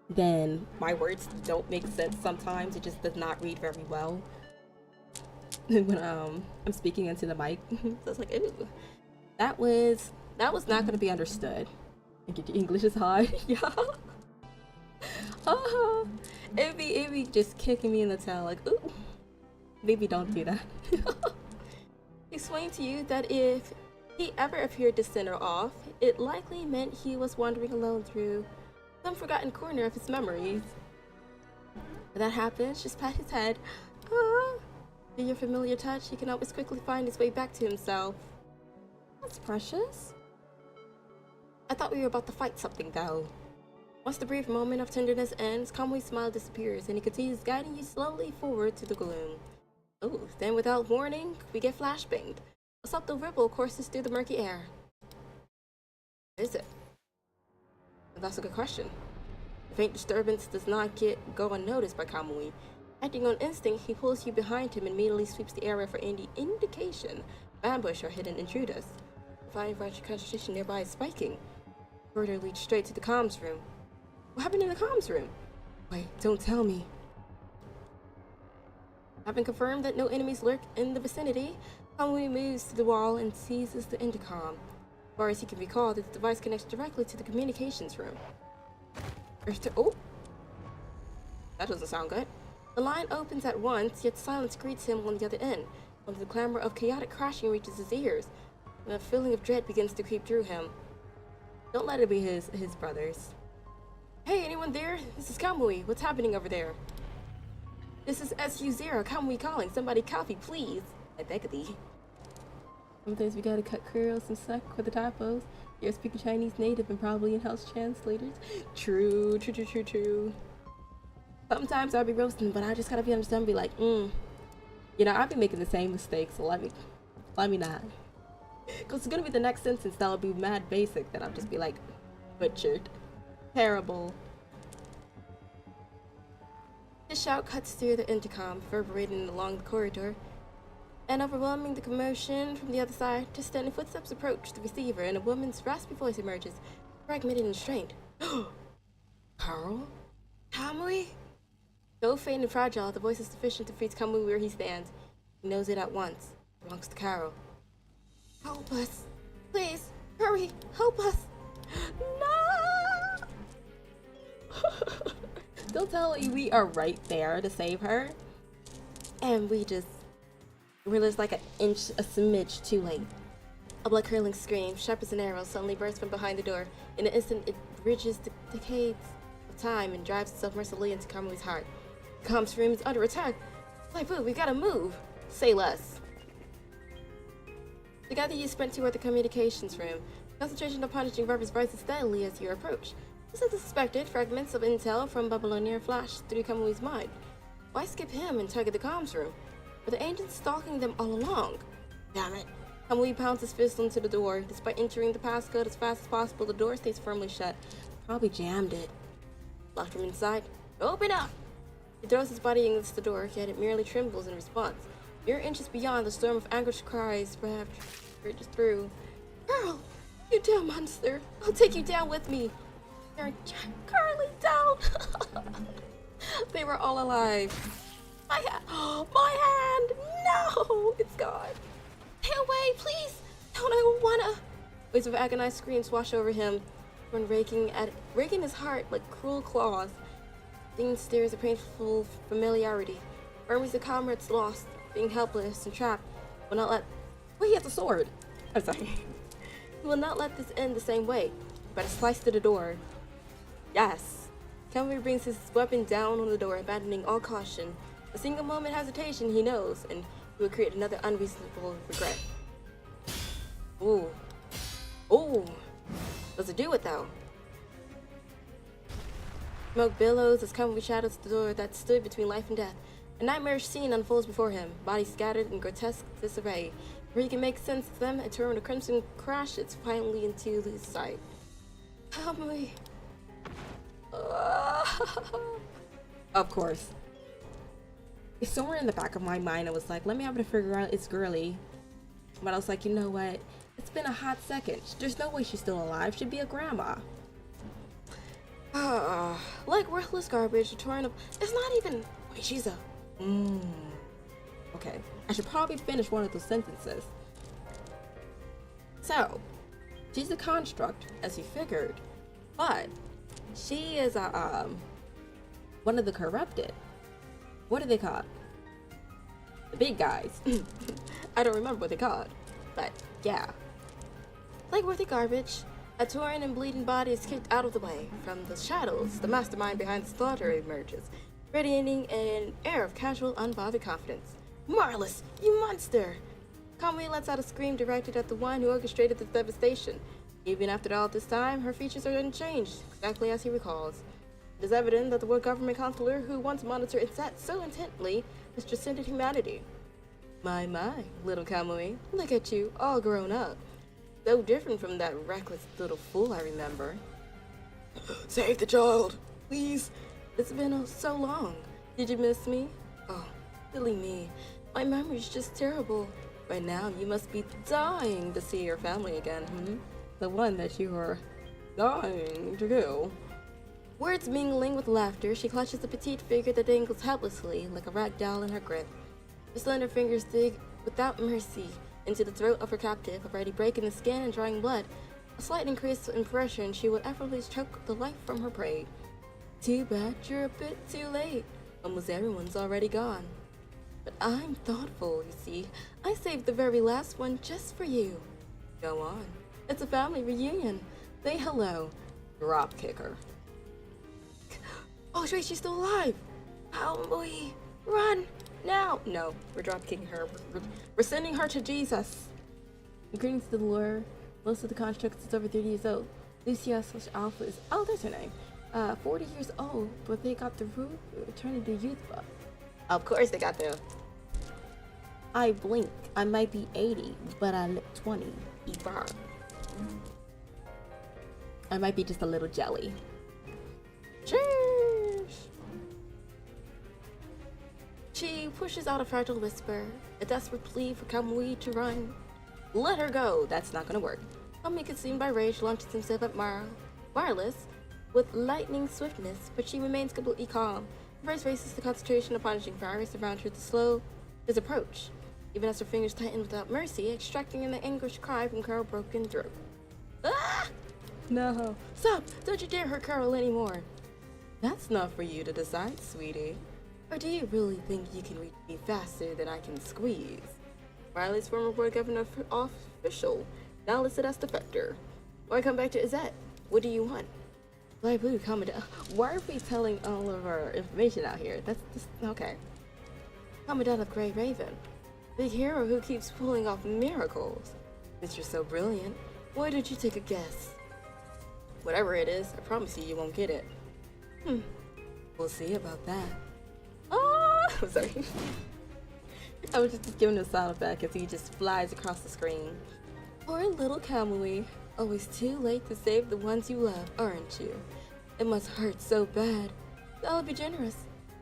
Speaker 1: then my words don't make sense sometimes. It just does not read very well when I'm speaking into the mic. So it's like, ooh, that was not going to be understood. And your English is hard, yeah. It'd be just kicking me in the tail, like, ooh, maybe don't do that. Explain to you that if he ever appeared to center off, it likely meant he was wandering alone through some forgotten corner of his memories. When that happens, just pat his head. With your familiar touch, he can always quickly find his way back to himself. That's precious. I thought we were about to fight something, though. Once the brief moment of tenderness ends, Kamui's smile disappears, and he continues guiding you slowly forward to the gloom. Oh, then without warning, we get flashbanged. A subtle ripple courses through the murky air. What is it? That's a good question. The faint disturbance does not go unnoticed by Kamui. Acting on instinct, he pulls you behind him and immediately sweeps the area for any indication of ambush or hidden intruders. Fine Roger concentration nearby is spiking. The corridor leads straight to the comms room. What happened in the comms room? Wait, don't tell me. Having confirmed that no enemies lurk in the vicinity, Kamui moves to the wall and seizes the intercom. As far as he can recall, this device connects directly to the communications room. Oh! That doesn't sound good. The line opens at once, yet silence greets him on the other end, when the clamor of chaotic crashing reaches his ears, and a feeling of dread begins to creep through him. Don't let it be his brothers. Hey, anyone there? This is Kamui. What's happening over there? This is SU0, Kamui calling. Somebody copy, please. I beg of thee. Sometimes we gotta cut curls and suck with the typos. You're speaking Chinese native and probably in-house translators. True. Sometimes I'll be roasting, but I just gotta be understanding and be like, You know, I've been making the same mistakes, so let me not. Cause it's gonna be the next sentence that'll be mad basic, that I'll just be like, butchered. Terrible. His shout cuts through the intercom, reverberating along the corridor, and overwhelming the commotion from the other side. Just then, footsteps approach the receiver, and a woman's raspy voice emerges, fragmented and strained. Carl? Kamui? Though faint and fragile, the voice is sufficient to freeze Kamui where he stands. He knows it at once. It belongs to Carol. Help us. Please, hurry, help us. No! They'll tell you we are right there to save her. And we're just like a smidge too late. A blood-curdling scream, sharp as an arrow, suddenly bursts from behind the door. In an instant, it bridges the decades of time and drives itself mercilessly into Kamui's heart. The comms room is under attack. Laifu, we gotta move. Say less. Together you sprint toward the communications room. Concentration of punishing weapons rises steadily as you approach. Just as suspected, fragments of intel from Babylonia flash through Kamui's mind. Why skip him and target the comms room? Were the agents stalking them all along? Damn it. Kamui pounds his fist into the door. Despite entering the passcode as fast as possible, the door stays firmly shut. Probably jammed it. Locked from inside. Open up! He throws his body against the door, yet it merely trembles in response. Mere inches beyond, the storm of anguished cries perhaps surges through. Carl! You damn monster! I'll take you down with me! Carly, down! They were all alive. My hand! No! It's gone. Stay away, please! Don't I wanna? Waves of agonized screams wash over him, when raking his heart like cruel claws. Dean stares a painful familiarity. Murmurs the comrades lost, being helpless and trapped. Will not let. Wait, he has a sword. I'm sorry. He will not let this end the same way. But a slice to the door. Yes. Kamui brings his weapon down on the door, abandoning all caution. A single moment hesitation, he knows, and he will create another unreasonable regret. Ooh. Ooh. Does it do it, though? Smoke billows as Kamui shadows the door that stood between life and death. A nightmarish scene unfolds before him, bodies scattered in grotesque disarray. Where he can make sense of them, a torrent of crimson crashes finally into his sight. Kamui. Of course. Somewhere in the back of my mind, I was like, let me have to figure out it's girly. But I was like, you know what? It's been a hot second. There's no way she's still alive. She'd be a grandma. Like worthless garbage, torn up. It's not even. Wait, she's a. Okay. I should probably finish one of those sentences. So, she's a construct, as you figured, but she is a one of the corrupted. What are they called? The big guys. I don't remember what they called, but yeah. Like worthy garbage, a torn and bleeding body is kicked out of the way. From the shadows, the mastermind behind the slaughter emerges, radiating an air of casual, unbothered confidence. Marvelous, you monster! Kamui lets out a scream directed at the one who orchestrated this devastation. Even after all this time, her features are unchanged, exactly as he recalls. It is evident that the world government counselor who once monitored Izzet so intently has transcended humanity. My, little Kamui, look at you, all grown up. So different from that reckless little fool I remember. Save the child, please. It's been so long. Did you miss me? Oh, silly me. My memory's just terrible. By now, you must be dying to see your family again, The one that you were dying to kill. Words mingling with laughter, she clutches the petite figure that dangles helplessly like a rag doll in her grip. Her slender fingers dig without mercy into the throat of her captive, already breaking the skin and drawing blood. A slight increase in pressure and she would effortlessly choke the life from her prey. Too bad you're a bit too late. Almost everyone's already gone. But I'm thoughtful, you see. I saved the very last one just for you. Go on. It's a family reunion. Say hello. Drop kicker. Oh, wait, she's still alive. Kamui, run now. No, we're drop kicking her. We're sending her to Jesus. According to the lore, most of the constructs is over 30 years old. Lucia/Alpha is, oh, that's her name. 40 years old, but they got the Eternity Youth buff. Of course they got the. I blink. I might be 80, but I look 20. Ebar. I might be just a little jelly. Cheers! She pushes out a fragile whisper, a desperate plea for Kamui to run. Let her go! That's not gonna work. Kamui, consumed by rage, launches himself at Marvelous with lightning swiftness, but she remains completely calm. Her face races the concentration of punishing fires around her to slow his approach, even as her fingers tighten without mercy, extracting an anguished cry from Carol's broken throat. Ah! No. Stop! Don't you dare hurt Carol anymore. That's not for you to decide, sweetie. Or do you really think you can reach me faster than I can squeeze? Riley's former board governor official, now listed as defector. Why come back to Izzet? What do you want? Light Blue, comment. Why are we telling all of our information out here? That's just okay. Commandant of Grey Raven, the hero who keeps pulling off miracles. Since you're so brilliant, why don't you take a guess? Whatever it is, I promise you, you won't get it. We'll see about that. Oh, I'm sorry. I was just giving a sound effect as he just flies across the screen. Poor little Kamui. Always too late to save the ones you love, aren't you? It must hurt so bad. I'll be generous.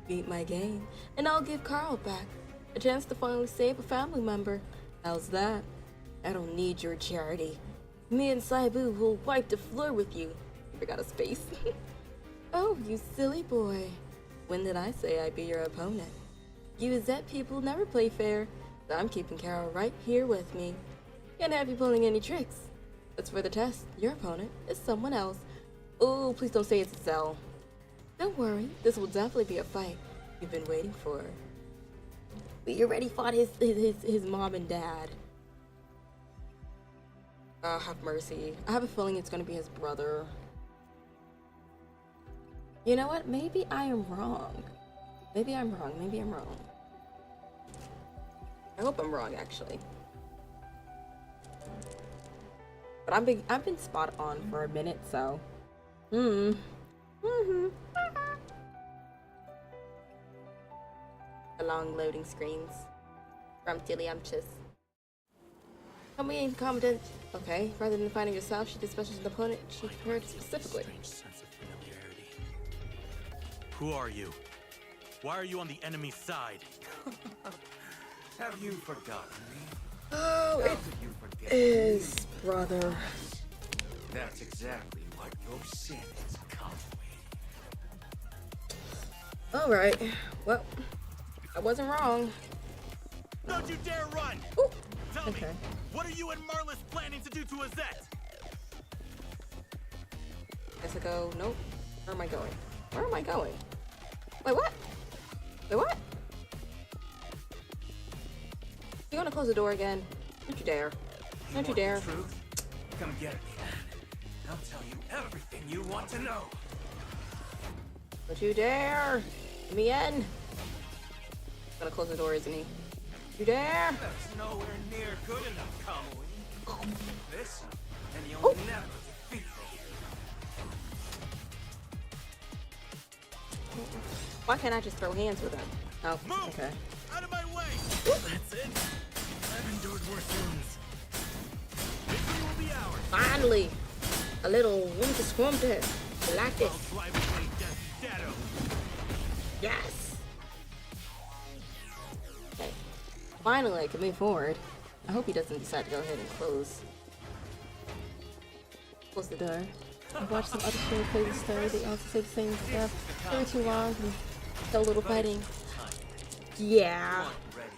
Speaker 1: Beat my game, and I'll give Carl back a chance to finally save a family member. How's that? I don't need your charity. Me and Saibu will wipe the floor with you. You forgot a space. Oh, you silly boy. When did I say I'd be your opponent? You Izzet people never play fair, so I'm keeping Carol right here with me. Can't have you pulling any tricks. That's for the test. Your opponent is someone else. Oh, please don't say it's Zell. Don't worry, this will definitely be a fight you've been waiting for. We already fought his mom and dad. Oh, have mercy. I have a feeling it's gonna be his brother. You know what? Maybe I am wrong. Maybe I'm wrong. Maybe I'm wrong. I hope I'm wrong, actually. But I've been spot on for a minute, so. long loading screens. Rumptiliumptious. Comely incompetent. Okay, rather than finding herself, she dispatches an opponent she prepared specifically.
Speaker 2: Strange sense of familiarity. Who are you? Why are you on the enemy's side?
Speaker 3: Have you forgotten me?
Speaker 1: Oh,
Speaker 3: How
Speaker 1: it
Speaker 3: could you forget
Speaker 1: is,
Speaker 3: me?
Speaker 1: brother.
Speaker 3: That's exactly what your sin is, Kamui.
Speaker 1: Alright, well, I wasn't wrong.
Speaker 2: Don't you dare run!
Speaker 1: Ooh,
Speaker 2: Tell
Speaker 1: okay.
Speaker 2: me, what are you and Marlis planning to do to Azette?
Speaker 1: Guess I go, nope. Where am I going? Where am I going? Wait, what? Wait, what? You gonna close the door again? Don't you dare. Don't you
Speaker 3: Want
Speaker 1: dare.
Speaker 3: the truth? Come get me, man. I'll tell you everything you want to know.
Speaker 1: Don't you dare. Let me in. Gonna close the door, isn't he? You dare.
Speaker 3: That's nowhere near good enough, Kamui. This, and you'll
Speaker 1: Oh.
Speaker 3: never defeat me.
Speaker 1: Why can't I just throw hands with him? Oh,
Speaker 2: Move!
Speaker 1: okay.
Speaker 2: Out of my way! That's it. I've endured worse wounds. Victory will be ours.
Speaker 1: Finally, a little winter squampter. I like
Speaker 2: I'll
Speaker 1: this.
Speaker 2: drive away Death's shadow.
Speaker 1: Yes. Okay. Finally, I can move forward. I hope he doesn't decide to go ahead and close the door. I've watched some other streamers play this story. They also say the same stuff. Never too long and so little fighting. Yeah.
Speaker 3: Ready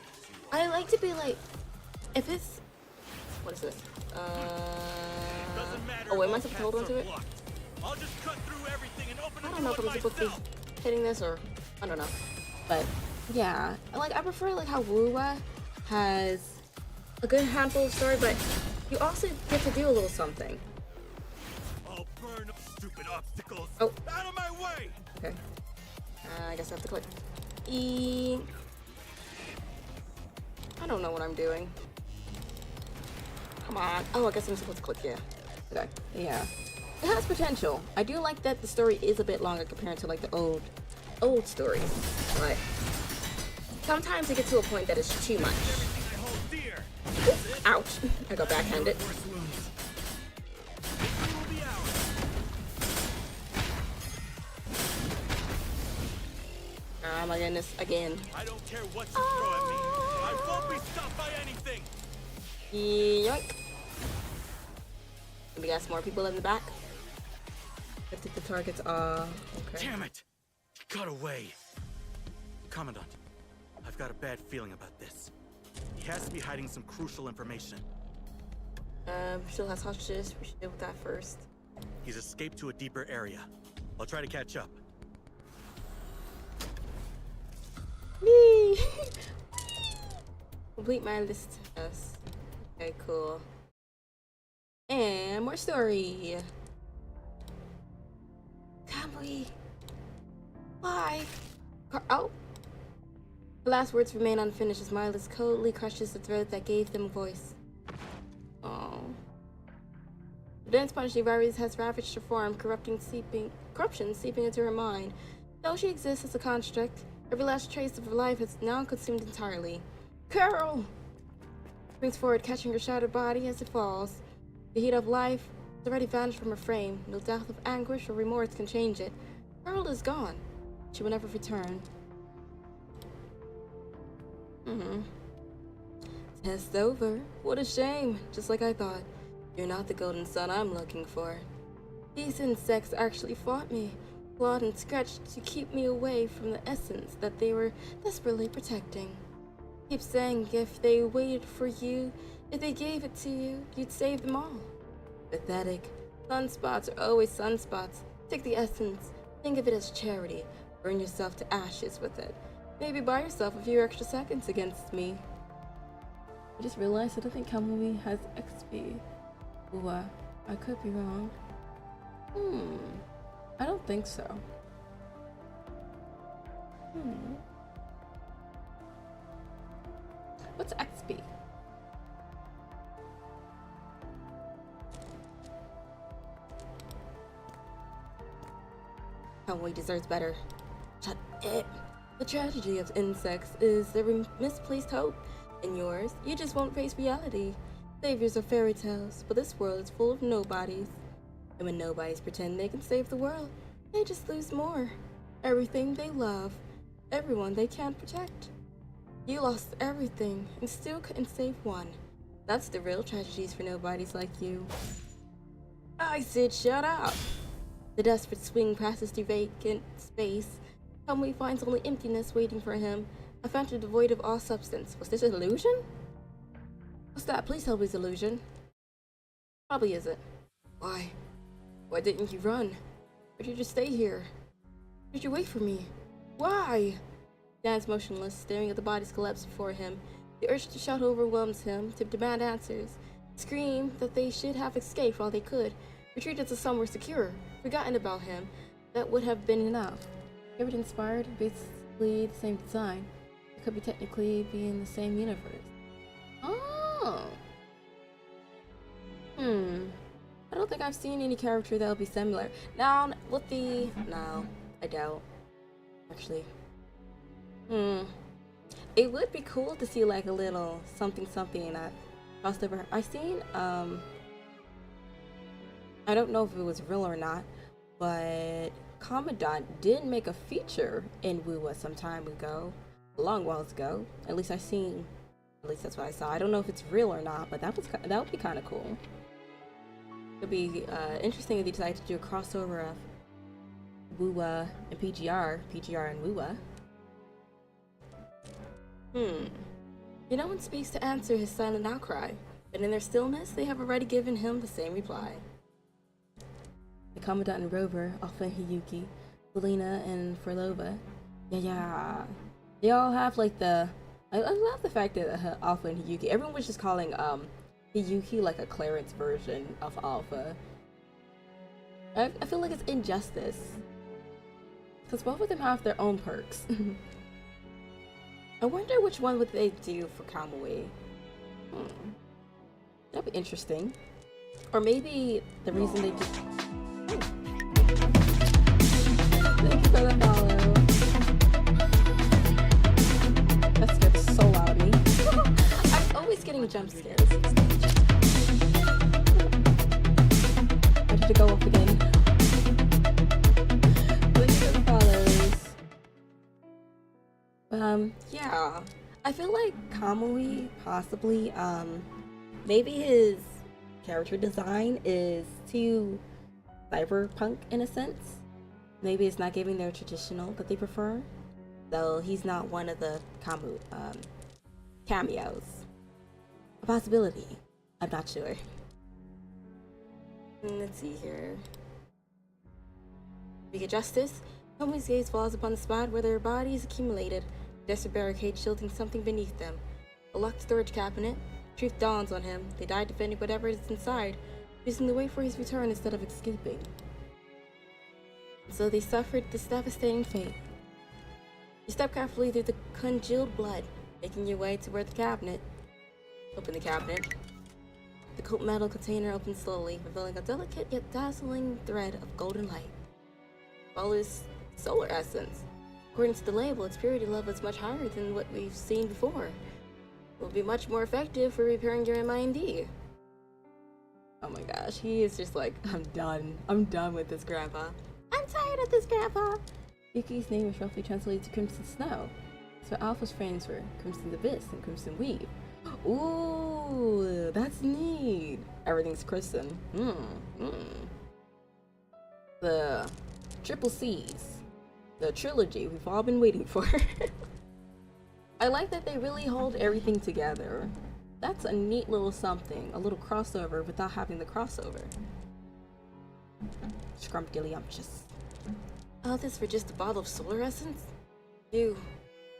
Speaker 1: I like to be like, if it's, what is this?
Speaker 2: Doesn't matter
Speaker 1: Oh wait,
Speaker 2: if
Speaker 1: am I
Speaker 2: all
Speaker 1: supposed to hold
Speaker 2: paths
Speaker 1: on to
Speaker 2: are
Speaker 1: it?
Speaker 2: blocked. I'll just cut through everything and open
Speaker 1: I
Speaker 2: a
Speaker 1: don't
Speaker 2: new
Speaker 1: know if
Speaker 2: one
Speaker 1: I'm supposed to be
Speaker 2: myself.
Speaker 1: hitting this or I don't know, but yeah, like I prefer like how Wuwa has a good handful of story, but you also get to do a little something.
Speaker 2: I'll burn up stupid obstacles.
Speaker 1: Oh.
Speaker 2: Out of my way!
Speaker 1: Okay, I guess I have to click E. I don't know what I'm doing. Come on. Oh, I guess I'm supposed to click yeah. Okay, yeah. It has potential. I do like that the story is a bit longer compared to like the old stories, but sometimes it gets to a point that it's too much.
Speaker 2: Everything I hold dear.
Speaker 1: Ouch! I got backhanded.
Speaker 2: Worse wounds. Victory will be ours.
Speaker 1: Oh my goodness, again.
Speaker 2: I don't care what you throw at me. I won't be stopped by anything.
Speaker 1: Yoink. We got some more people in the back. I think the targets are okay.
Speaker 2: Damn it! He got away. Commandant, I've got a bad feeling about this. He has to be hiding some crucial information.
Speaker 1: Still has hostages. We should deal with that first.
Speaker 2: He's escaped to a deeper area. I'll try to catch up.
Speaker 1: Yee! Complete my list. Yes. Okay, cool. And more story. Can we? Why? Oh. The last words remain unfinished as Miles coldly crushes the throat that gave them a voice. Oh. The dense punishing virus has ravaged her form, corruption seeping into her mind. Though she exists as a construct, every last trace of her life has now consumed entirely. Carol! Springs forward, catching her shattered body as it falls. The heat of life has already vanished from her frame. No death of anguish or remorse can change it. Carol is gone. She will never return. Test over. What a shame. Just like I thought. You're not the golden sun I'm looking for. These insects actually fought me, clawed and scratched to keep me away from the essence that they were desperately protecting. Keep saying if they waited for you, if they gave it to you, you'd save them all. Pathetic. Sunspots are always sunspots. Take the essence. Think of it as charity. Burn yourself to ashes with it. Maybe buy yourself a few extra seconds against me. I just realized that I think Kamui has XP. Ooh, I could be wrong. I don't think so. What's XP? Kamui deserves better. Shut it. The tragedy of insects is their misplaced hope. In yours, you just won't face reality. Saviors are fairy tales, but this world is full of nobodies. And when nobodies pretend they can save the world, they just lose more. Everything they love, everyone they can't protect. You lost everything and still couldn't save one. That's the real tragedies for nobodies like you. I said shut up! The desperate swing passes through vacant space. Kamui finds only emptiness waiting for him, a phantom devoid of all substance. Was this an illusion? What's that? Please tell me it's illusion. Probably isn't. Why? Why didn't you run? Why did you just stay here? Why did you wait for me? Why? Stands motionless, staring at the bodies collapse before him. The urge to shout overwhelms him, to demand answers. Scream that they should have escaped while they could, retreated to somewhere secure, forgotten about him. That would have been enough. Everything inspired, basically the same design. It could be technically be in the same universe. Oh. I don't think I've seen any character that'll be similar. Now, with the... No, I doubt. Actually. It would be cool to see like a little something crossed over. I've seen, I don't know if it was real or not, but Commandant did make a feature in WUWA some time ago, a long while ago. At least that's what I saw. I don't know if it's real or not, but that would be kind of cool. It'd be interesting if they decided to do a crossover of WUWA and PGR and WUWA. No one speaks to answer his silent outcry, but in their stillness, they have already given him the same reply. The Commandant and Rover, Alpha and Hiyuki, Selena and Forlova. Yeah. They all have like the... I love the fact that Alpha and Hiyuki, everyone was just calling Hiyuki like a Clarence version of Alpha. I feel like it's injustice. Because both of them have their own perks. I wonder which one would they do for Kamui. That'd be interesting. Or maybe the reason they just... Thank you for the follow. That scared so loud of me. I'm always getting jump scares. Why did it go up again? Thank you for the follows. Yeah. I feel like Kamui possibly, maybe his character design is too cyberpunk in a sense. Maybe it's not giving their traditional that they prefer. Though he's not one of the cameos. A possibility. I'm not sure. Let's see here. To get justice, Kamui's gaze falls upon the spot where their bodies accumulated. Desperate barricade shielding something beneath them. A locked storage cabinet. Truth dawns on him. They died defending whatever is inside, using the way for his return instead of escaping. So they suffered this devastating fate. You step carefully through the congealed blood, making your way to where the cabinet. Open the cabinet. The cold metal container opens slowly, revealing a delicate yet dazzling thread of golden light. All is solar essence. According to the label, its purity level is much higher than what we've seen before. It will be much more effective for repairing your MIND. Oh my gosh, he is just like, I'm done. I'm done with this, Grandpa. I'm tired of this, Grandpa. Yuki's name is roughly translated to Crimson Snow. So Alpha's frames were Crimson Abyss and Crimson Weave. Ooh, that's neat. Everything's crimson. The triple C's. The trilogy we've all been waiting for. I like that they really hold everything together. That's a neat little something. A little crossover without having the crossover. Scrumptious. All this for just a bottle of solar essence? Ew.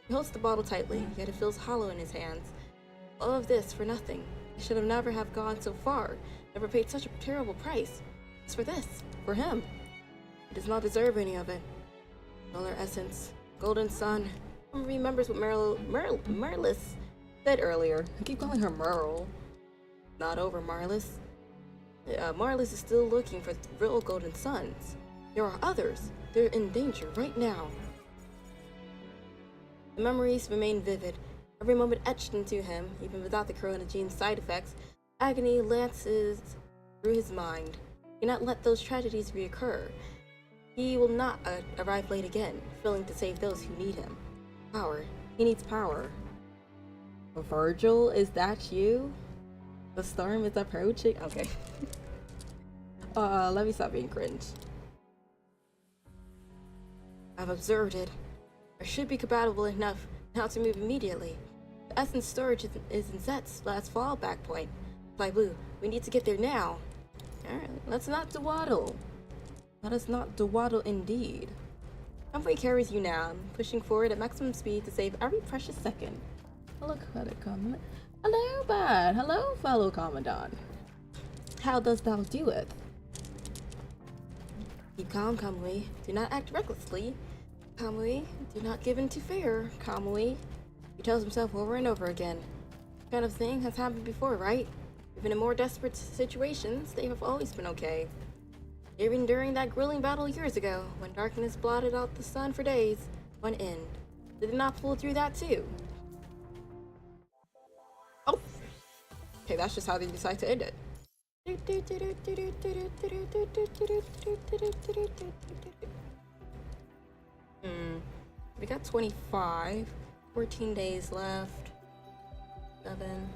Speaker 1: He holds the bottle tightly, yet it feels hollow in his hands. All of this for nothing. He should have never have gone so far, never paid such a terrible price. It's for this, for him. He does not deserve any of it. Solar essence, golden sun. Who remembers what Merlis said earlier? I keep calling her Merle. Not over, Marlis. Marlis is still looking for real golden suns. There are others. They're in danger right now. The memories remain vivid, every moment etched into him, even without the Corona gene's side effects. Agony lances through his mind. He cannot let those tragedies reoccur. He will not arrive late again, failing to save those who need him. Power. He needs power. Virgil, is that you? The storm is approaching? Okay. Let me stop being cringe. I've observed it. I should be compatible enough now to move immediately. The essence storage is in Zet's last fallback point. Fly Blue, we need to get there now. Alright, let's not dawdle. Let us not dawdle indeed. Humphrey carries you now, pushing forward at maximum speed to save every precious second. Hello, Commandant. Hello, Bad. Hello, fellow Commandant. How dost thou do it? Keep calm, Kamui. Do not act recklessly. Kamui, do not give in to fear, Kamui. He tells himself over and over again. This kind of thing has happened before, right? Even in more desperate situations, they have always been okay. Even during that grueling battle years ago, when darkness blotted out the sun for days, one end. Did they not pull through that too? Oh! Okay, that's just how they decide to end it. We got 25, 14 days left, 7.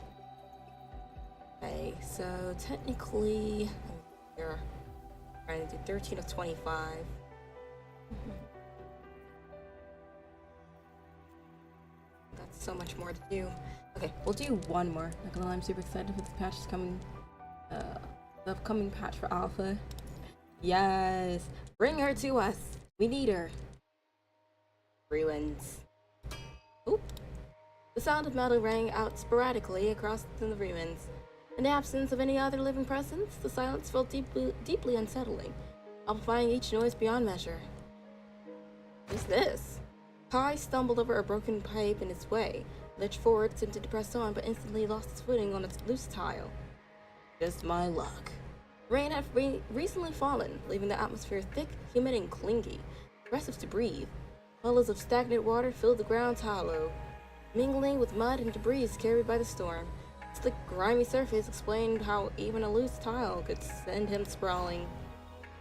Speaker 1: Okay, so technically, here, trying to do 13 of 25. That's so much more to do. Okay, we'll do one more. Not gonna lie, I'm super excited for this patch is coming. The upcoming patch for Alpha. Yes, bring her to us. We need her. Ruins. Oop. The sound of metal rang out sporadically across the ruins. In the absence of any other living presence, the silence felt deeply unsettling, amplifying each noise beyond measure. What's this? Kai stumbled over a broken pipe in its way, lurched forward, attempted to press on, but instantly lost its footing on its loose tile. Just my luck. Rain had recently fallen, leaving the atmosphere thick, humid, and clingy, oppressive to breathe. Puddles of stagnant water filled the ground's hollow, mingling with mud and debris carried by the storm. Its slick, grimy surface explained how even a loose tile could send him sprawling.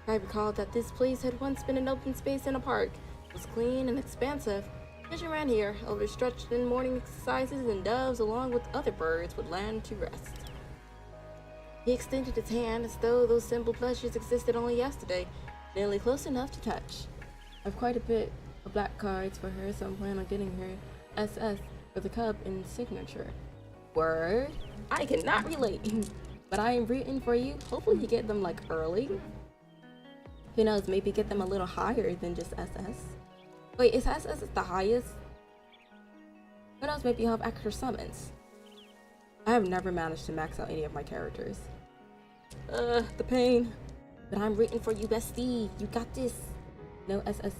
Speaker 1: I recalled that this place had once been an open space in a park. It was clean and expansive. Vision ran here, overstretched in morning exercises, and doves, along with other birds, would land to rest. He extended his hand as though those simple pleasures existed only yesterday, nearly close enough to touch. I've quite a bit of black cards for her, so I'm planning on getting her SS for the Cub in signature. Word? I cannot relate, but I am rooting for you. Hopefully you get them like early. Who knows, maybe get them a little higher than just SS. Wait, is SS the highest? Who knows, maybe you'll have extra summons. I have never managed to max out any of my characters. The pain. But I'm rooting for you, bestie. You got this. No SS.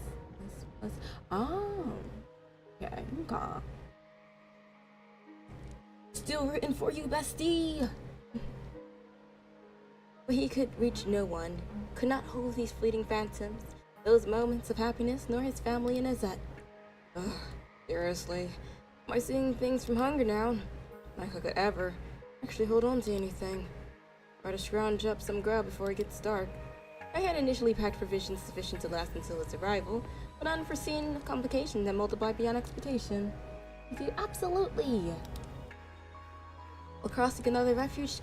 Speaker 1: Oh. Okay, okay. Still rooting for you, bestie. But he could reach no one. Could not hold these fleeting phantoms. Those moments of happiness, nor his family and Azet. Ugh, seriously. Am I seeing things from hunger now? Like I could ever actually hold on to anything. Try to scrounge up some grub before it gets dark. I had initially packed provisions sufficient to last until its arrival, but unforeseen complications that multiplied beyond expectation. Absolutely. While crossing another refugee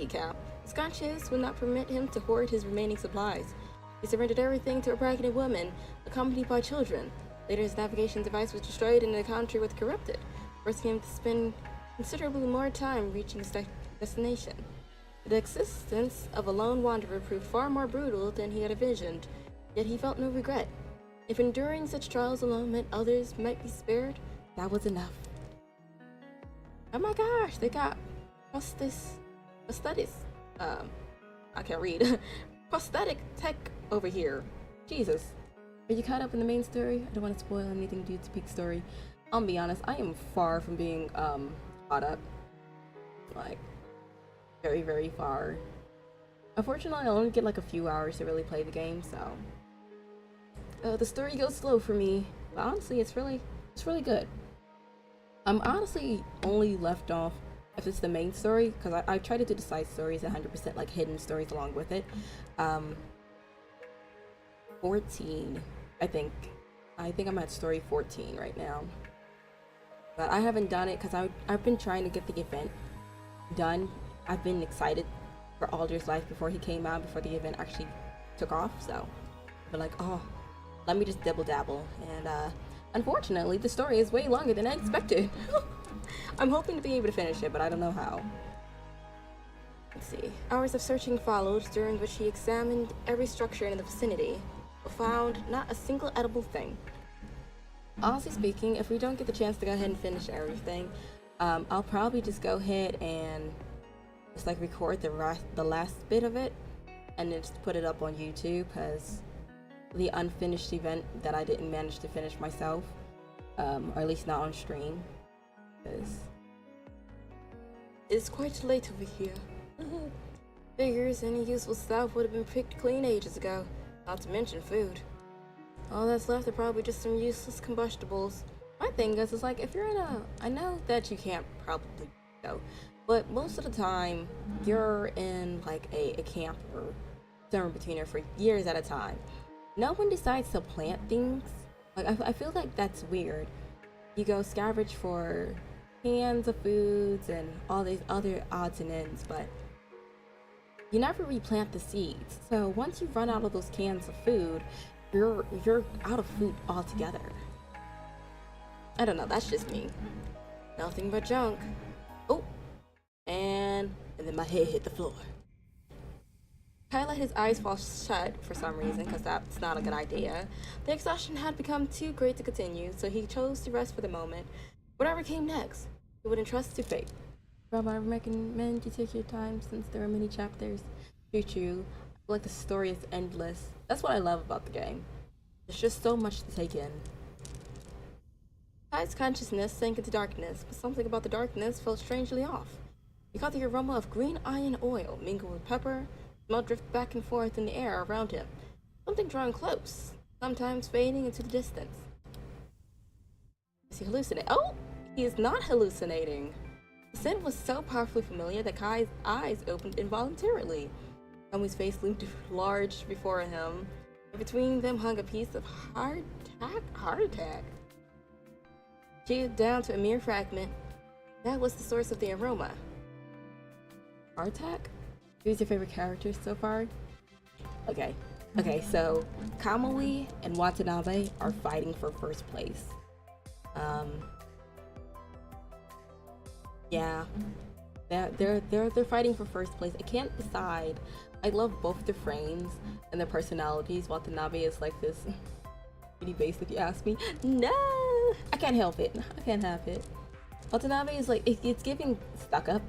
Speaker 1: camp, his conscience would not permit him to hoard his remaining supplies. He surrendered everything to a pregnant woman, accompanied by children. Later, his navigation device was destroyed and the country was corrupted, forcing him to spend considerably more time reaching his destination. The existence of a lone wanderer proved far more brutal than he had envisioned, yet he felt no regret. If enduring such trials alone meant others might be spared, that was enough. Oh my gosh, they got prosthetics. I can't read. Prosthetic tech over here. Jesus. Are you caught up in the main story? I don't want to spoil anything due to Peak Story. I'll be honest, I am far from being caught up. Like, very, very far. Unfortunately, I only get like a few hours to really play the game, so the story goes slow for me. But honestly, it's really It's really good. I'm honestly only left off if it's the main story, because I try to do the side stories 100%, like hidden stories along with it. 14, I think. I think I'm at story 14 right now. But I haven't done it because I've been trying to get the event done. I've been excited for Alder's Life before he came out, before the event actually took off. So, but like, oh, let me just dibble dabble. And unfortunately, the story is way longer than I expected. I'm hoping to be able to finish it, but I don't know how. Let's see. Hours of searching followed, during which he examined every structure in the vicinity, but found not a single edible thing. Honestly speaking, if we don't get the chance to go ahead and finish everything, I'll probably just go ahead and just like record the last bit of it and then just put it up on YouTube, because the unfinished event that I didn't manage to finish myself, or at least not on stream, because it's quite late over here. Figures any useful stuff would have been picked clean ages ago, not to mention food. All that's left are probably just some useless combustibles. My thing is like, if you're in I know that you can't probably go, but most of the time you're in like a camp or somewhere between there for years at a time. No one decides to plant things. Like I feel like that's weird. You go scavenge for cans of foods and all these other odds and ends, but you never replant the seeds. So once you run out of those cans of food, you're out of food altogether. I don't know, that's just me. Nothing but junk. Oh, and then my head hit the floor. Kai let his eyes fall shut for some reason, because that's not a good idea. The exhaustion had become too great to continue, so he chose to rest for the moment. Whatever came next, he would entrust to fate. Rob, I recommend you take your time since there are many chapters. True. I feel like the story is endless. That's what I love about the game. There's just so much to take in. Kai's consciousness sank into darkness, but something about the darkness felt strangely off. He caught the aroma of green iron oil mingled with pepper. Smell drifted back and forth in the air around him. Something drawing close, sometimes fading into the distance. Is he hallucinating? Oh! He is not hallucinating! The scent was so powerfully familiar that Kai's eyes opened involuntarily. Tommy's face loomed large before him, and between them hung a piece of hardtack. Chewed down to a mere fragment. That was the source of the aroma. Hardtack? Who's your favorite characters so far? Okay, so Kamui and Watanabe are fighting for first place. Yeah, they're fighting for first place. I can't decide. I love both the frames and their personalities. Watanabe is like this pretty basic, if you ask me. No, I can't help it. I can't have it. Watanabe is like it's giving stuck up,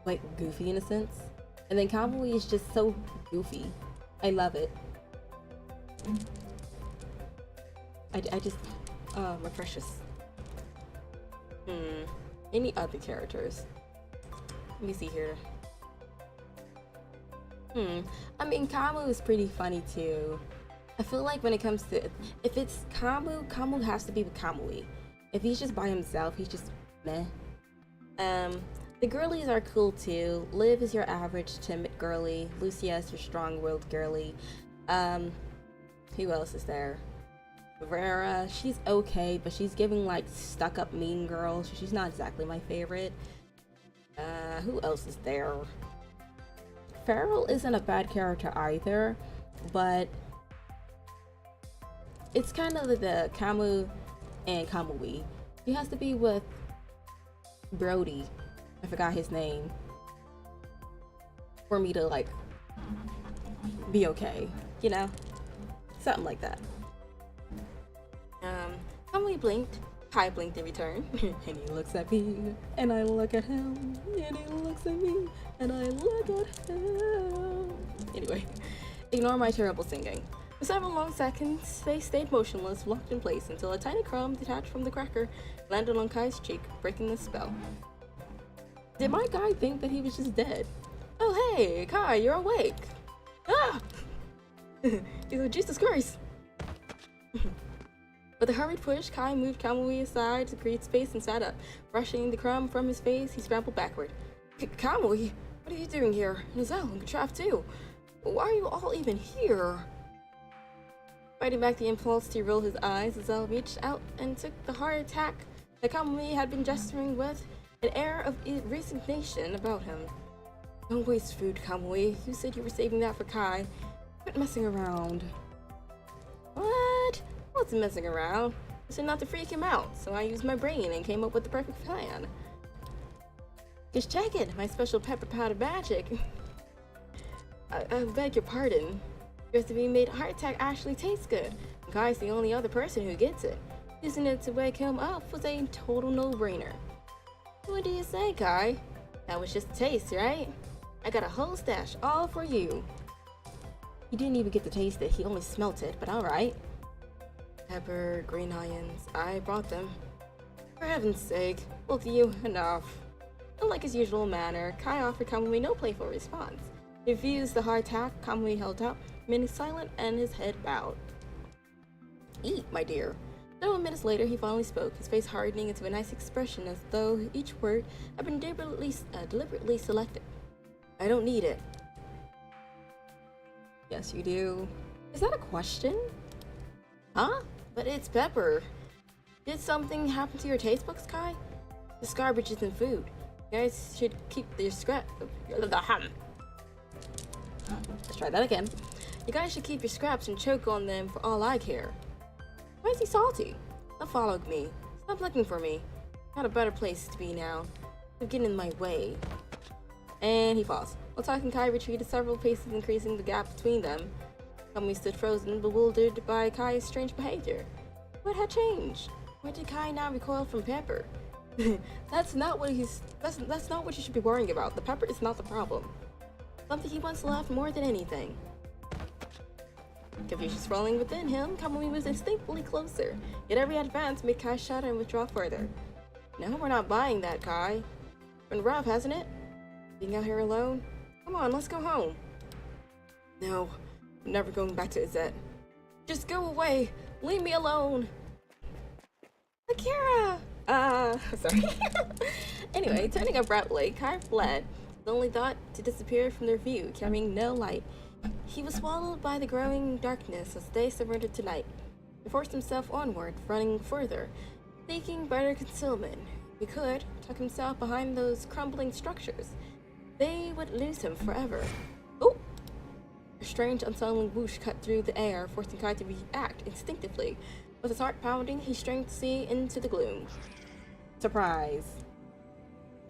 Speaker 1: like goofy in a sense. And then Kamui is just so goofy. I love it. I just, my precious. Any other characters? Let me see here. I mean, Kamu is pretty funny too. I feel like when it comes to, if it's Kamu has to be with Kamui. If he's just by himself, he's just meh. The girlies are cool too. Liv is your average timid girly. Lucia is your strong-willed girly. Who else is there? Vera, she's okay, but she's giving like stuck-up mean girl, so she's not exactly my favorite. Who else is there? Farrell isn't a bad character either, but it's kind of the Kamu and Kamui. He has to be with Brody. I forgot his name. For me to like be okay, you know? Something like that. Kamui blinked. Kai blinked in return. And he looks at me, and I look at him, and he looks at me, and I look at him. Anyway, ignore my terrible singing. For several long seconds, they stayed motionless, locked in place, until a tiny crumb detached from the cracker landed on Kai's cheek, breaking the spell. Did my guy think that he was just dead? Oh hey, Kai, you're awake! Ah! He's like, Jesus Christ! With a hurried push, Kai moved Kamui aside to create space and sat up. Brushing the crumb from his face, he scrambled backward. Kamui, what are you doing here? Nozel and Katraf too. Why are you all even here? Fighting back the impulse to roll his eyes, Nozel reached out and took the heart attack that Kamui had been gesturing with, an air of resignation about him. Don't waste food, Kamui. You said you were saving that for Kai. Quit messing around. What? I wasn't messing around. I said not to freak him out, so I used my brain and came up with the perfect plan. Just check it, my special pepper powder magic. I beg your pardon. Your recipe made heart attack actually taste good. Kai's the only other person who gets it. Using it to wake him up was a total no-brainer. What do you say, Kai? That was just a taste, right? I got a whole stash all for you. He didn't even get to taste it, he only smelt it, but alright. Pepper, green onions, I brought them. For heaven's sake, both of you, enough. Unlike his usual manner, Kai offered Kamui no playful response. He refused the hard tack Kamui held out, remaining silent and his head bowed. Eat, my dear. Several minutes later, he finally spoke, his face hardening into a nice expression as though each word had been deliberately selected. I don't need it. Yes, you do. Is that a question? Huh? But it's pepper. Did something happen to your taste buds, Kai? This garbage isn't food. You guys should keep your scrap. Let's try that again. You guys should keep your scraps and choke on them for all I care. Why is he salty? Stop following me. Stop looking for me. Got a better place to be now. You're getting in my way. And he falls. While talking, Kai retreated several paces, increasing the gap between them. Kamui stood frozen, bewildered by Kai's strange behavior. What had changed? Why did Kai now recoil from pepper? That's not what you should be worrying about. The pepper is not the problem. Something he once loved more than anything. Confusion swirling within him, Kamui was instinctively closer. Yet every advance made Kai shudder and withdraw further. No, we're not buying that, Kai. Been rough, hasn't it? Being out here alone? Come on, let's go home. No, I'm never going back to Izzet. Just go away. Leave me alone. Akira! Sorry. Anyway, turning abruptly, Kai fled, the only thought to disappear from their view, carrying no light. He was swallowed by the growing darkness as day surrendered to night. He forced himself onward, running further, seeking better concealment. He could tuck himself behind those crumbling structures. They would lose him forever. Oh! A strange, unsettling whoosh cut through the air, forcing Kai to react instinctively. With his heart pounding, he strained to see into the gloom. Surprise.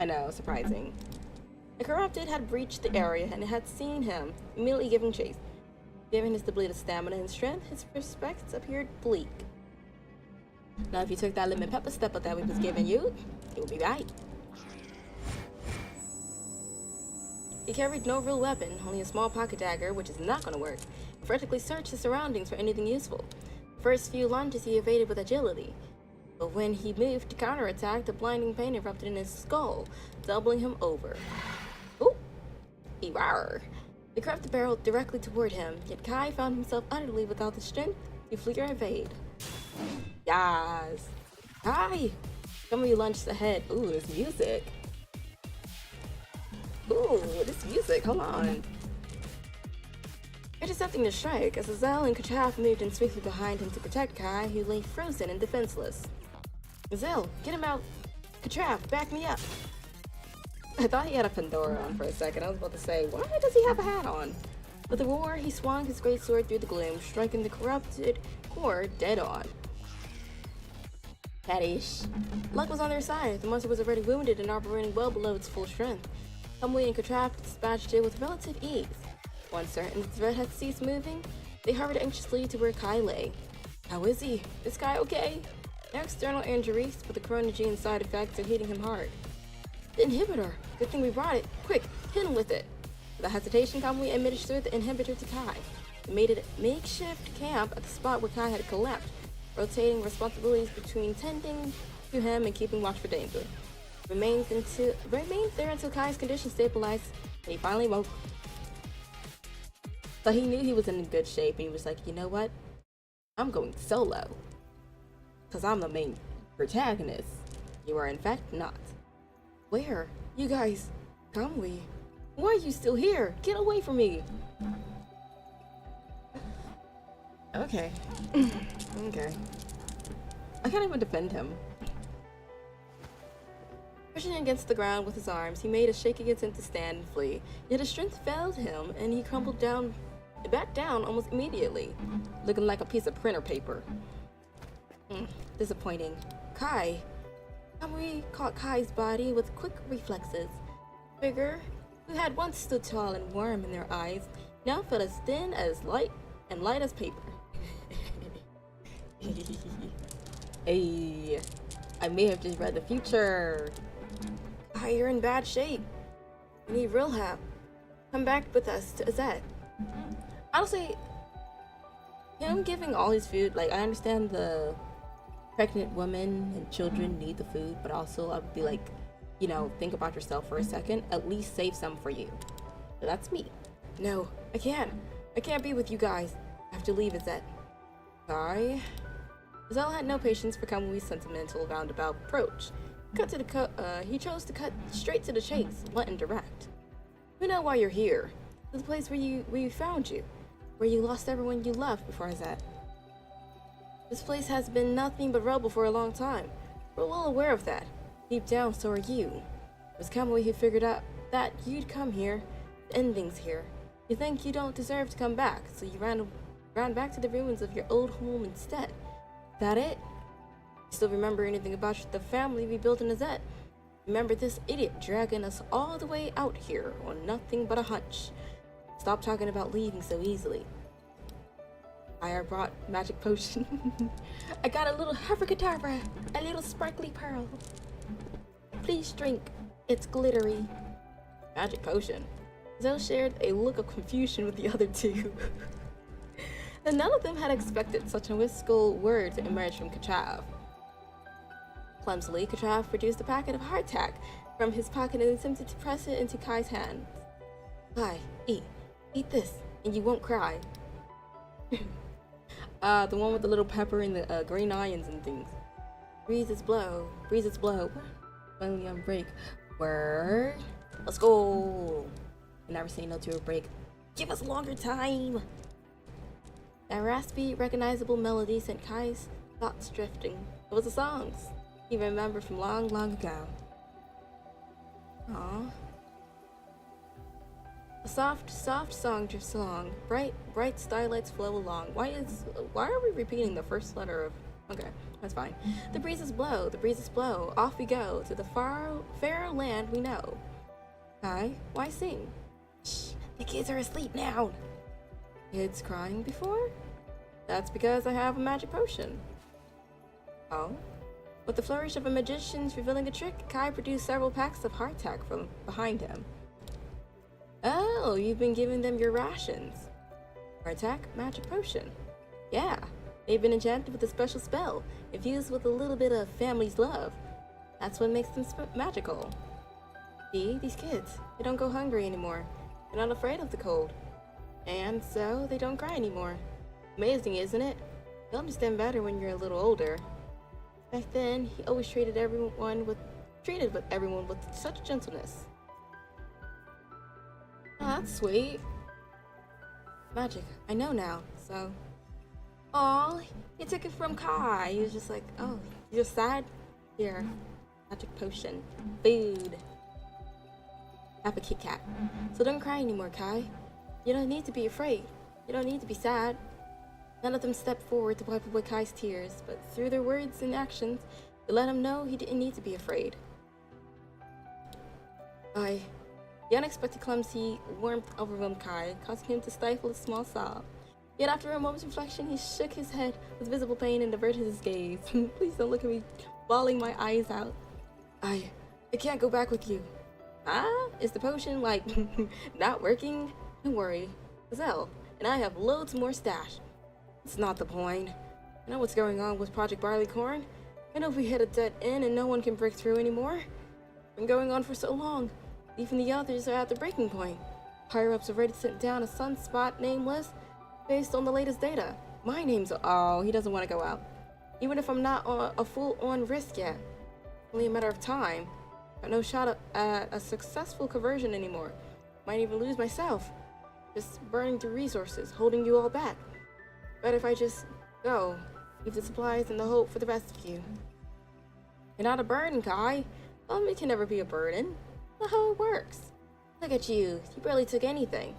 Speaker 1: I know, surprising. The corrupted had breached the area and had seen him, immediately giving chase. Given his depleted stamina and strength, his prospects appeared bleak. Now, if you took that lemon pepper stepper that we was giving you, it would be right. He carried no real weapon, only a small pocket dagger, which is not going to work. He frantically searched his surroundings for anything useful. The first few lunges he evaded with agility. But when he moved to counterattack, the blinding pain erupted in his skull, doubling him over. Ooh! Rawr! The corrupted barreled directly toward him, yet Kai found himself utterly without the strength to flee or evade. Yas! Kai! Somebody lunged ahead. Ooh, this music. Ooh, this music, hold on. Intercepting the strike, as Nozel and Katraf moved in swiftly behind him to protect Kai, who lay frozen and defenseless. Nozel, get him out! Katraf, back me up! I thought he had a fedora on for a second. I was about to say, why does he have a hat on? With a roar, he swung his great sword through the gloom, striking the corrupted core dead on. Kadish. Luck was on their side. The monster was already wounded and operating well below its full strength. Kamui and Katraf dispatched it with relative ease. Once certain the threat had ceased moving, they hurried anxiously to where Kai lay. How is he? Is Kai okay? No external injuries, but the chronogene side effects are hitting him hard. The inhibitor! Good thing we brought it. Quick, hit him with it! Without hesitation, Kamui administered the inhibitor to Kai. They made a makeshift camp at the spot where Kai had collapsed, rotating responsibilities between tending to him and keeping watch for danger. Remained there until Kai's condition stabilized, and he finally woke. So he knew he was in good shape, and he was like, you know what? I'm going solo. because I'm the main protagonist. You are in fact not. Where? You guys, Kamui, why are you still here? Get away from me! Okay. Okay. I can't even defend him. Pushing against the ground with his arms, he made a shaky attempt to stand and flee. Yet his strength failed him, and he crumpled back down almost immediately, looking like a piece of printer paper. Disappointing. Kai. Kamui caught Kai's body with quick reflexes. Figure, who had once stood tall and warm in their eyes, now felt as thin as light as paper. Hey, I may have just read the future. Kai, you're in bad shape. You need real help. Come back with us to Azet. Honestly, him giving all his food, like, I understand the pregnant women and children need the food, but also I would be like, you know, think about yourself for a second. At least save some for you. So that's me. No, I can't. I can't be with you guys. I have to leave Azet. Kai? Azelle had no patience for Kamui's sentimental roundabout approach. He chose to cut straight to the chase, blunt and direct. We know why you're here. To the place where we found you, where you lost everyone you loved before Azet. This place has been nothing but rubble for a long time. We're well aware of that. Deep down, so are you. It was Kamui who figured out that you'd come here, to end things here. You think you don't deserve to come back, so you ran back to the ruins of your old home instead. That it? You still remember anything about the family we built in Azet? Remember this idiot dragging us all the way out here on nothing but a hunch. Stop talking about leaving so easily. I brought magic potion. I got a little abracadabra, a little sparkly pearl. Please drink. It's glittery. Magic potion. Zell shared a look of confusion with the other two. And none of them had expected such a whimsical word to emerge from Kachav. Clumsily, Kachav produced a packet of hardtack from his pocket and attempted to press it into Kai's hands. Kai, eat. Eat this, and you won't cry. The one with the little pepper and the green onions and things. Breeze its blow. Breeze its blow. Finally on break. Word. Let's go. Never say no to a break. Give us longer time. That raspy, recognizable melody sent Kai's thoughts drifting. It was the songs he remembered from long, long ago. Aww. A soft, soft song drifts along. Bright, bright starlights flow along. Why are we repeating the first letter of... Okay, that's fine. The breezes blow, the breezes blow. Off we go to the fair land we know. Kai, why sing? Shh, the kids are asleep now. Kids crying before? That's because I have a magic potion. Oh? With the flourish of a magician revealing a trick, Kai produced several packs of hardtack from behind him. Oh, you've been giving them your rations. Hardtack, magic potion. Yeah, they've been enchanted with a special spell, infused with a little bit of family's love. That's what makes them magical. See, these kids, they don't go hungry anymore. They're not afraid of the cold. And so, they don't cry anymore. Amazing, isn't it? You'll understand better when you're a little older. Back then, he always treated everyone with such gentleness. Oh, that's sweet. Magic, I know now, so... Aw, he took it from Kai. He was just like, oh, you're sad? Here, magic potion. Food. Have a Kit Kat. So don't cry anymore, Kai. You don't need to be afraid. You don't need to be sad. None of them stepped forward to wipe away Kai's tears, but through their words and actions, they let him know he didn't need to be afraid. The unexpected clumsy warmth overwhelmed Kai, causing him to stifle a small sob. Yet after a moment's reflection, he shook his head with visible pain and averted his gaze. Please don't look at me, bawling my eyes out. I can't go back with you. Ah? Is the potion, like, not working? Don't worry. Zell, and I have loads more stash. It's not the point. I know what's going on with Project Barleycorn. I know if we hit a dead end and no one can break through anymore. It's been going on for so long. Even the others are at the breaking point. Higher-ups have already sent down a sunspot nameless based on the latest data. My name's... Oh, he doesn't want to go out. Even if I'm not a full-on risk yet, only a matter of time. Got no shot at a successful conversion anymore. Might even lose myself. Just burning through resources, holding you all back. But if I just go, leave the supplies and the hope for the best of you. You're not a burden, Kai. It can never be a burden. That's how it works. Look at you. You barely took anything.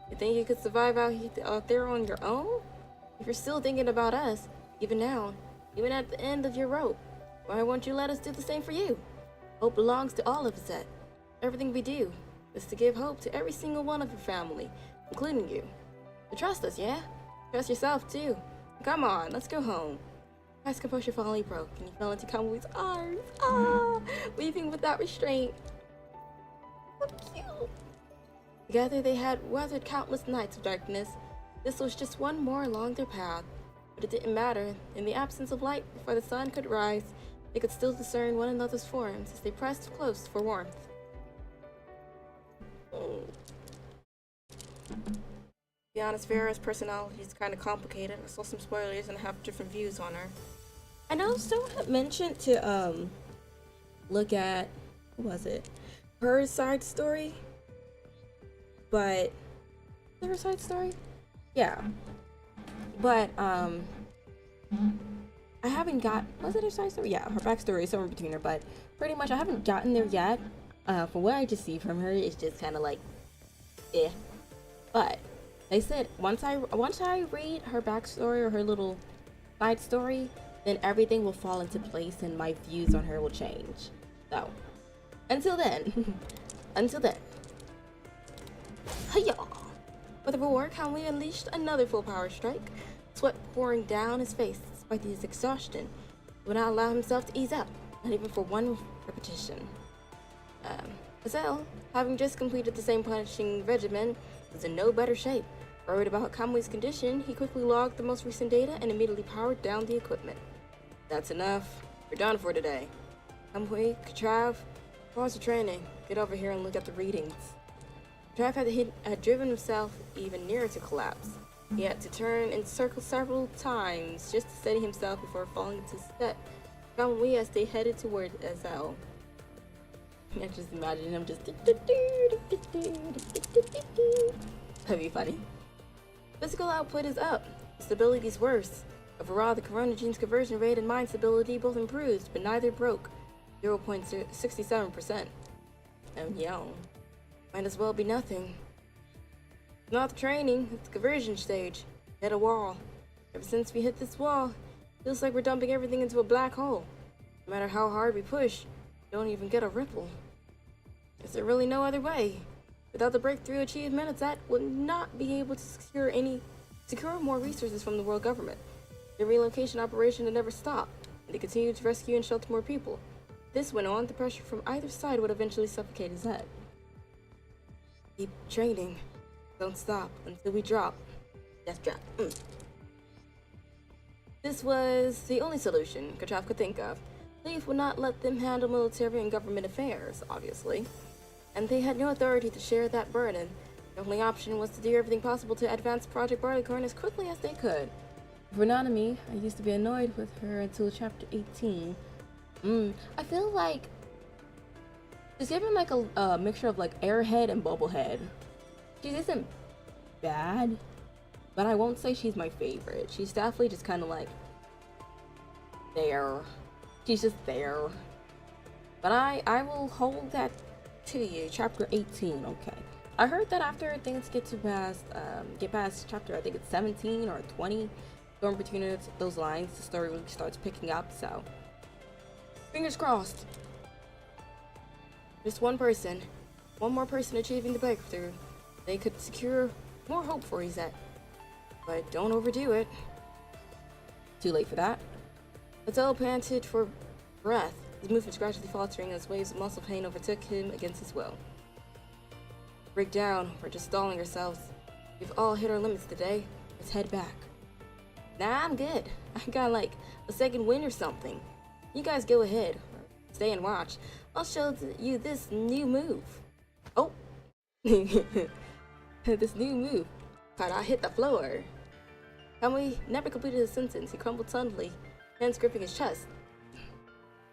Speaker 1: You think you could survive out there on your own? If you're still thinking about us, even now, even at the end of your rope, why won't you let us do the same for you? Hope belongs to all of us, Zed. Everything we do is to give hope to every single one of your family, including you. So trust us, yeah? Trust yourself, too. Come on, let's go home. Kai's composure finally broke, and he fell into Kamui's arms. Weeping without restraint. So cute. Together they had weathered countless nights of darkness. This was just one more along their path. But it didn't matter. In the absence of light before the sun could rise, they could still discern one another's forms as they pressed close for warmth. To be honest, Vera's personality is kind of complicated. I saw some spoilers and I have different views on her. I know someone had mentioned to look at, what was it? Her side story? But her side story? Yeah. But I haven't got, was it her side story? Yeah, her backstory is somewhere between her, but pretty much I haven't gotten there yet. From what I just see from her, it's just kind of like, eh. But they said once I read her backstory or her little side story, then everything will fall into place and my views on her will change. So, until then, hiya! With a roar, Kamui unleashed another full power strike, sweat pouring down his face despite his exhaustion. He would not allow himself to ease up, not even for one repetition. Azel, having just completed the same punishing regimen, was in no better shape. Worried about Kamui's condition, he quickly logged the most recent data and immediately powered down the equipment. That's enough. We're done for today. Kamui, Katrav, pause the training. Get over here and look at the readings. Katrav had driven himself even nearer to collapse. He had to turn in circles several times just to steady himself before falling into step. Kamui as they headed toward Azel. I just imagine him just that'd be funny. Physical output is up. Stability's worse. Overall, the Corona gene's conversion rate and mind stability both improved, but neither broke. 0.67%. And young. Might as well be nothing. It's not the training, it's the conversion stage. Hit a wall. Ever since we hit this wall, feels like we're dumping everything into a black hole. No matter how hard we push, we don't even get a ripple. Is there really no other way? Without the breakthrough achievement, Zed would not be able to secure more resources from the world government. The relocation operation had never stopped, and they continued to rescue and shelter more people. If this went on, the pressure from either side would eventually suffocate Zed. Keep training. Don't stop until we drop. Death drop. This was the only solution Katrav could think of. Leaf would not let them handle military and government affairs, obviously. And they had no authority to share that burden. The only option was to do everything possible to advance Project Barleycorn as quickly as they could. For Nanami, I used to be annoyed with her until chapter 18. I feel like she's given like a mixture of like Airhead and Bubblehead. She isn't bad, but I won't say she's my favorite. She's definitely just kind of like there. She's just there. But I will hold that to you. Chapter 18, okay. I heard that after things get past chapter, I think it's 17 or 20, going between those lines, the story really starts picking up, so fingers crossed. Just one more person achieving the breakthrough. They could secure more hope for Izette. But don't overdo it. Too late for that. Azel panted for breath, his movements gradually faltering as waves of muscle pain overtook him against his will. Break down, we're just stalling ourselves. We've all hit our limits today. Let's head back. Nah, I'm good. I got like a second wind or something. You guys go ahead. Stay and watch. I'll show you this new move. Oh! This new move. Thought I hit the floor. Kamui never completed his sentence. He crumbled suddenly, hands gripping his chest.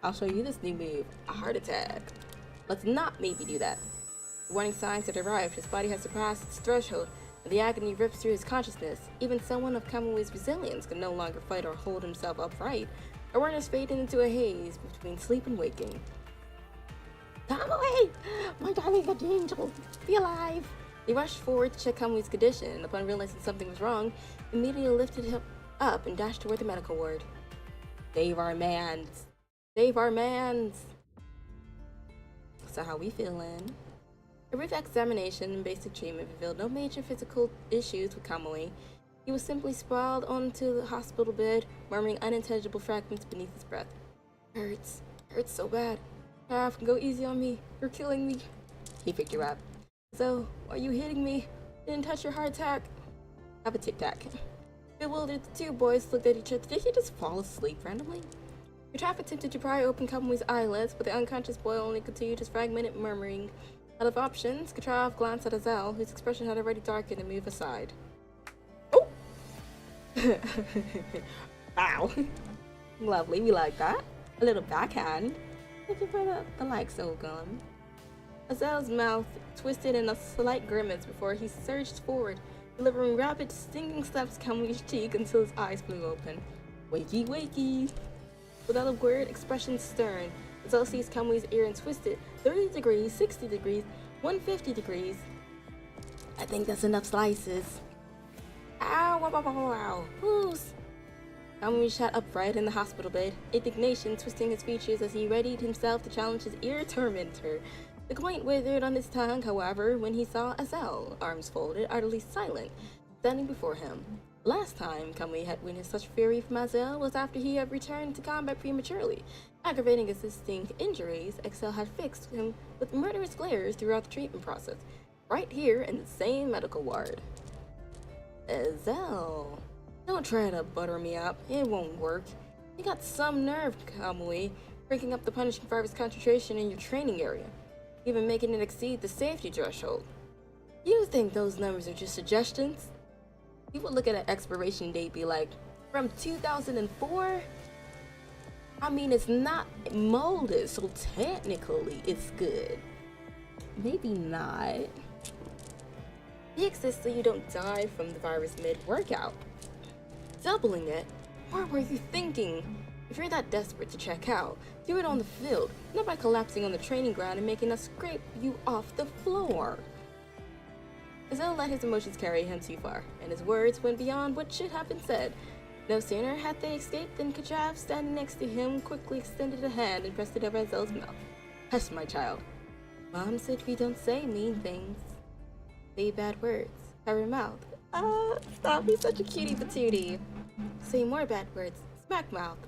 Speaker 1: I'll show you this new move, a heart attack. Let's not maybe do that. The warning signs had arrived, his body had surpassed its threshold, and the agony ripped through his consciousness. Even someone of Kamui's resilience could no longer fight or hold himself upright. Awareness faded into a haze between sleep and waking. Kamui! My darling good angel, be alive! He rushed forward to check Kamui's condition, and upon realizing something was wrong, immediately lifted him up and dashed toward the medical ward. Save our mans! Save our mans! So how we feeling? A brief examination and basic treatment revealed no major physical issues with Kamui. He was simply sprawled onto the hospital bed, murmuring unintelligible fragments beneath his breath. Hurts so bad. Go easy on me. You're killing me. He picked her up. So, are you hitting me? Didn't touch your heart attack. Have a tic-tac. Bewildered, the two boys looked at each other. Did he just fall asleep randomly? Katraf attempted to pry open Kamui's eyelids, but the unconscious boy only continued his fragmented murmuring. Out of options, Katraf glanced at Azel, whose expression had already darkened, and moved aside. Oh! Wow. Lovely, we like that. A little backhand. Thank you for the like, Solgun. Azel's mouth twisted in a slight grimace before he surged forward, delivering rapid, stinging slaps to Kamui's cheek until his eyes flew open. Wakey, wakey! Without a word, expression stern, Azel seized Kamui's ear and twisted 30 degrees, 60 degrees, 150 degrees. I think that's enough slices. Ow, wow, wow, wow, wow. Whoos! Kamui sat upright in the hospital bed, indignation twisting his features as he readied himself to challenge his ear tormentor. The complaint withered on his tongue, however, when he saw Azel, arms folded, utterly silent, standing before him. Last time Kamui had witnessed such fury from Azel was after he had returned to combat prematurely. Aggravating existing injuries, Excel had fixed him with murderous glares throughout the treatment process, right here in the same medical ward. Azel, don't try to butter me up, it won't work. You got some nerve, Kamui, breaking up the punishing virus concentration in your training area, even making it exceed the safety threshold. You think those numbers are just suggestions? You would look at an expiration date, be like, from 2004? I mean, it's not molded, so technically it's good. Maybe not. It exists so you don't die from the virus mid-workout. Doubling it? What were you thinking? If you're that desperate to check out, do it on the field, not by collapsing on the training ground and making us scrape you off the floor. Azel let his emotions carry him too far, and his words went beyond what should have been said. No sooner had they escaped than Kajav, standing next to him, quickly extended a hand and pressed it over Azel's mouth. Hush, my child. Mom said we don't say mean things. Say bad words. Cover your mouth. Stop, he's such a cutie patootie. Say more bad words. Smack mouth.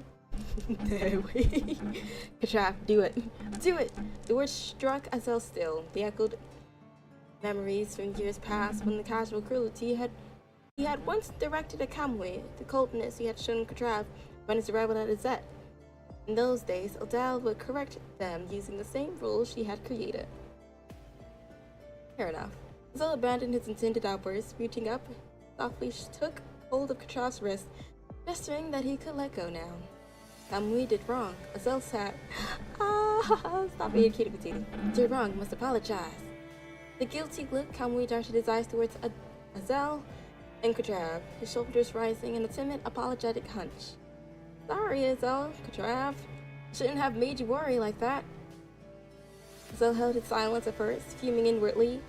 Speaker 1: Kajav, do it. Do it! The words struck Azel still. They echoed memories from years past when the casual cruelty he had once directed at Kamui, the coldness he had shown Katrav when his arrival at Azet. In those days, Odal would correct them using the same rules she had created. Fair enough. Azel abandoned his intended outburst, reaching up, softly took hold of Katrav's wrist, gesturing that he could let go now. Kamui did wrong. Azel sat. Stop being cutie patootie. Did wrong, must apologize. The guilty look, Kamui darted his eyes towards Azel and Katrav, his shoulders rising in a timid, apologetic hunch. Sorry, Azel, Katrav. Shouldn't have made you worry like that. Azel held his silence at first, fuming inwardly.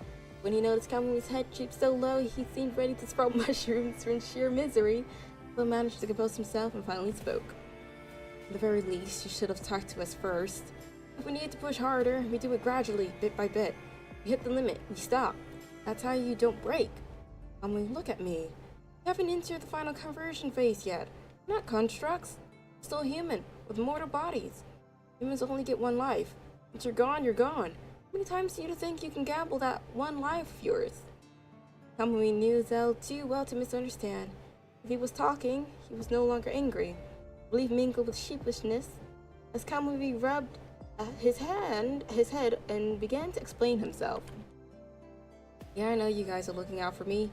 Speaker 1: When he noticed Kamui's head droop so low, he seemed ready to sprout mushrooms from sheer misery, but managed to compose himself and finally spoke. At the very least, you should have talked to us first. If we need to push harder, we do it gradually, bit by bit. We hit the limit, we stop. That's how you don't break. Look at me. You haven't entered the final conversion phase yet. We're not constructs. We're still human, with mortal bodies. Humans only get one life. Once you're gone, you're gone. How many times do you think you can gamble that one life of yours? Kamui knew Zell too well to misunderstand. If he was talking, he was no longer angry. Relief mingled with sheepishness as Kamui rubbed his head and began to explain himself. Yeah, I know you guys are looking out for me.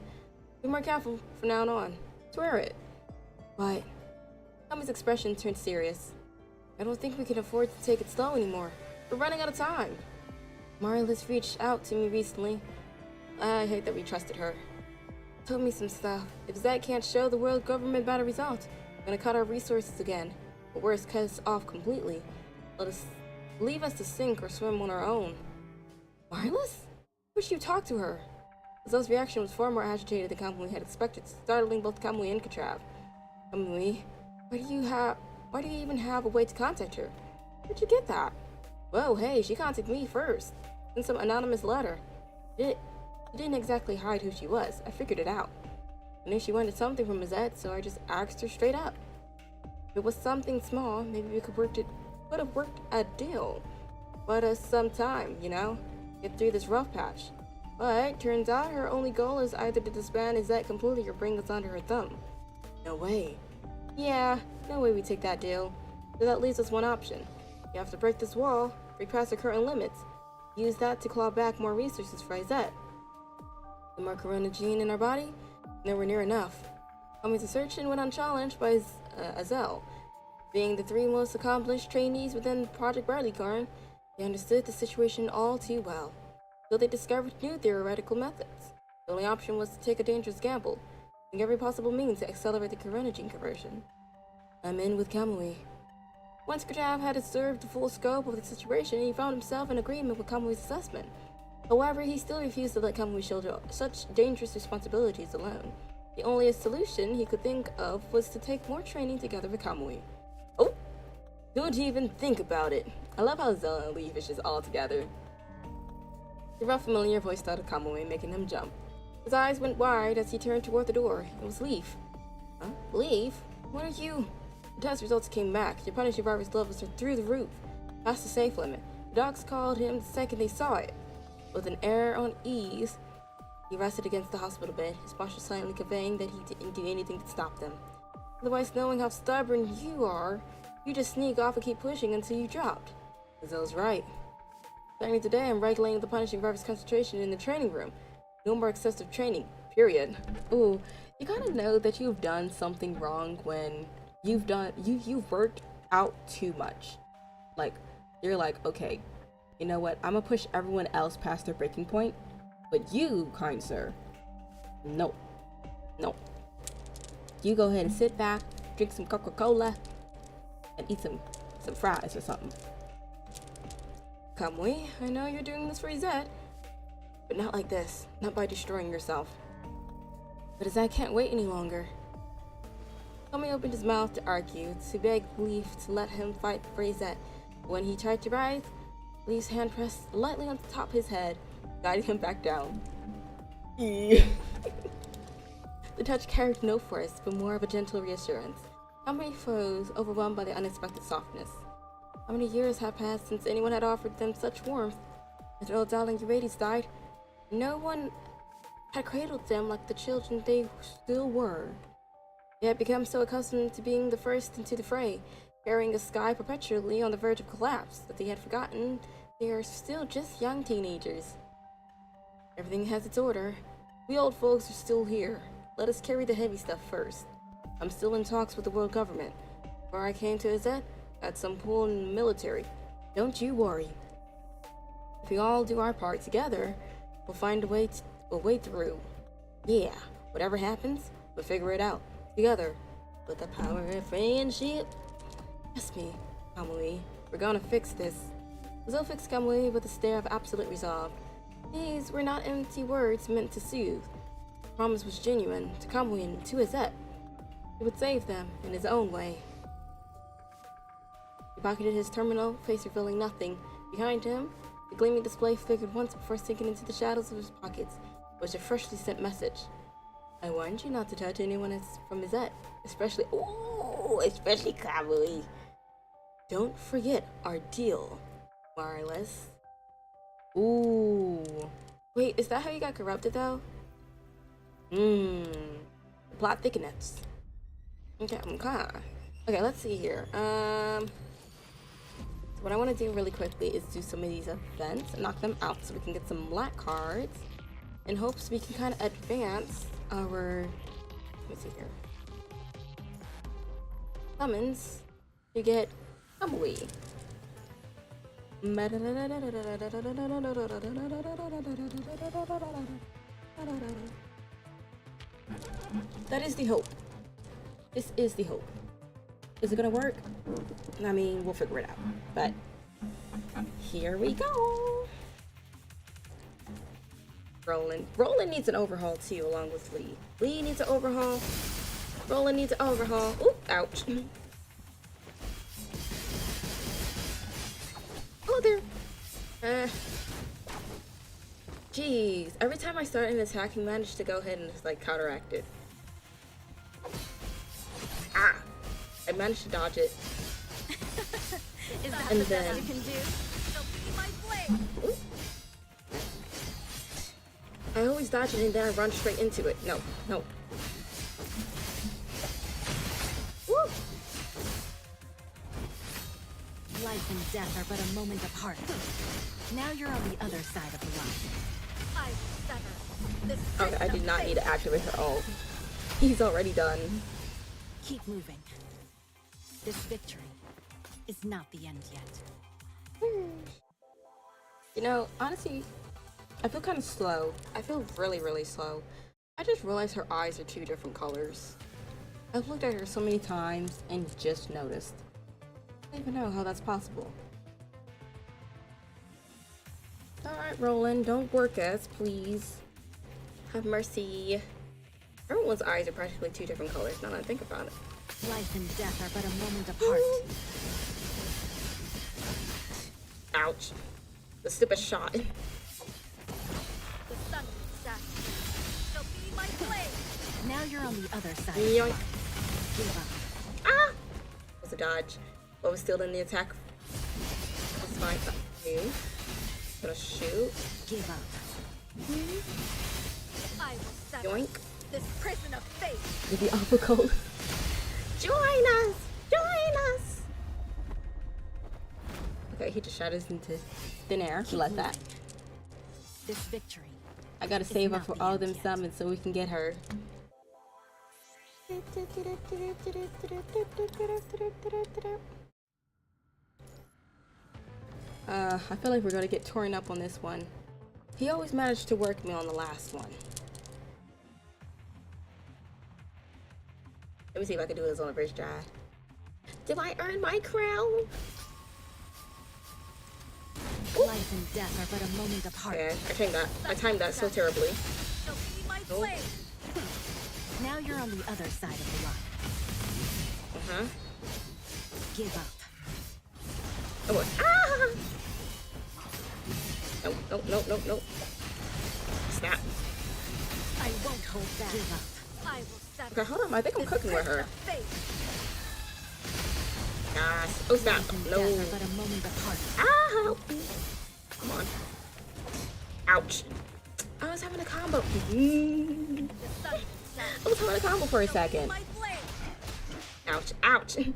Speaker 1: Be more careful from now on. Swear it. But Kami's expression turned serious. I don't think we can afford to take it slow anymore. We're running out of time. Marlis reached out to me recently. I hate that we trusted her. Told me some stuff. If Zed can't show the world government better results, we're gonna cut our resources again. Or worse, cut us off completely. Leave us to sink or swim on our own. Marlis? Wish you talked to her. Azel's reaction was far more agitated than Kamui had expected, startling both Kamui and Katrav. Kamui, why do you even have a way to contact her? Where'd you get that? Whoa, hey, she contacted me first. In some anonymous letter. She didn't exactly hide who she was. I figured it out. I knew she wanted something from Zed, so I just asked her straight up. If it was something small, maybe we could have worked a deal. But some time, you know? Get through this rough patch. But turns out her only goal is either to disband Zed completely or bring us under her thumb. No way. Yeah, no way we take that deal. So that leaves us one option. You have to break this wall, break past the current limits, use that to claw back more resources for Zed. The more Corona gene in our body, nowhere near enough. Kami's assertion went unchallenged by Azel. Being the three most accomplished trainees within Project Barleycorn, they understood the situation all too well. So they discovered new theoretical methods. The only option was to take a dangerous gamble, using every possible means to accelerate the Corona gene conversion. I'm in with Kamui. Once Katrav had observed the full scope of the situation, he found himself in agreement with Kamui's assessment. However, he still refused to let Kamui shoulder such dangerous responsibilities alone. The only solution he could think of was to take more training together with Kamui. Oh! Don't even think about it. I love how Zell and Leaf is just all together. The rough, familiar voice started Kamui, making him jump. His eyes went wide as he turned toward the door. It was Leaf. Huh? Leaf? What are you? The test results came back. Your Punisher virus levels are through the roof, past the safe limit. The docs called him the second they saw it. With an air on ease, he rested against the hospital bed, his posture silently conveying that he didn't do anything to stop them. Otherwise, knowing how stubborn you are, you just sneak off and keep pushing until you dropped. Gazelle's right. Starting today, I'm regulating the punishing virus concentration in the training room. No more excessive training, period. Ooh, you gotta know that you've done something wrong when you've worked out too much. Like, you're like, okay, you know what, I'm gonna push everyone else past their breaking point, but you, kind sir, no. You go ahead and sit back, drink some Coca-Cola, and eat some fries or something. Kamui, I know you're doing this for Zed, but not like this, not by destroying yourself. But Zed can't wait any longer. Kamui opened his mouth to argue, to beg Leaf to let him fight for Zed. When he tried to rise, Leaf's hand pressed lightly on top of his head, guiding him back down. The touch carried no force, but more of a gentle reassurance. Kamui froze, overwhelmed by the unexpected softness. How many years had passed since anyone had offered them such warmth? After old darling Eurydice died, no one had cradled them like the children they still were. They had become so accustomed to being the first into the fray, carrying a sky perpetually on the verge of collapse, that they had forgotten they are still just young teenagers. Everything has its order. We old folks are still here. Let us carry the heavy stuff first. I'm still in talks with the world government. Before I came to Azet, I had some pull in the military. Don't you worry. If we all do our part together, we'll find a way through. Yeah, whatever happens, we'll figure it out together. With the power of friendship. Trust me, Kamui. We're gonna fix this. Zil fixed Kamui with a stare of absolute resolve. These were not empty words meant to soothe. The promise was genuine to Kamui and to Azet. He would save them in his own way. He pocketed his terminal, face revealing nothing. Behind him, the gleaming display flickered once before sinking into the shadows of his pockets. It was a freshly sent message. I warned you not to touch anyone from Azet, especially Kamui. Don't forget our deal, Marlis. Ooh. Wait, is that how you got corrupted though? The plot thickens. Okay. Okay, let's see here. So what I want to do really quickly is do some of these events and knock them out so we can get some black cards in hopes we can kind of advance our, let me see here. summons, you get Kamui. That is the hope. This is the hope. Is it gonna work? I mean, we'll figure it out. But here we go. Roland. Roland needs an overhaul too, along with Lee. Lee needs an overhaul. Roland needs an overhaul. Oop, ouch. Oh, there. Jeez. Every time I start an attack, he managed to go ahead and just, like, counteract it. Ah! I managed to dodge it.
Speaker 4: Is that
Speaker 1: And
Speaker 4: the
Speaker 1: then-
Speaker 4: best you can do? She'll be my blade.
Speaker 1: Oop. I always dodge it and then I run straight into it. No, no. Woo!
Speaker 4: Life and death are but a moment apart. Now you're on the other side of the line. I will sever this
Speaker 1: Okay, I did not need to activate her ult. He's already done.
Speaker 4: Keep moving. This victory is not the end yet.
Speaker 1: You know, honestly, I feel kind of slow. I feel really, really slow. I just realized her eyes are two different colors. I've looked at her so many times and just noticed. I don't even know how that's possible. Alright, Roland, don't work us, please. Have mercy. Everyone's eyes are practically two different colors, now that I think about it.
Speaker 4: Life and death are but a moment apart.
Speaker 1: Ouch. The stupid shot.
Speaker 4: The sun will set. She'll be my blade. Now you're on the other side of the
Speaker 1: Yoink.
Speaker 4: line. Give up.
Speaker 1: Ah! Was a dodge. But was still in the attack. That's fine. Move. Gonna shoot.
Speaker 4: Give up. I will sever
Speaker 1: Yoink.
Speaker 4: this prison of fate.
Speaker 1: With the alpha code. Join us! Join us! Okay, he just shot us into thin air.
Speaker 4: Keep
Speaker 1: Let that.
Speaker 4: moving. This victory.
Speaker 1: I gotta
Speaker 4: It's
Speaker 1: save her
Speaker 4: not
Speaker 1: for
Speaker 4: the
Speaker 1: all
Speaker 4: end
Speaker 1: them
Speaker 4: yet.
Speaker 1: summons so we can get her. I feel like we're gonna get torn up on this one. He always managed to work me on the last one. Let me see if I can do this on a bridge drive. Did I earn my crown?
Speaker 4: Life and death are but a moment apart.
Speaker 1: Okay, I timed that so terribly.
Speaker 4: She'll be my
Speaker 1: Nope.
Speaker 4: blade. Now you're on the other side of the line.
Speaker 1: Uh-huh.
Speaker 4: Give up.
Speaker 1: Oh boy. Ah! No, no, no, no, no. Snap.
Speaker 4: I won't hold back. Give up. I will sever
Speaker 1: Okay, hold on. I think I'm
Speaker 4: this
Speaker 1: cooking with
Speaker 4: prison
Speaker 1: her.
Speaker 4: of fate.
Speaker 1: Gosh. Oh, snap.
Speaker 4: Life and
Speaker 1: No.
Speaker 4: death are but a moment apart.
Speaker 1: Ah, help me. Come on. Ouch. I was having a combo.
Speaker 4: The sun will set.
Speaker 1: I was having a combo for a
Speaker 4: She'll be
Speaker 1: second.
Speaker 4: my blade.
Speaker 1: Ouch, ouch. I'm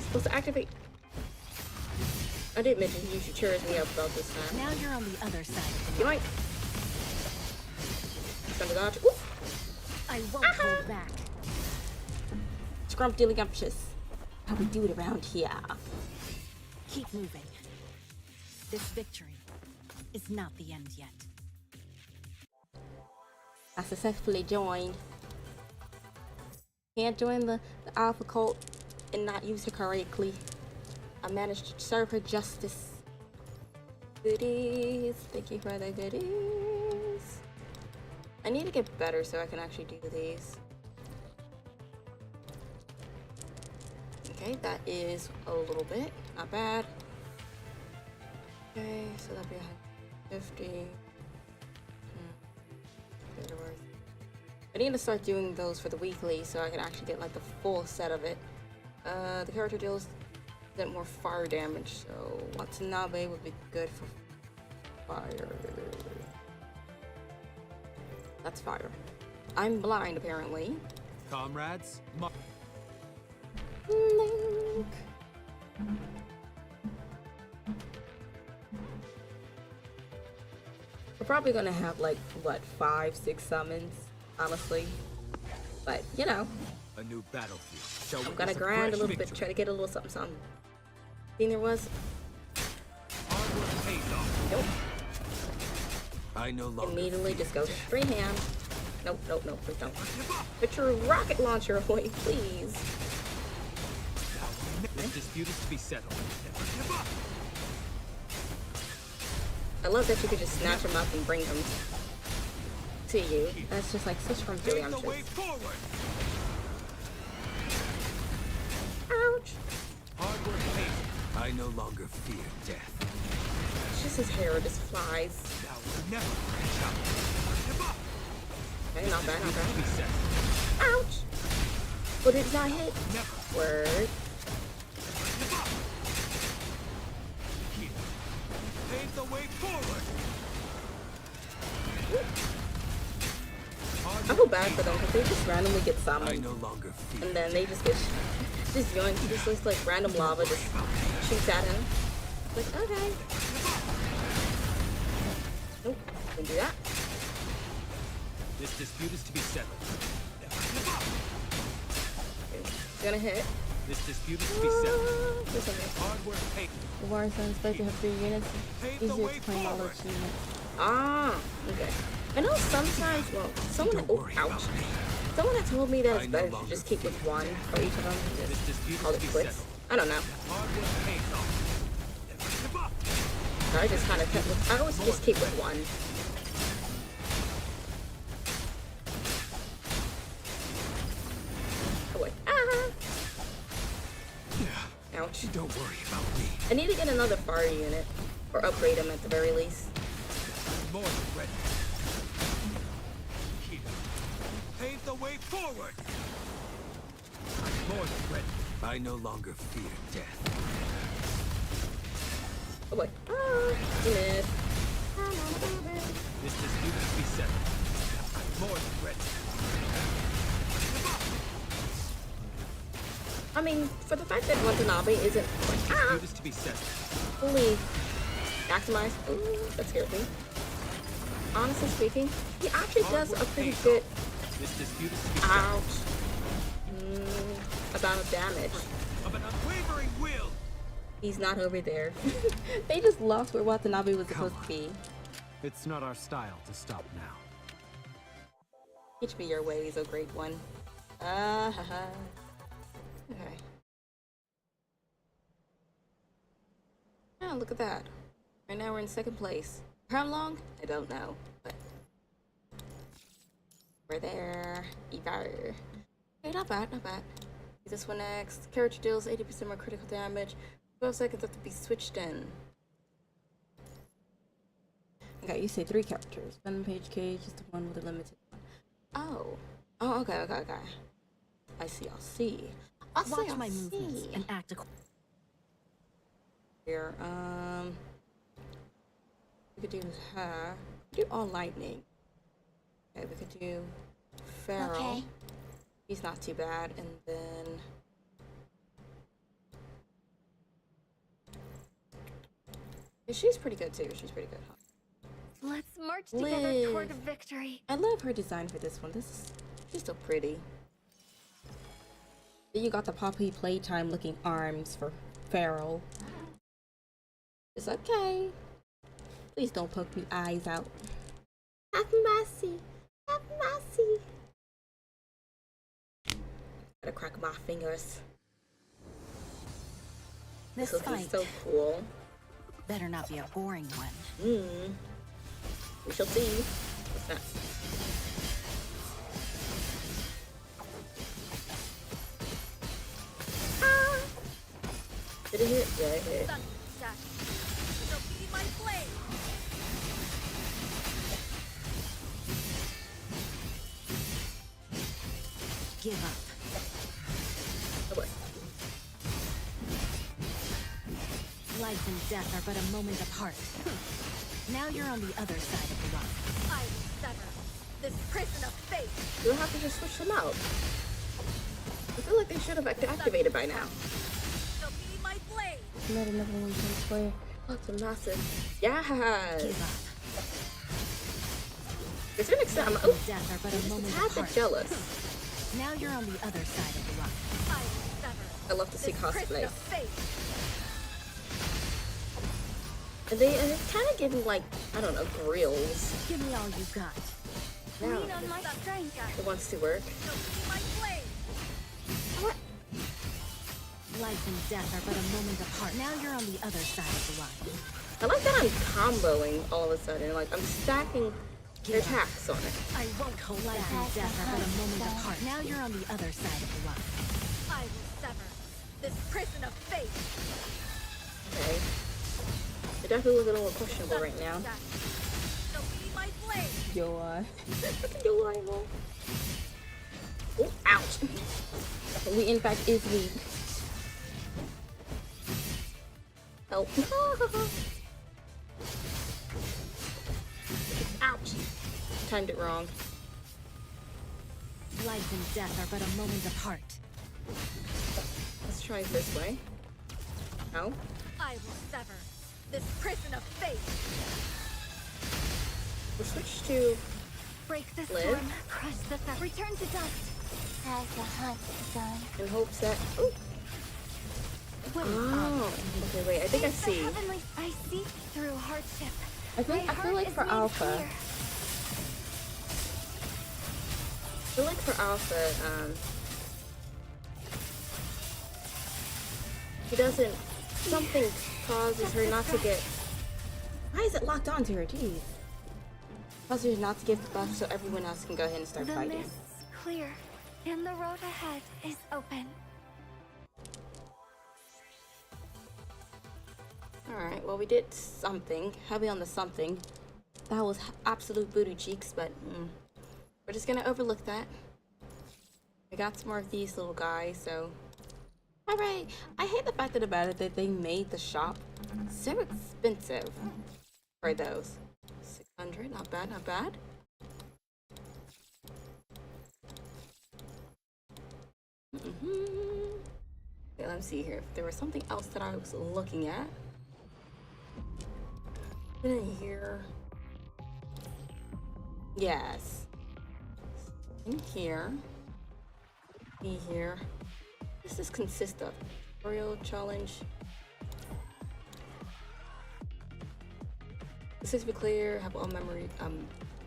Speaker 1: supposed to activate. I did mention you should cheer me up about this time.
Speaker 4: Now you're on the other side of the
Speaker 1: You
Speaker 4: line.
Speaker 1: might. Thunder dodge. Ooh.
Speaker 4: I won't hold back.
Speaker 1: Scrumptious. How we do it around here.
Speaker 4: Keep moving. This victory is not the end yet.
Speaker 1: I successfully joined. Can't join the Alpha Cult and not use her correctly. I managed to serve her justice. Goodies. Thank you for the goodies. I need to get better so I can actually do these. Okay, that is a little bit. Not bad. Okay, so that'd be 150. Better worth. I need to start doing those for the weekly so I can actually get like the full set of it. The character deals a bit more fire damage, so Watanabe would be good for fire. That's fire. I'm blind apparently.
Speaker 3: Comrades,
Speaker 1: Link. We're probably gonna have like what 5, 6 summons, honestly. But you know,
Speaker 3: A new battlefield. Shall
Speaker 1: I'm
Speaker 3: witness
Speaker 1: gonna
Speaker 3: a
Speaker 1: grind a
Speaker 3: fresh
Speaker 1: little bit,
Speaker 3: victory.
Speaker 1: try to get a little something, something. Think there was?
Speaker 3: Hard work pays off.
Speaker 1: Nope.
Speaker 3: I no longer
Speaker 1: Immediately
Speaker 3: fear
Speaker 1: just go
Speaker 3: death.
Speaker 1: free hand. Nope, nope, nope, please don't. Put your rocket launcher away, please.
Speaker 3: This dispute is to be settled.
Speaker 1: I love that you could just snatch them up and bring them to you. That's just like such from
Speaker 3: Pave the way
Speaker 1: preemptions.
Speaker 3: forward.
Speaker 1: Ouch!
Speaker 3: Hard work pays. I no longer fear death.
Speaker 1: It's just his hair just flies.
Speaker 3: Now we'll never crash out.
Speaker 1: Okay, not bad, not
Speaker 3: To be
Speaker 1: bad.
Speaker 3: settled.
Speaker 1: Ouch! But it did not hit.
Speaker 3: Never.
Speaker 1: Word.
Speaker 3: Pave the way forward.
Speaker 1: I feel bad for them because they just randomly get
Speaker 3: I
Speaker 1: summoned.
Speaker 3: no longer fear.
Speaker 1: And then they just get just yoinked. He just looks like random lava just shoots at him. Like, okay. Nope, didn't do that.
Speaker 3: This dispute is to be settled.
Speaker 1: Okay, gonna hit.
Speaker 3: This dispute is to be settled.
Speaker 1: Just a minute.
Speaker 3: Hard work pays.
Speaker 5: The Warzone is supposed to have 3 units.
Speaker 3: Pave the
Speaker 5: Easier
Speaker 3: way
Speaker 5: to claim all
Speaker 3: forward.
Speaker 5: those units.
Speaker 1: Ah, okay. I know sometimes, well, someone,
Speaker 3: Don't
Speaker 1: oh,
Speaker 3: worry
Speaker 1: ouch.
Speaker 3: about me.
Speaker 1: Someone had told me that
Speaker 3: I
Speaker 1: it's
Speaker 3: no
Speaker 1: better to
Speaker 3: longer
Speaker 1: just keep with one for each of them and
Speaker 3: This
Speaker 1: just
Speaker 3: dispute
Speaker 1: call
Speaker 3: is
Speaker 1: it
Speaker 3: to be
Speaker 1: quits.
Speaker 3: settled.
Speaker 1: I don't know.
Speaker 3: Hard work pays off.
Speaker 1: I just kind of kept with, I always just keep with one. Oh wait. Ah! Ouch.
Speaker 3: Don't worry about me.
Speaker 1: I need to get another fire unit. Or upgrade them at the very least.
Speaker 3: More than ready. Pave the way forward. More than ready. I no longer fear death.
Speaker 1: Oh wait. Ah! You missed.
Speaker 3: This dispute is to be settled. More than ready.
Speaker 1: I mean, for the fact that Watanabe isn't like,
Speaker 3: Dispute is to be settled.
Speaker 1: fully maximized, ooh, that scared me. Honestly speaking, he actually does a pretty good,
Speaker 3: This dispute is to be settled.
Speaker 1: ouch, amount of damage.
Speaker 3: Of an unwavering will.
Speaker 1: He's not over there. They just lost where Watanabe was supposed to be.
Speaker 3: It's not our style to stop now.
Speaker 1: Teach me your ways, oh great one. Haha. Okay. Oh, look at that. Right now we're in second place. For how long? I don't know, but we're there. Evar. Okay, not bad, not bad. Do this one next. Character deals 80% more critical damage. 12 seconds have to be switched in.
Speaker 5: Okay, you say 3 characters. Venom Page Cage is the one with a limited one.
Speaker 1: Oh. Oh, okay, okay, okay. I see, I'll see.
Speaker 4: Watch my movements and act accordingly.
Speaker 1: Here, we could do her. Do all lightning. Okay, we could do Pharaoh.
Speaker 4: Okay.
Speaker 1: He's not too bad, and then yeah, she's pretty good too. She's pretty good. Huh?
Speaker 6: Let's march together
Speaker 1: Liv.
Speaker 6: toward victory.
Speaker 1: I love her design for this one. She's so pretty.
Speaker 5: Then you got the Poppy Playtime looking arms for Pharaoh.
Speaker 1: It's okay.
Speaker 5: Please don't poke me eyes out.
Speaker 1: Have mercy. Have mercy. Gotta crack my fingers.
Speaker 4: This
Speaker 1: This
Speaker 4: fight
Speaker 1: is so cool.
Speaker 4: better not be a boring one.
Speaker 1: We shall see. What's that? Ah! Did it hit? Yeah, it hit.
Speaker 6: Sunshine. So be my blade.
Speaker 4: Give up.
Speaker 1: Oh, what?
Speaker 4: Life and death are but a moment apart. Now you're on the other side of the line.
Speaker 6: I sever this prison of fate.
Speaker 1: You'll have to just switch them out. I feel like they should have activated by now.
Speaker 6: So be my blade.
Speaker 5: Not another one can swear.
Speaker 1: Lots of massive. Yes!
Speaker 4: Give up.
Speaker 1: To an extent, I'm
Speaker 4: Life and death are but a
Speaker 1: just a
Speaker 4: moment
Speaker 1: tad bit
Speaker 4: apart.
Speaker 1: jealous.
Speaker 4: Now you're on the other side of the line.
Speaker 6: I will sever
Speaker 1: I love to see
Speaker 6: this prison
Speaker 1: cosplay.
Speaker 6: of fate.
Speaker 1: And it's kind of giving like, I don't know, grills.
Speaker 4: Give me all you got.
Speaker 1: Now,
Speaker 6: Lean on my strength.
Speaker 1: it wants to work.
Speaker 6: So be my blade.
Speaker 4: Life and death are but a moment apart. Now you're on the other side of the line.
Speaker 1: I like that I'm comboing all of a sudden. Like, I'm stacking their attacks on it.
Speaker 4: I won't hold life and death are but a moment apart. Now you're on the other side of the line.
Speaker 6: I will sever this prison of fate.
Speaker 1: Okay. It definitely looks a little questionable right now.
Speaker 6: So be my blade.
Speaker 5: Yo, I.
Speaker 1: Yo, I'm all- Oh, ouch.
Speaker 5: We in fact is weak.
Speaker 1: Help. Ouch. Timed it wrong.
Speaker 4: Life and death are but a moment apart.
Speaker 1: Let's try it this way. Ow.
Speaker 6: I will sever this prison of fate.
Speaker 1: We'll switch to
Speaker 6: Break the
Speaker 1: Liv.
Speaker 6: storm, crush the theft. Return to dust. As the hunt begun.
Speaker 1: in hopes that. Oh. Oh. Okay, wait. I think I see.
Speaker 6: Heavenly, I see through hardship.
Speaker 5: I feel like for Alpha,
Speaker 1: I feel like for Alpha, he doesn't. Something causes her not to get.
Speaker 5: why is it locked onto her? Jeez. Causes her not to get the buff so everyone else can go ahead and start
Speaker 6: The
Speaker 5: fighting.
Speaker 6: mist's clear, and the road ahead is open.
Speaker 1: Alright, well, we did something. Heavy on the something. That was absolute booty cheeks, but we're just gonna overlook that. I got some more of these little guys, so.
Speaker 5: Alright, I hate the fact about it that they made the shop
Speaker 1: So expensive for those. 600, not bad, not bad. Okay, let's see here. If there was something else that I was looking at. In here. Yes. In here. Be here. What does this consist of? Tutorial challenge. This is to be clear. Have all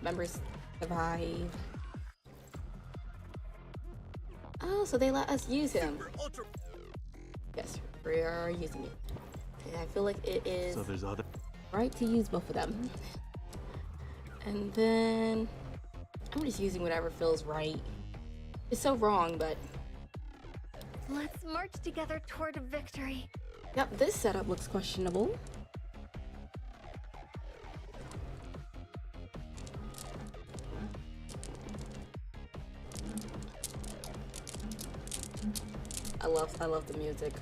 Speaker 1: members survive. Oh, so they let us use him. Yes, we are using it. Okay, I feel like it is
Speaker 2: So there's other.
Speaker 5: right to use both of them.
Speaker 1: and then I'm just using whatever feels right. It's so wrong, but
Speaker 6: Let's march together toward victory.
Speaker 1: yep, this setup looks questionable. I love the music.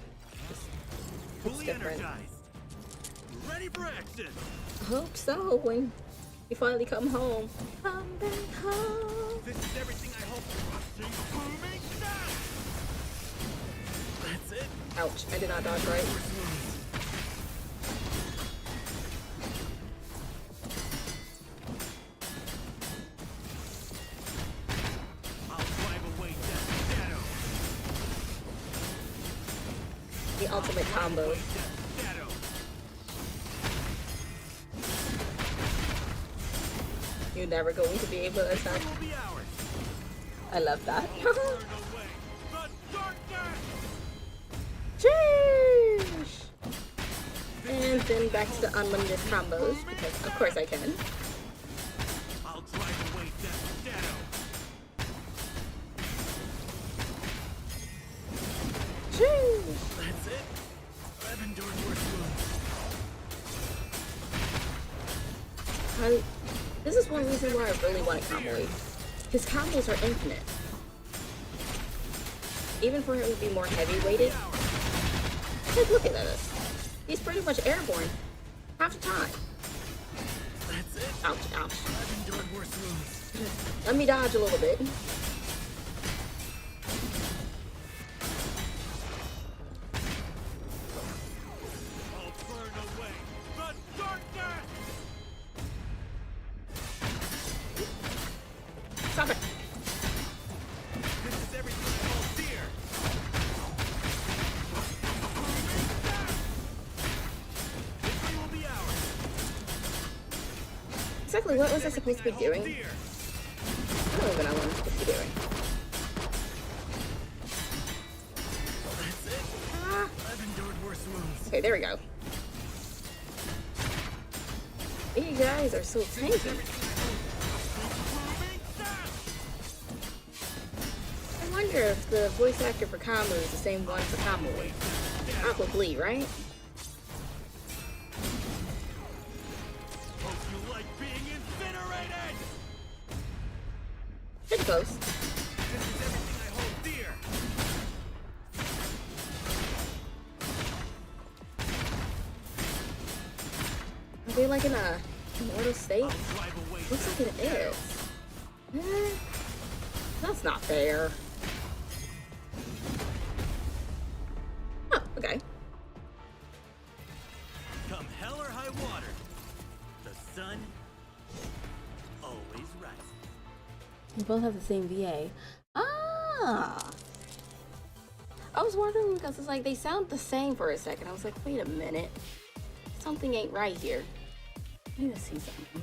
Speaker 1: It's
Speaker 2: Fully
Speaker 1: different.
Speaker 2: energized. Ready for action.
Speaker 1: I hope so when we finally come home. Come back home.
Speaker 2: This is everything I hoped for. Keep booming down. That's it.
Speaker 1: Ouch, I did not dodge right.
Speaker 2: I'll drive away Death Shadow.
Speaker 1: The ultimate combo.
Speaker 2: Death Shadow.
Speaker 1: You're never going to be able to attack.
Speaker 2: Will be ours.
Speaker 5: I love that.
Speaker 2: Turn away the darkness.
Speaker 1: Sheesh. And then back to the unlimited combos, because of course I can.
Speaker 2: I'll drive away Death Shadow.
Speaker 1: Sheesh.
Speaker 2: That's it. I've endured worse wounds.
Speaker 1: And this is one reason why I really want to combo Lee. His combos are infinite. Even for him to be more heavy weighted. Like, look at this. He's pretty much airborne half the time.
Speaker 2: That's it.
Speaker 1: Ouch, ouch.
Speaker 2: I've endured worse wounds.
Speaker 1: Let me dodge a little bit.
Speaker 2: I'll burn away the darkness.
Speaker 1: Stop it.
Speaker 2: This is
Speaker 5: exactly what was I supposed to be doing? I don't even know what I'm supposed to be doing. Ah.
Speaker 2: I've endured worse wounds.
Speaker 5: Okay, there we go. You guys are so tanky. I wonder if the voice actor for Kamu is the same one for Kamui. Probably, right?
Speaker 3: Hope you like being incinerated!
Speaker 5: Pretty close.
Speaker 3: This is everything I hold dear.
Speaker 5: Are they like in a immortal state?
Speaker 3: I'll drive away
Speaker 5: Looks like it is. That's not fair. Oh, okay.
Speaker 3: come hell or high water. The sun always rises.
Speaker 1: We both have the same VA. Ah!
Speaker 5: I was wondering because it's like they sound the same for a second. I was like, wait a minute. Something ain't right here. I need to see something.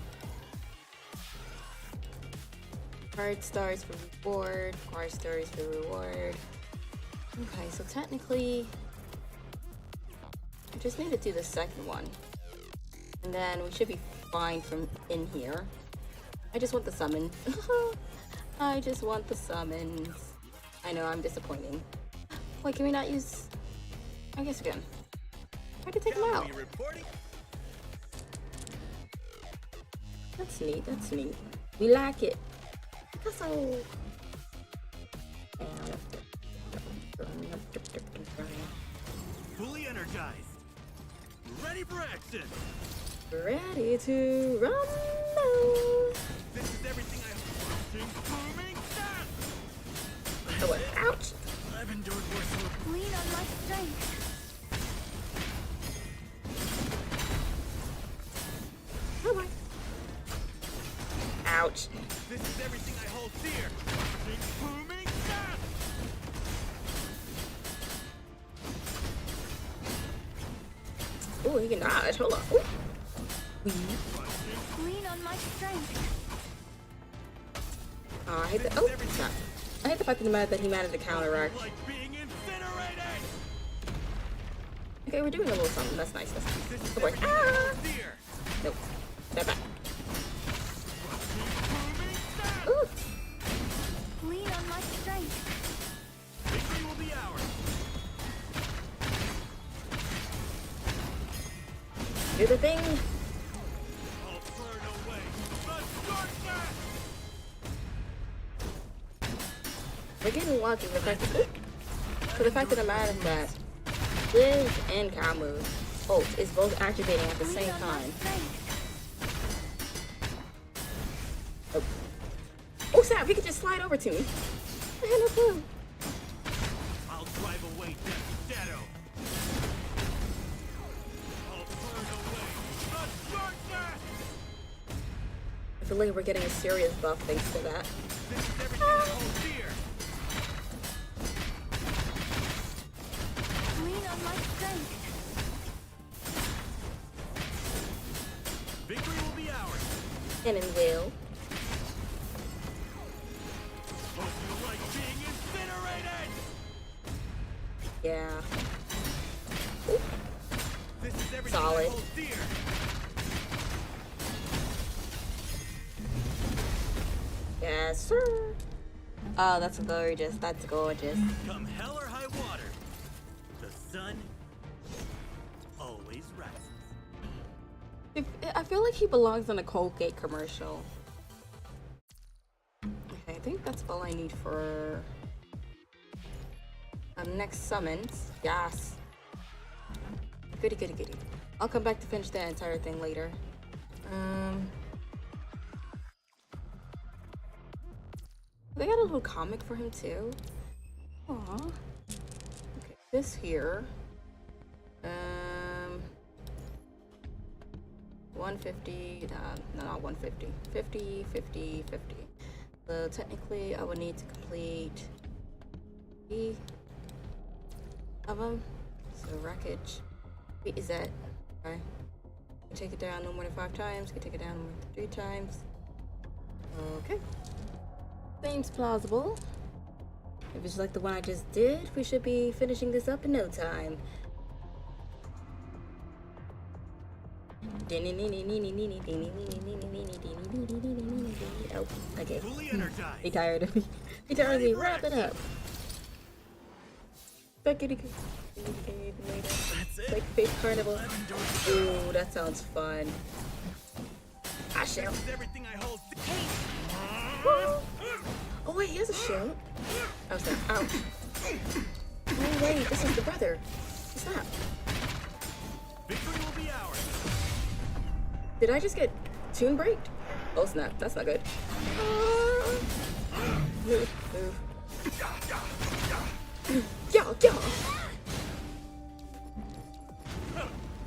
Speaker 5: Card stars for reward. Card stars for reward. Okay, so technically, I just need to do the second one. And then we should be fine from in here. I just want the summon. I just want the summons. I know, I'm disappointing. Wait, can we not use... I guess we can. I can take them out.
Speaker 3: You reporting?
Speaker 5: That's neat, that's neat. We like it. That's so...
Speaker 3: Fully energized. Ready for action.
Speaker 5: Ready to rumble.
Speaker 3: This is everything I hold. Booming death.
Speaker 5: Oh, what? Ouch.
Speaker 2: I've endured worse wounds.
Speaker 6: Lean on my strength.
Speaker 5: Oh, what? Ouch.
Speaker 3: This is everything I hold dear. Booming death.
Speaker 5: Ooh, he can dodge. Hold on. Ooh.
Speaker 6: Lean on my strength.
Speaker 5: Oh, I hate the... Oh, stop. I hate the fact that he managed to counteract.
Speaker 3: Like being incinerated.
Speaker 5: Okay, we're doing a little something. That's nice. That's nice.
Speaker 3: This is
Speaker 5: Oh, boy.
Speaker 3: everything I
Speaker 5: Ah!
Speaker 3: hold dear.
Speaker 5: Nope. Step back.
Speaker 3: Booming death.
Speaker 5: Ooh.
Speaker 6: Lean on my strength.
Speaker 3: Victory will be ours.
Speaker 5: Do the thing.
Speaker 3: I'll burn away the darkness.
Speaker 5: We're getting lucky with the fact that... For the fact of the matter is that Liz and Kamu ult is both activating at the
Speaker 6: Lean
Speaker 5: same
Speaker 6: on my
Speaker 5: time.
Speaker 6: strength.
Speaker 5: Oh. Oh, snap! He could just slide over to me. I had no clue.
Speaker 3: I'll drive away Death's shadow. I'll burn away the darkness.
Speaker 5: I feel like we're getting a serious buff thanks to that.
Speaker 3: This is everything I hold dear.
Speaker 6: Lean on my strength.
Speaker 3: Victory will be ours.
Speaker 5: And it will.
Speaker 3: Hope you like being incinerated.
Speaker 5: Yeah.
Speaker 3: This is everything
Speaker 5: Solid.
Speaker 3: I hold dear.
Speaker 5: Yes, sir. Oh, that's gorgeous. That's gorgeous.
Speaker 3: Come hell or high water, the sun always rises.
Speaker 5: I feel like he belongs in a Colgate commercial. Okay, I think that's all I need for next summons. Yes. Goody, goody, goody. I'll come back to finish that entire thing later. They got a little comic for him too. Aw. Okay, this here. 150, no, not 150. 50, 50, 50. So technically I would need to complete 3 of them. So wreckage. Wait, is that okay? Take it down no more than 5 times. Can take it down no more than 3 times. Okay. Seems plausible. If it's like the one I just did, we should be finishing this up in no time. Oh, okay.
Speaker 3: Fully energized.
Speaker 5: He tired of me. He tired of me. Wrap it up.
Speaker 2: That's it.
Speaker 5: Like Face Carnival. Ooh, that sounds fun. I shall.
Speaker 2: This is everything I hold.
Speaker 5: Oh wait, he has a shield. Oh snap. Ouch. Oh wait, this is the brother. Snap.
Speaker 2: Victory will be ours.
Speaker 5: Did I just get tune breaked? Oh snap, that's not good. Move, move. Yeah, yeah.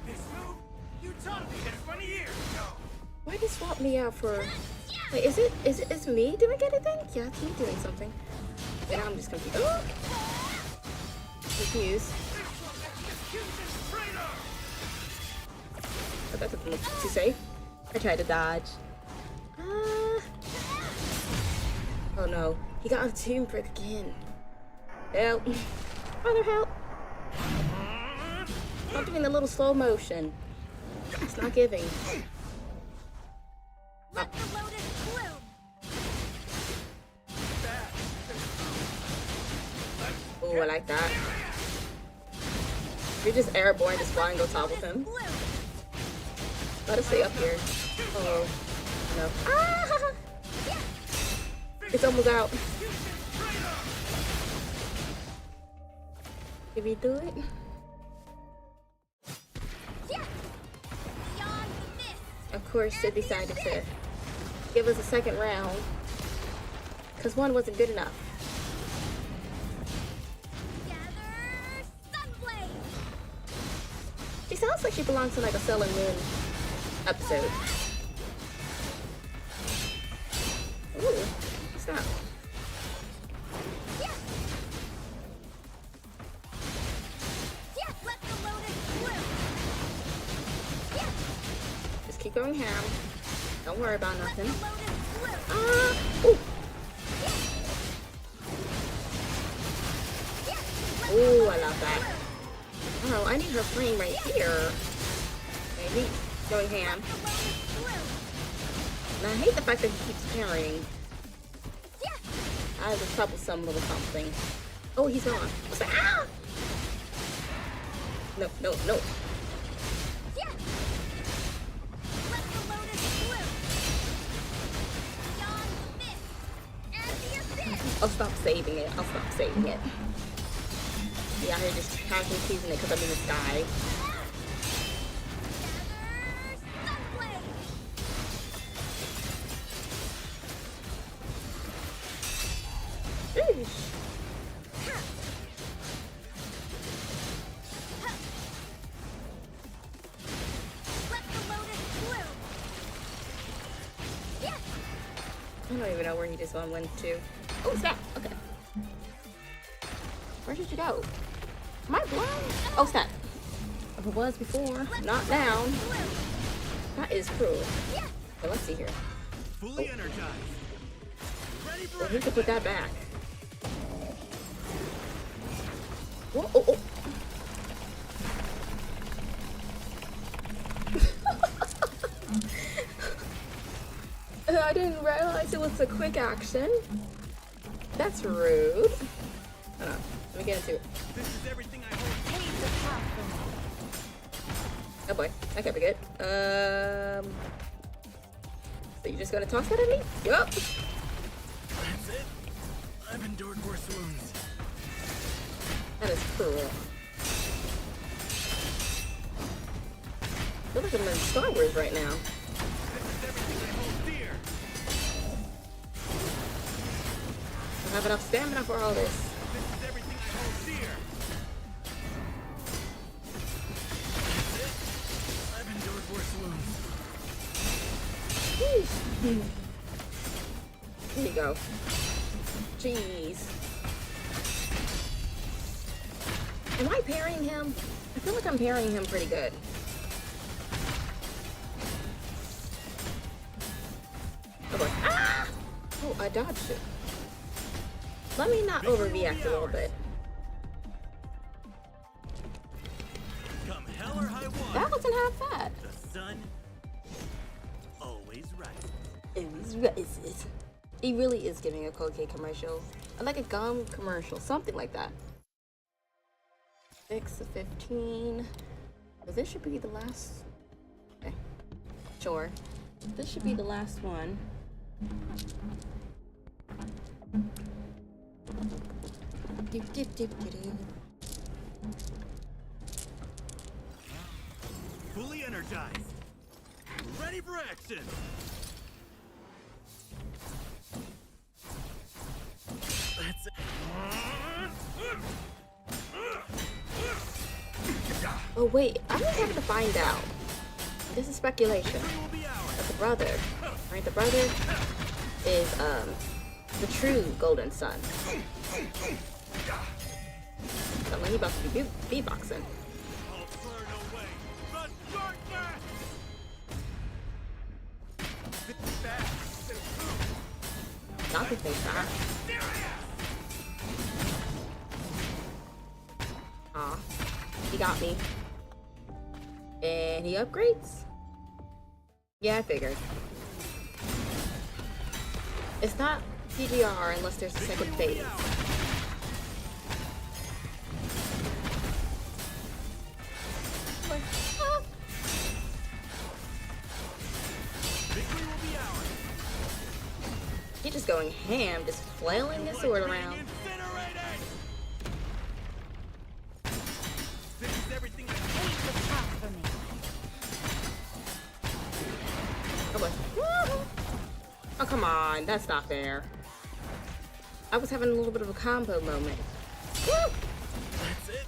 Speaker 3: This move, you taught me this 20 years ago.
Speaker 5: Why'd he swap me out for? Wait, is it me doing anything? Yeah, it's me doing something. And I'm just confused. Oh. Confused. Oh, that doesn't look too safe. I tried to dodge. Oh no, he got a tune break again. Help. Father, help. I'm doing a little slow motion. It's not giving.
Speaker 6: Let the lotus bloom.
Speaker 5: Oh, I like that. You're just airborne, just flying on top of him.
Speaker 6: Bloom.
Speaker 5: Let us stay up here. Oh, no. Ah! It's almost out. Did we do it?
Speaker 6: Yeah. Beyond the mist.
Speaker 5: Of course, Sid decided to give us a second round. Because one wasn't good enough.
Speaker 6: Gather Sunblade.
Speaker 5: She sounds like she belongs to like a Sailor Moon episode. Ooh, what's that?
Speaker 6: Yeah. Yeah. Let the lotus bloom. Yeah.
Speaker 5: Just keep going ham. Don't worry about
Speaker 6: Let the
Speaker 5: nothing.
Speaker 6: lotus bloom.
Speaker 5: Ah! Ooh!
Speaker 6: Yeah.
Speaker 5: Ooh, I love that. Oh, I need her frame right here. Maybe going ham.
Speaker 6: The lotus bloom.
Speaker 5: And I hate the fact that he keeps parrying.
Speaker 6: Yeah.
Speaker 5: I have a troublesome little something. Oh, he's gone. What's that? Ah! No, no, no.
Speaker 6: Yeah. Let the lotus bloom. Beyond the mist and the abyss.
Speaker 5: I'll stop saving it. I'll stop saving it. Yeah, I'm just casually teasing it because I'm in the sky.
Speaker 6: Gather Sunblade.
Speaker 5: Sheesh.
Speaker 6: Let the lotus bloom. Yeah.
Speaker 5: I don't even know where he just went to. Oh, snap. Okay. Where did you go? Am I blind? Oh, snap. If it was before, not now.
Speaker 6: Bloom.
Speaker 5: That is cruel.
Speaker 6: Yeah.
Speaker 5: But let's see here.
Speaker 3: Fully energized. Ready for
Speaker 5: Well, who could put that back? Whoa, oh, oh. I didn't realize it was a quick action. That's rude. Hold on. Let me get into it.
Speaker 3: This is everything I hold.
Speaker 5: Oh boy, that can't be good. So you're just gonna toss that at me? Yup.
Speaker 2: That's it. I've endured worse wounds.
Speaker 5: That is cruel. I feel like I'm in Star Wars right now.
Speaker 3: This is everything I hold dear.
Speaker 5: I don't have enough stamina for all this.
Speaker 3: This is everything I hold dear.
Speaker 2: That's it. I've endured worse wounds.
Speaker 5: There you go. Jeez. Am I parrying him? I feel like I'm parrying him pretty good. I dodged it. Let me not overreact a little bit.
Speaker 2: Come hell or high water.
Speaker 5: That wasn't half bad.
Speaker 2: The sun always rises.
Speaker 5: It was racist. He really is giving a Colgate commercial. Or like a gum commercial, something like that. 6 to 15. So this should be the last. Okay. Sure.
Speaker 1: This should be the last one.
Speaker 5: Dip, dip, dip, dip, dip.
Speaker 2: Fully energized. Ready for action. That's it.
Speaker 5: Oh wait, I'm just having to find out. This is speculation.
Speaker 2: Victory will be ours.
Speaker 5: But the brother, right? The brother is the true Golden Sun. So when he about to be beatboxing.
Speaker 2: I'll burn away the darkness.
Speaker 5: Not the thing fast. Aw, he got me. And he upgrades? Yeah, I figured. It's not PGR unless there's a second phase. Ah.
Speaker 2: Victory will be ours.
Speaker 5: He's just going ham, just flailing his sword around.
Speaker 2: Incinerated. This is everything I
Speaker 4: Pave the path for me.
Speaker 5: Oh boy. Oh come on, that's not fair. I was having a little bit of a combo moment. Woo!
Speaker 2: That's it.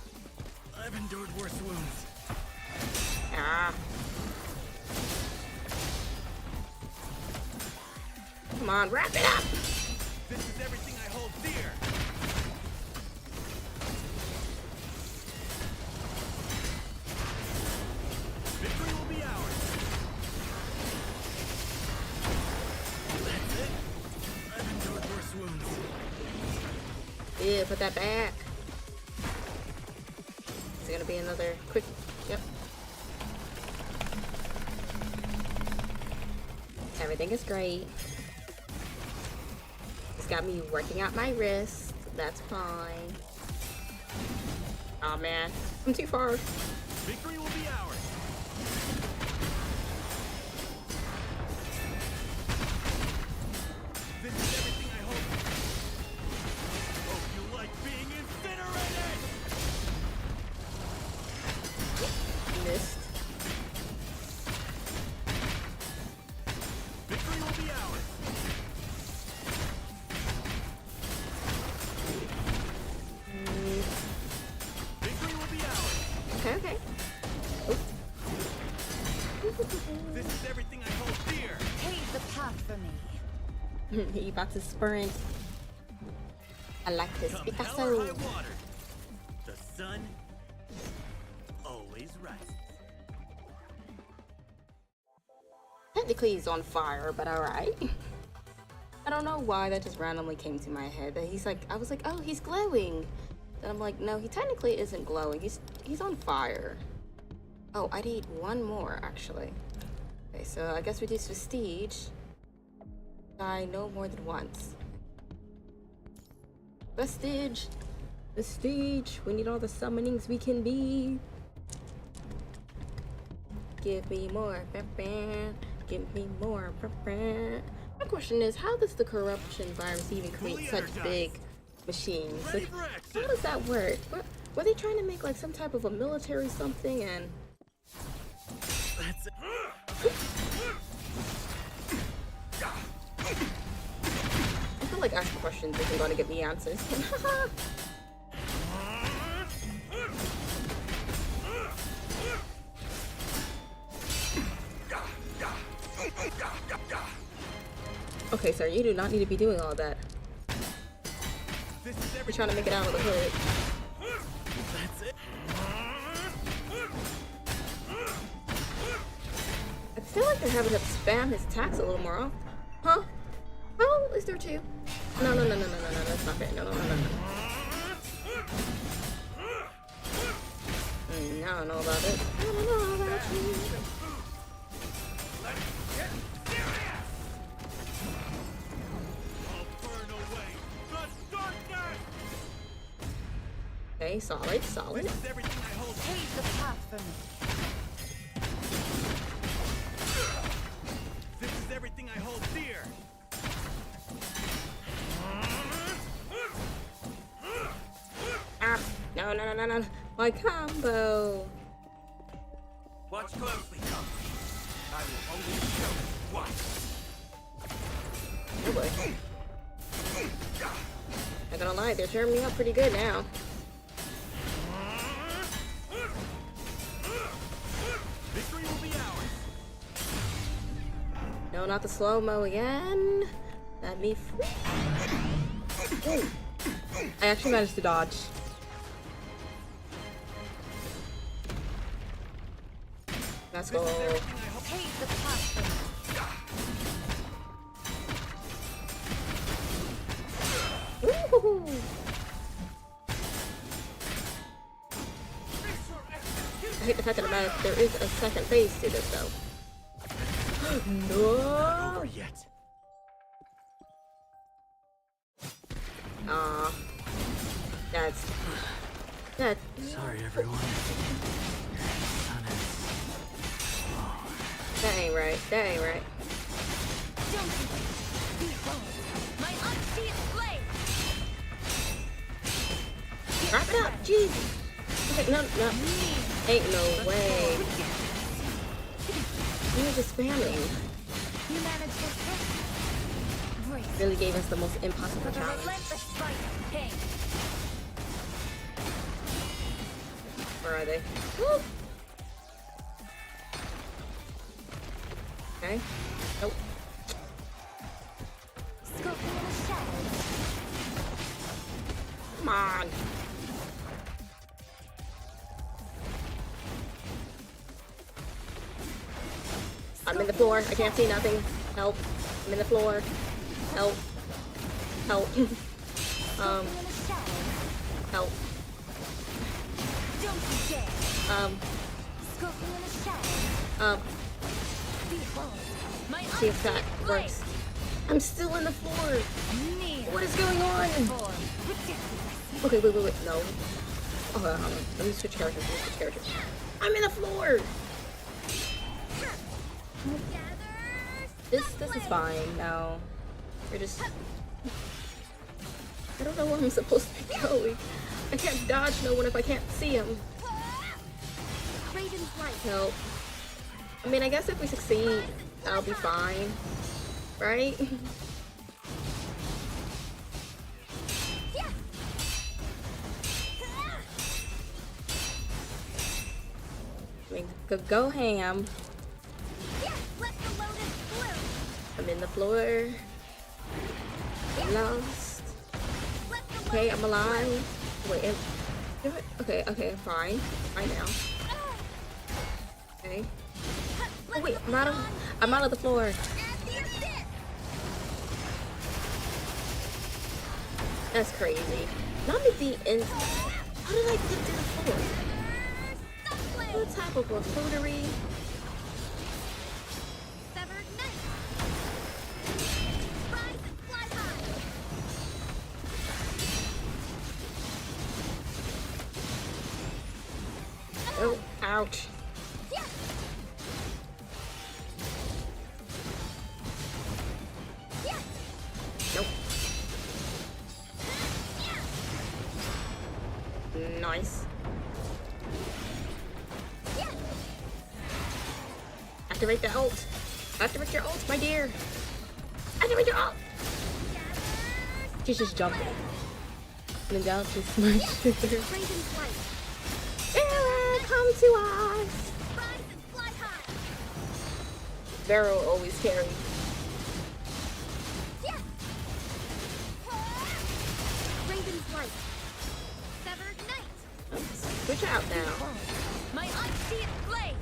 Speaker 2: I've endured worse wounds.
Speaker 5: Ah. Come on, wrap it up!
Speaker 2: This is everything I hold dear. Victory will be ours. That's it. I've endured worse wounds.
Speaker 5: Yeah, put that back. Is it gonna be another quick? Yep. Everything is great. It's got me working out my wrist. That's fine. Oh man, I'm too far.
Speaker 2: Victory will be ours. This is everything I hope. Hope you like being incinerated.
Speaker 5: Missed.
Speaker 2: Victory will be ours. Victory will be ours.
Speaker 5: Okay, okay.
Speaker 2: This is everything I hold dear.
Speaker 4: Pave the path for me.
Speaker 1: He about to sprint.
Speaker 5: I like this
Speaker 2: Come hell or
Speaker 5: Picasso.
Speaker 2: high water. The sun always rises.
Speaker 5: Technically he's on fire, but alright. I don't know why that just randomly came to my head. That he's like, I was like, oh, he's glowing. And I'm like, no, he technically isn't glowing. He's on fire. Oh, I need one more actually. Okay, so I guess we do Prestige. Die no more than once. Prestige.
Speaker 1: Prestige. We need all the summonings we can be.
Speaker 5: Give me more. Give me more. My question is, how does the corruption virus even create such big machines?
Speaker 2: Ready
Speaker 5: Like,
Speaker 2: for
Speaker 5: how
Speaker 2: action.
Speaker 5: does that work? Were they trying to make like some type of a military something? And
Speaker 2: That's it.
Speaker 5: I feel like asking questions isn't going to get me answers. Okay, sir, you do not need to be doing all that.
Speaker 2: This is
Speaker 5: You're
Speaker 2: everything.
Speaker 5: trying to make it out of the hood.
Speaker 2: That's it.
Speaker 5: I feel like they're having to spam his attacks a little more often. Huh? How is there two? No, no, no, no, no, no, no, that's not fair. No, no, no, no, no. I don't know about it. I don't know about you. Okay, solid, solid.
Speaker 3: This is everything I hold.
Speaker 4: Pave the path for me.
Speaker 3: This is everything I hold dear.
Speaker 5: Ah, no, no, no, no, no. My combo.
Speaker 3: Watch closely, come. I will only show you once.
Speaker 5: Oh boy. Not gonna lie, they're tearing me up pretty good now.
Speaker 3: Victory will be ours.
Speaker 5: No, not the slow-mo again. Let me free.
Speaker 1: I actually managed to dodge.
Speaker 5: Let's go.
Speaker 4: Pave the path for me.
Speaker 5: Woo-hoo-hoo. I hate the fact that there is a second phase to this, though. No.
Speaker 2: Over yet.
Speaker 5: Aw. That's...
Speaker 2: Sorry, everyone.
Speaker 5: That ain't right. That ain't right.
Speaker 4: Don't be. Behold, my unseen blade.
Speaker 5: Wrap it up. Jeez. Okay, no, no. Ain't no way. You're just spamming.
Speaker 4: You managed this. Great.
Speaker 5: Really gave us the most impossible
Speaker 4: For the
Speaker 5: challenge.
Speaker 4: relentless fight of pain.
Speaker 5: Where are they? Woo. Okay. Nope.
Speaker 4: Scoping in the shadows.
Speaker 5: Come on. I'm in the floor. I can't see nothing. Help. I'm in the floor. Help. Help.
Speaker 4: Scoping in the shadows.
Speaker 5: Help.
Speaker 4: Don't you dare. Scoping in the shadows. Behold, my
Speaker 5: See if that
Speaker 4: unseen blade.
Speaker 5: works. I'm still in the floor.
Speaker 4: Near.
Speaker 5: What is going on?
Speaker 4: Form. Ridiculous.
Speaker 5: Okay, wait. No. Oh, hold on. Let me switch characters. I'm in the floor. This is fine. No. We're just... I don't know where I'm supposed to be going. I can't dodge no one if I can't see him.
Speaker 6: Raven's light.
Speaker 5: Help. I mean, I guess if we succeed, I'll be fine. Right?
Speaker 6: Yeah.
Speaker 5: I mean, go ham.
Speaker 6: Yeah. Let the lotus bloom.
Speaker 5: I'm in the floor. I'm lost.
Speaker 6: Let the
Speaker 5: Okay,
Speaker 6: lotus
Speaker 5: I'm alive. Wait, okay, I'm fine. Fine now. Okay. Oh wait, I'm out of the floor.
Speaker 6: And the assist.
Speaker 5: That's crazy. Not at the end. How did I get to the floor?
Speaker 6: Sunblade.
Speaker 5: What type of buffoonery?
Speaker 6: Severed knife. Rise and fly high.
Speaker 5: Oh, ouch.
Speaker 6: Yeah. Yeah.
Speaker 5: Nope. Nice.
Speaker 6: Yeah.
Speaker 5: Activate the ult. Activate your ult, my dear. Activate your ult.
Speaker 1: She's just jumping. And then she's smashed.
Speaker 6: Raven's light.
Speaker 5: Aaron, come to us.
Speaker 6: Rise and fly high.
Speaker 5: Vero always carries.
Speaker 6: Yeah. Raven's light. Severed knight.
Speaker 5: Switch out now.
Speaker 4: My unseen blade.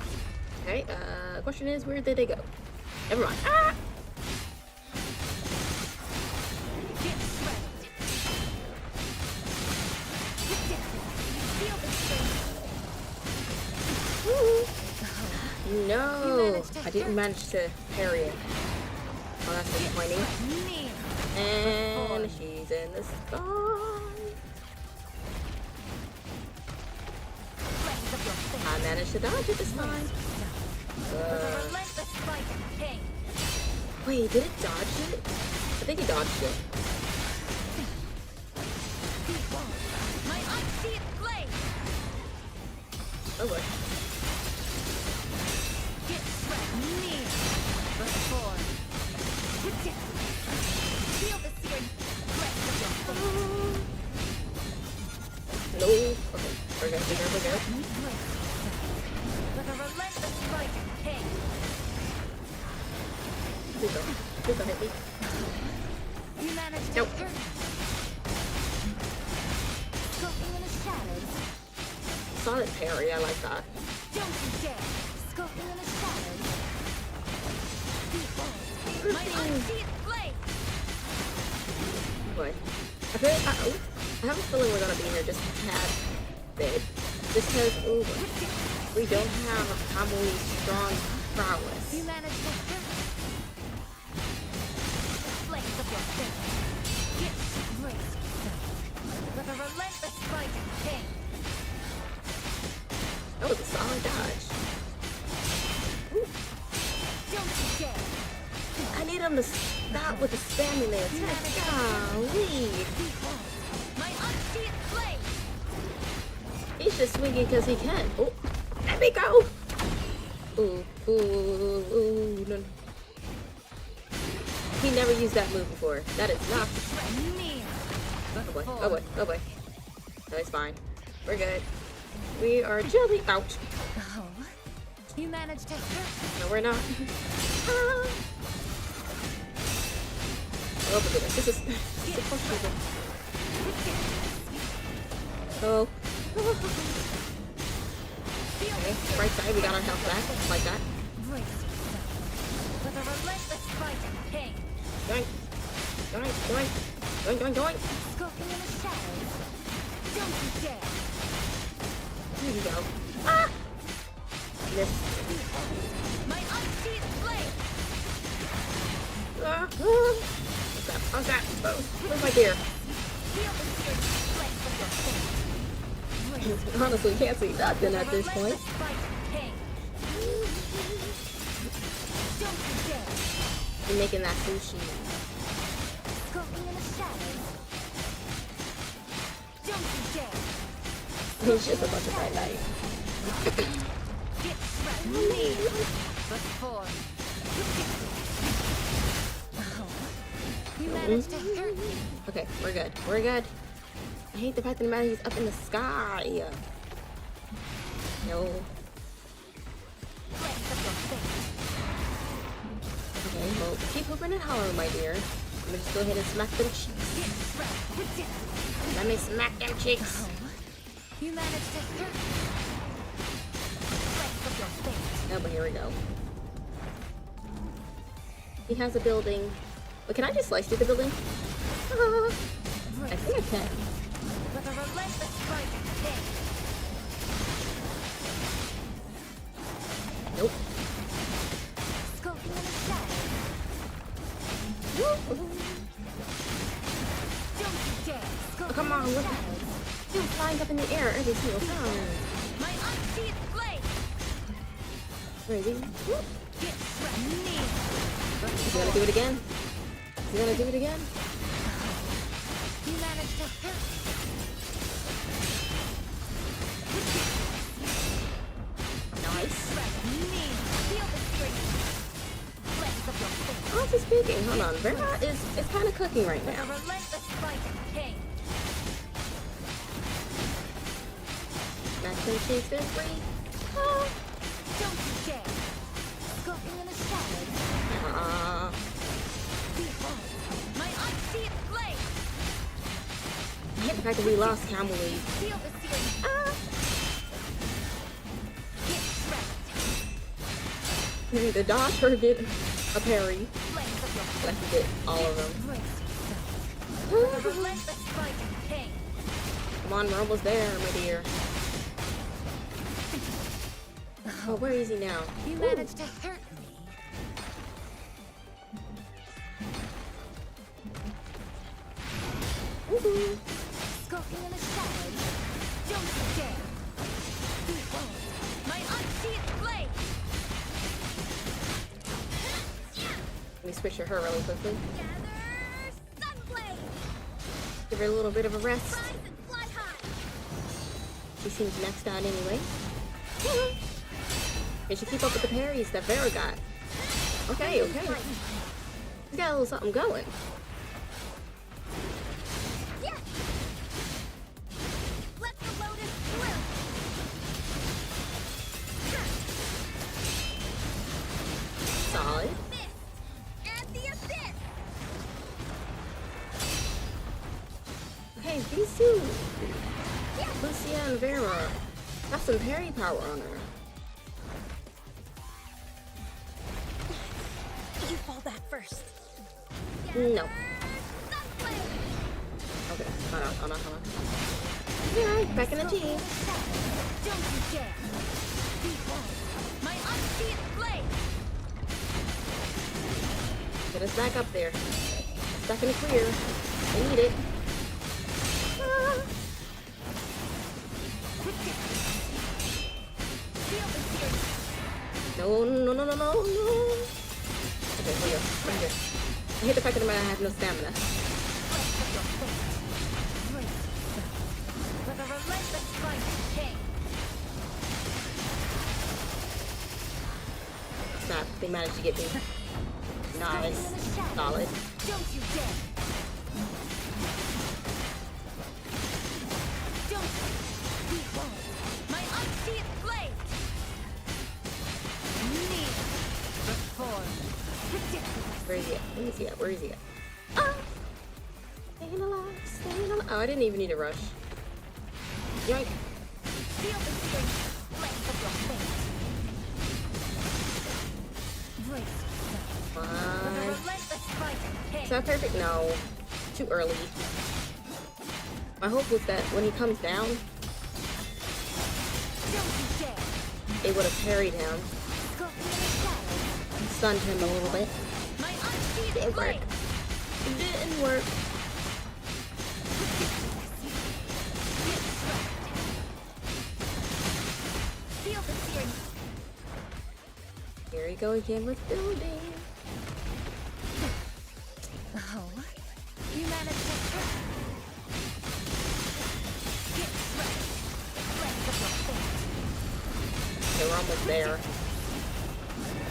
Speaker 5: Okay, question is, where did they go? Never mind. Ah!
Speaker 1: no! I didn't manage to parry it. Oh, that's disappointing.
Speaker 4: Me.
Speaker 1: And she's in the sky.
Speaker 4: Flames of your face.
Speaker 1: I managed to dodge it this time.
Speaker 4: With a relentless fight and pain.
Speaker 1: Wait, did it dodge it? I think it dodged it.
Speaker 4: Behold, my unsheathed blade.
Speaker 1: Oh boy.
Speaker 4: Get shred me. Before. Feel the searing flesh of your face.
Speaker 1: Hello? Okay, we're good, we're good.
Speaker 4: With a relentless fight and pain.
Speaker 1: Please don't hit me.
Speaker 4: You managed to
Speaker 1: Nope.
Speaker 4: hurt me. Skulking in the shadows.
Speaker 1: Solid parry, I like that.
Speaker 4: Don't you dare. Skulking in the shadows. Behold, my unsheathed blade.
Speaker 1: Boy. I have a feeling we're gonna be here just a tad bit. Just because, ooh, we don't have Amui's strong prowess.
Speaker 4: You managed to hurt me. Flames of your face. Get braced yourself. With a relentless fight and pain.
Speaker 1: That was a solid dodge.
Speaker 4: Don't you dare.
Speaker 1: I need him to stop with the spamming the attack. Golly.
Speaker 4: Behold, my unsheathed blade.
Speaker 1: He's just swinging because he can. Oh, let me go. Ooh, ooh, ooh, no. He never used that move before. That is not.
Speaker 4: Shred me.
Speaker 1: Oh boy, oh boy, oh boy. No, it's fine. We're good. We are jelly out.
Speaker 4: Oh, you managed to hurt me.
Speaker 1: No, we're not. Ah. Oh my goodness, this is questionable. Oh. Okay, right side, we got our health back, just like that.
Speaker 4: Brace yourself. With a relentless fight and pain.
Speaker 1: Doink. Doink, doink. Doink, doink, doink.
Speaker 4: Skulking in the shadows. Don't you dare.
Speaker 1: There you go. Ah! Miss.
Speaker 4: My unsheathed blade.
Speaker 1: Ah, ah. What's that? How's that? Oh, where's my deer?
Speaker 4: Feel the searing flesh of your face.
Speaker 1: Honestly, can't see nothing at this point.
Speaker 4: Relentless fight and pain. Don't you dare.
Speaker 1: You're making that sushi.
Speaker 4: Skulking in the shadows. Don't you dare.
Speaker 1: It's just a bunch of bright light.
Speaker 4: Get shred me. Before. Oh, you managed to hurt me.
Speaker 1: Okay, we're good. We're good. I hate the fact that the man he's up in the sky. No.
Speaker 4: Flames of your face.
Speaker 1: Okay, well, keep hooping and hollering, my dear. I'm gonna just go ahead and smack them cheeks.
Speaker 4: Get shred.
Speaker 1: Let me smack them cheeks.
Speaker 4: You managed to hurt me. Flames of your face.
Speaker 1: Oh, but here we go. He has a building. But can I just slice through the building? Ah, I think I can.
Speaker 4: With a relentless fight and pain.
Speaker 1: Nope.
Speaker 4: Skulking in the shadows.
Speaker 1: Woo.
Speaker 4: Don't you dare. Skulking
Speaker 1: Come on,
Speaker 4: in the
Speaker 1: look.
Speaker 4: shadows.
Speaker 1: Dude, flying up in the air every single time.
Speaker 4: My unsheathed blade.
Speaker 1: Where is he? Whoop.
Speaker 4: Get shred me.
Speaker 1: Is he gonna do it again? Is he gonna do it again?
Speaker 4: You managed to hurt me.
Speaker 1: Nice.
Speaker 4: Shred me. Feel the searing flames of your face.
Speaker 1: Honestly speaking, hold on. Vera is kind of cooking right
Speaker 4: With a
Speaker 1: now.
Speaker 4: relentless fight and pain.
Speaker 1: Smack them cheeks, they're free. Ah.
Speaker 4: Don't you dare. Skulking in the shadows. Behold, my unsheathed blade.
Speaker 1: I hate the fact that we lost Camui.
Speaker 4: Feel the searing.
Speaker 1: Ah.
Speaker 4: Get shredded.
Speaker 1: Either dodge or get a parry.
Speaker 4: Flames of your
Speaker 1: But I can get all of them.
Speaker 4: brace yourself. With a relentless fight and pain.
Speaker 1: Come on, we're almost there, my dear. Oh, where is he now?
Speaker 4: You
Speaker 1: Ooh.
Speaker 4: managed to hurt me.
Speaker 1: Woohoo.
Speaker 4: Skulking in the shadows. Don't you dare. Behold, my unsheathed blade.
Speaker 1: Let me switch to her really quickly.
Speaker 6: Gather Sunblade!
Speaker 1: Give her a little bit of a rest.
Speaker 6: Rise and fly high!
Speaker 1: She seems maxed out anyway. Can she keep up with the parries that Vera got? Okay, okay. She's got a little something going.
Speaker 6: Yeah! Let the lotus bloom!
Speaker 1: Solid.
Speaker 6: Mist! And the abyss!
Speaker 1: Okay, these two, Lucia and Vera, got some parry power on her.
Speaker 4: You fall back first.
Speaker 1: No.
Speaker 6: Sunblade!
Speaker 1: Okay, hold on. Alright, back in the team.
Speaker 4: Don't you dare. Behold,
Speaker 6: My unsheathed blade!
Speaker 1: Get us back up there. Back in the clear. I need it. Ah.
Speaker 6: Feel the searing!
Speaker 1: No. Okay, we're good. I hate the fact that I have no stamina.
Speaker 4: with a relentless fight king.
Speaker 1: Snap, they managed to get me. Nice. Solid.
Speaker 4: Don't you dare. Don't. Behold,
Speaker 6: My unsheathed blade!
Speaker 4: kneel before me.
Speaker 1: Where is he at? Ah! Staying alive. Oh, I didn't even need a rush. Yoink.
Speaker 6: Feel the searing flames of your fate!
Speaker 4: Brace yourself.
Speaker 6: With a
Speaker 1: Fine.
Speaker 6: relentless fight king!
Speaker 1: Is that perfect? No. Too early. My hope was that when he comes down,
Speaker 6: Don't you dare!
Speaker 1: it would have parried him,
Speaker 6: Skulking in the shadows!
Speaker 1: stunned him a little bit.
Speaker 6: My unsheathed
Speaker 1: Didn't work.
Speaker 6: blade!
Speaker 1: It didn't work.
Speaker 6: Feel the searing!
Speaker 1: Here we go again with building.
Speaker 4: Oh, you managed to hurt me.
Speaker 6: Get wrecked! Flames of your fate!
Speaker 1: Okay, we're almost there.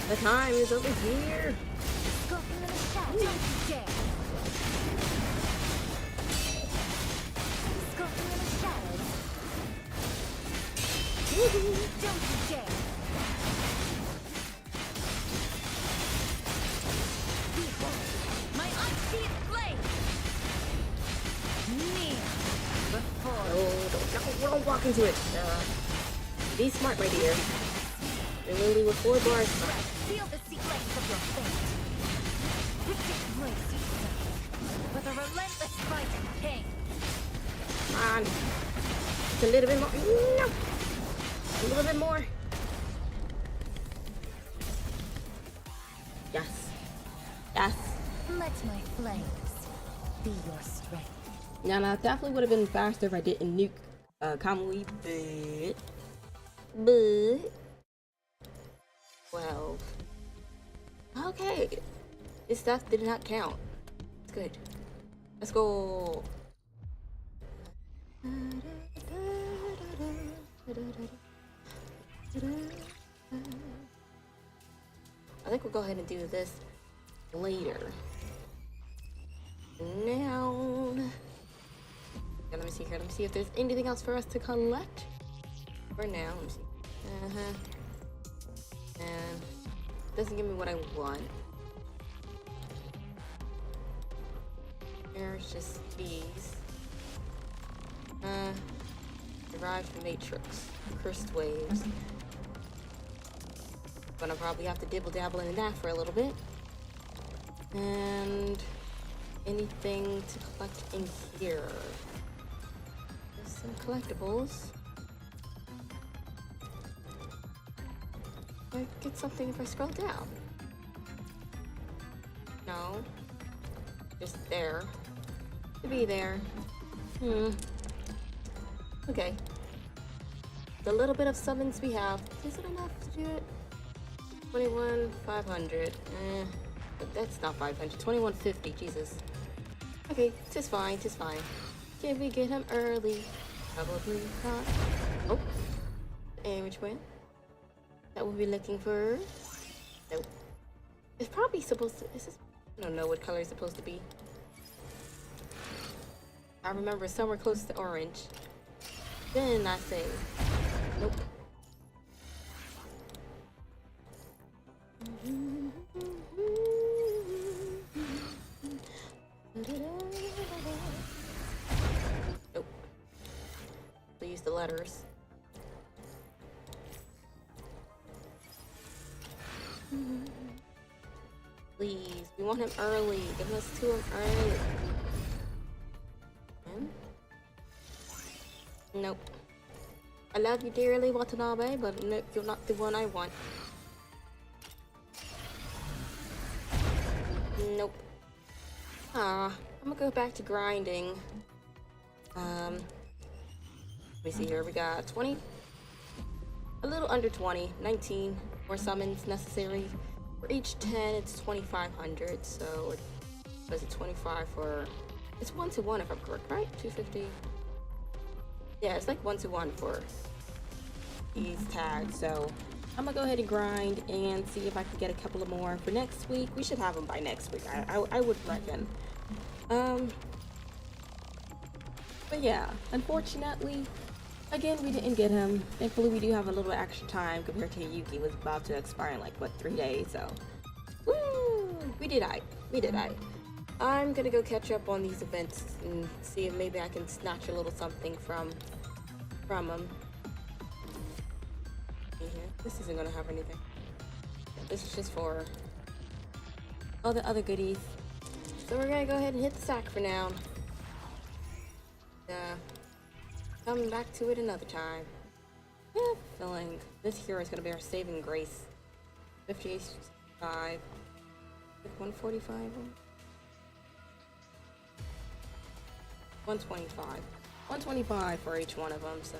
Speaker 1: The time is over here.
Speaker 6: Skulking in the shadows! Don't you dare! Skulking in the shadows! Don't you dare! Behold, my unsheathed blade!
Speaker 4: Kneel before
Speaker 1: No, don't walk into it. Be smart, my dear. You're literally with 4 bars.
Speaker 6: Feel the sea flames of your fate!
Speaker 4: brace yourself.
Speaker 6: With a relentless fight king!
Speaker 1: Come on. Just a little bit more. No. A little bit more. Yes. Yes.
Speaker 4: Let my flames be your strength.
Speaker 1: Now, that definitely would have been faster if I didn't nuke Kamui, but 12. Okay. This stuff did not count. It's good. Let's go. I think we'll go ahead and do this later. Now, yeah, let me see here. Let me see if there's anything else for us to collect. For now, let me see. And doesn't give me what I want. There's just these. Derived from Matrix. Cursed waves. Gonna probably have to dibble dabble in that for a little bit. And anything to collect in here. There's some collectibles.
Speaker 5: I get something if I scroll down? No. Just there. To be there. Okay. The little bit of summons we have, is it enough to do it? 21,500. But that's not 500. 2150. Jesus. Okay, tis fine, tis fine. Can we get him early? Probably not. Oh. And which way? That we'll be looking for. Nope. It's probably supposed to. Is this? I don't know what color it's supposed to be. I remember somewhere close to orange. Then I say, nope. Nope. They use the letters. Please, we want him early. Give us to him early. Nope. I love you dearly, Watanabe, but no, you're not the one I want. Nope. I'm gonna go back to grinding. Let me see here. We got 20. A little under 20. 19 more summons necessary. For each 10, it's 2,500. So, what is it? 25 for. It's 1-to-1 if I'm correct, right? 250. Yeah, it's like 1-to-1 for these tags. So, I'm gonna go ahead and grind and see if I can get a couple of more for next week. We should have them by next week. I would reckon. But yeah, unfortunately, again, we didn't get him. Thankfully, we do have a little extra time compared to Yuki was about to expire in like, what, 3 days, so. Woo! We did I. I'm gonna go catch up on these events and see if maybe I can snatch a little something from them. Yeah, this isn't gonna have anything. This is just for all the other goodies. So we're gonna go ahead and hit the sack for now. Come back to it another time. Yeah, feeling this hero is gonna be our saving grace. 58.5, 145, 125, 125 for each one of them. So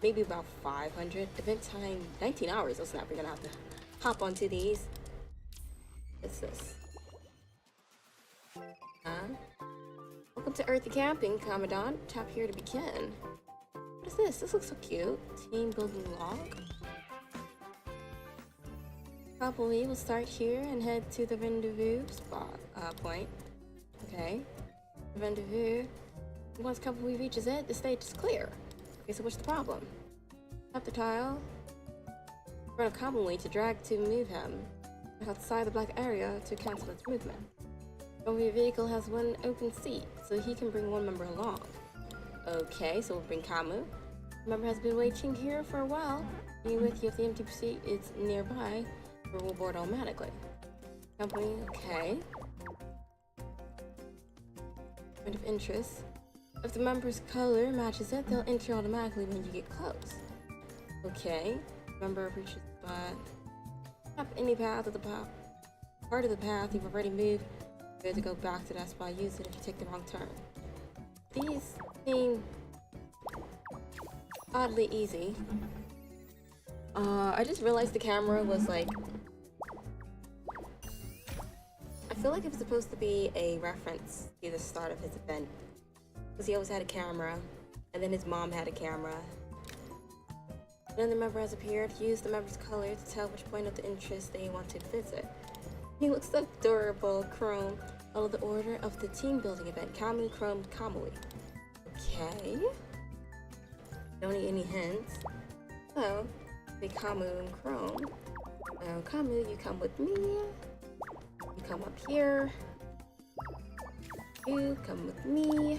Speaker 5: maybe about 500. Event time 19 hours. Oh snap! We're gonna have to hop onto these. What's this? Welcome to Earthy Camping, Commandant. Tap here to begin. What is this? This looks so cute. Team building log. Probably we'll start here and head to the rendezvous spot point. Okay. The rendezvous. Once Kappui reaches it, the stage is clear. Okay, so what's the problem? Tap the tile. Run a Kamui to drag to move him. Outside the black area to cancel its movement. Only vehicle has one open seat, so he can bring one member along. Okay, so we'll bring Kamu. The member has been waiting here for a while. Be with you if the empty seat is nearby, or we'll board automatically. Company, okay. Point of interest. If the member's color matches it, they'll enter automatically when you get close. Okay. Member reaches the spot. Tap any path of the part of the path you've already moved. Good to go back to that spot. Use it if you take the wrong turn. These seem oddly easy. I just realized the camera was like. I feel like it was supposed to be a reference to the start of his event. Because he always had a camera, and then his mom had a camera. Another member has appeared. Use the member's color to tell which point of the interest they want to visit. He looks so adorable. Chrome. Follow the order of the team building event. Kamu, Chrome, Kamui. Okay. Don't need any hints. So, the Kamu and Chrome. Now, Kamu, you come with me. You come up here. You come with me.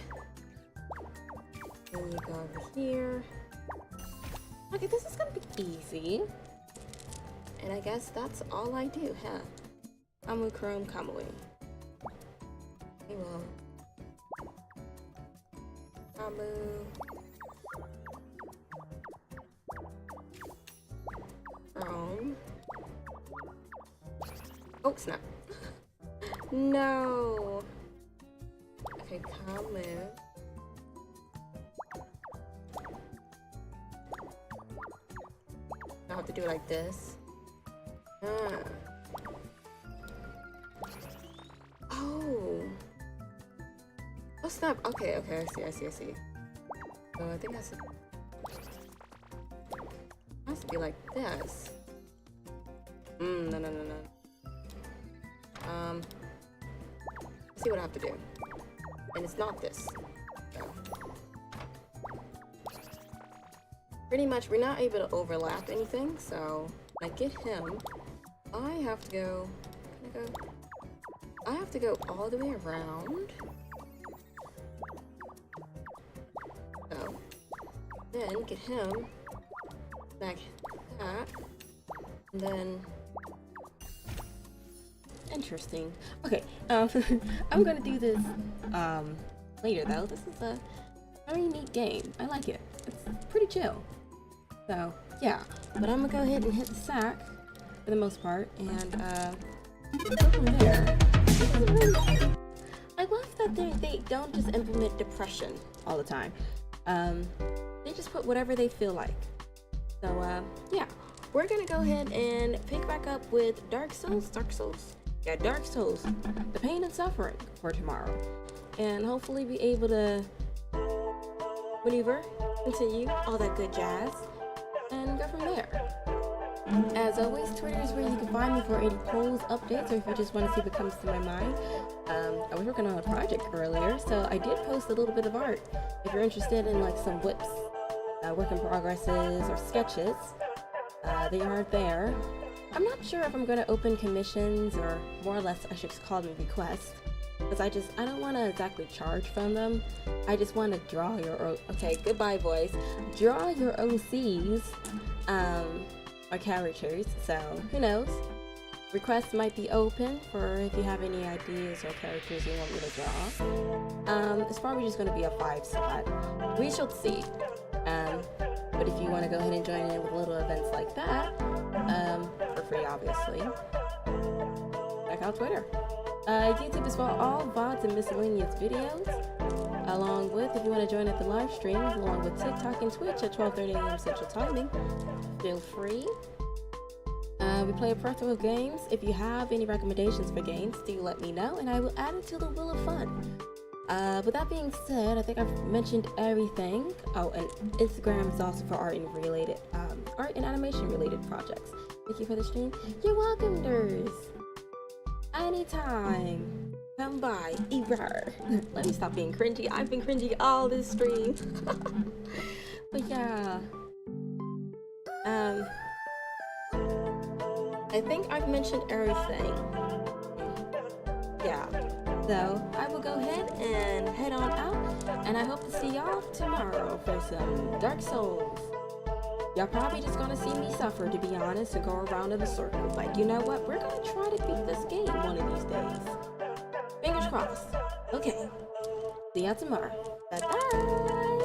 Speaker 5: Then you go over here. Okay, this is gonna be easy. And I guess that's all I do, huh? Kamu, Chrome, Kamui. We will. Kamu. Chrome. Oh, snap. No. Okay, come in. I have to do it like this. Ah. Oh. Oh, snap. Okay, okay, I see. So I think that's it. Has to be like this. No. Let's see what I have to do. And it's not this. So. Pretty much, we're not able to overlap anything, so I get him. I have to go. Can I go? I have to go all the way around. So, then get him. Back that. And then.
Speaker 1: Interesting. Okay, I'm gonna do this later though. This is a very neat game. I like it. It's pretty chill. So yeah, but I'm gonna go ahead and hit the sack for the most part, and go from there. I love that they don't just implement depression all the time. They just put whatever they feel like. So yeah, we're gonna go ahead and pick back up with Dark Souls. Yeah, Dark Souls, the pain and suffering for tomorrow, and hopefully be able to maneuver, continue, all that good jazz, and go from there. As always, Twitter is where you can find me for any polls, updates, or if you just want to see what comes to my mind. I was working on a project earlier, so I did post a little bit of art. If you're interested in like some whips, work in progresses, or sketches, they are there. I'm not sure if I'm going to open commissions, or more or less I should just call them requests, because I don't want to exactly charge from them. I just want to draw your own, okay, goodbye boys, draw your OCs, or characters, so who knows, requests might be open for if you have any ideas or characters you want me to draw. It's probably just going to be a 5 slot, we shall see. But if you want to go ahead and join in with little events like that, for free obviously, check out Twitter. YouTube is for all VODs and miscellaneous videos, along with, if you want to join at the live streams, along with TikTok and Twitch at 12:30 a.m. Central Timing, feel free. We play a plethora of games. If you have any recommendations for games, do let me know, and I will add it to the wheel of fun. With that being said, I think I've mentioned everything. Oh, and Instagram is also for art and animation related projects. Thank you for the stream. You're welcome, Durs. Anytime. Come by. Ebrar. Let me stop being cringy. I've been cringy all this stream. But yeah. I think I've mentioned everything. Yeah. So I will go ahead and head on out, and I hope to see y'all tomorrow for some Dark Souls. Y'all probably just gonna see me suffer, to be honest, and go around in a circle. Like, you know what? We're gonna try to beat this game one of these days. Fingers crossed. Okay. See y'all tomorrow. Bye-bye.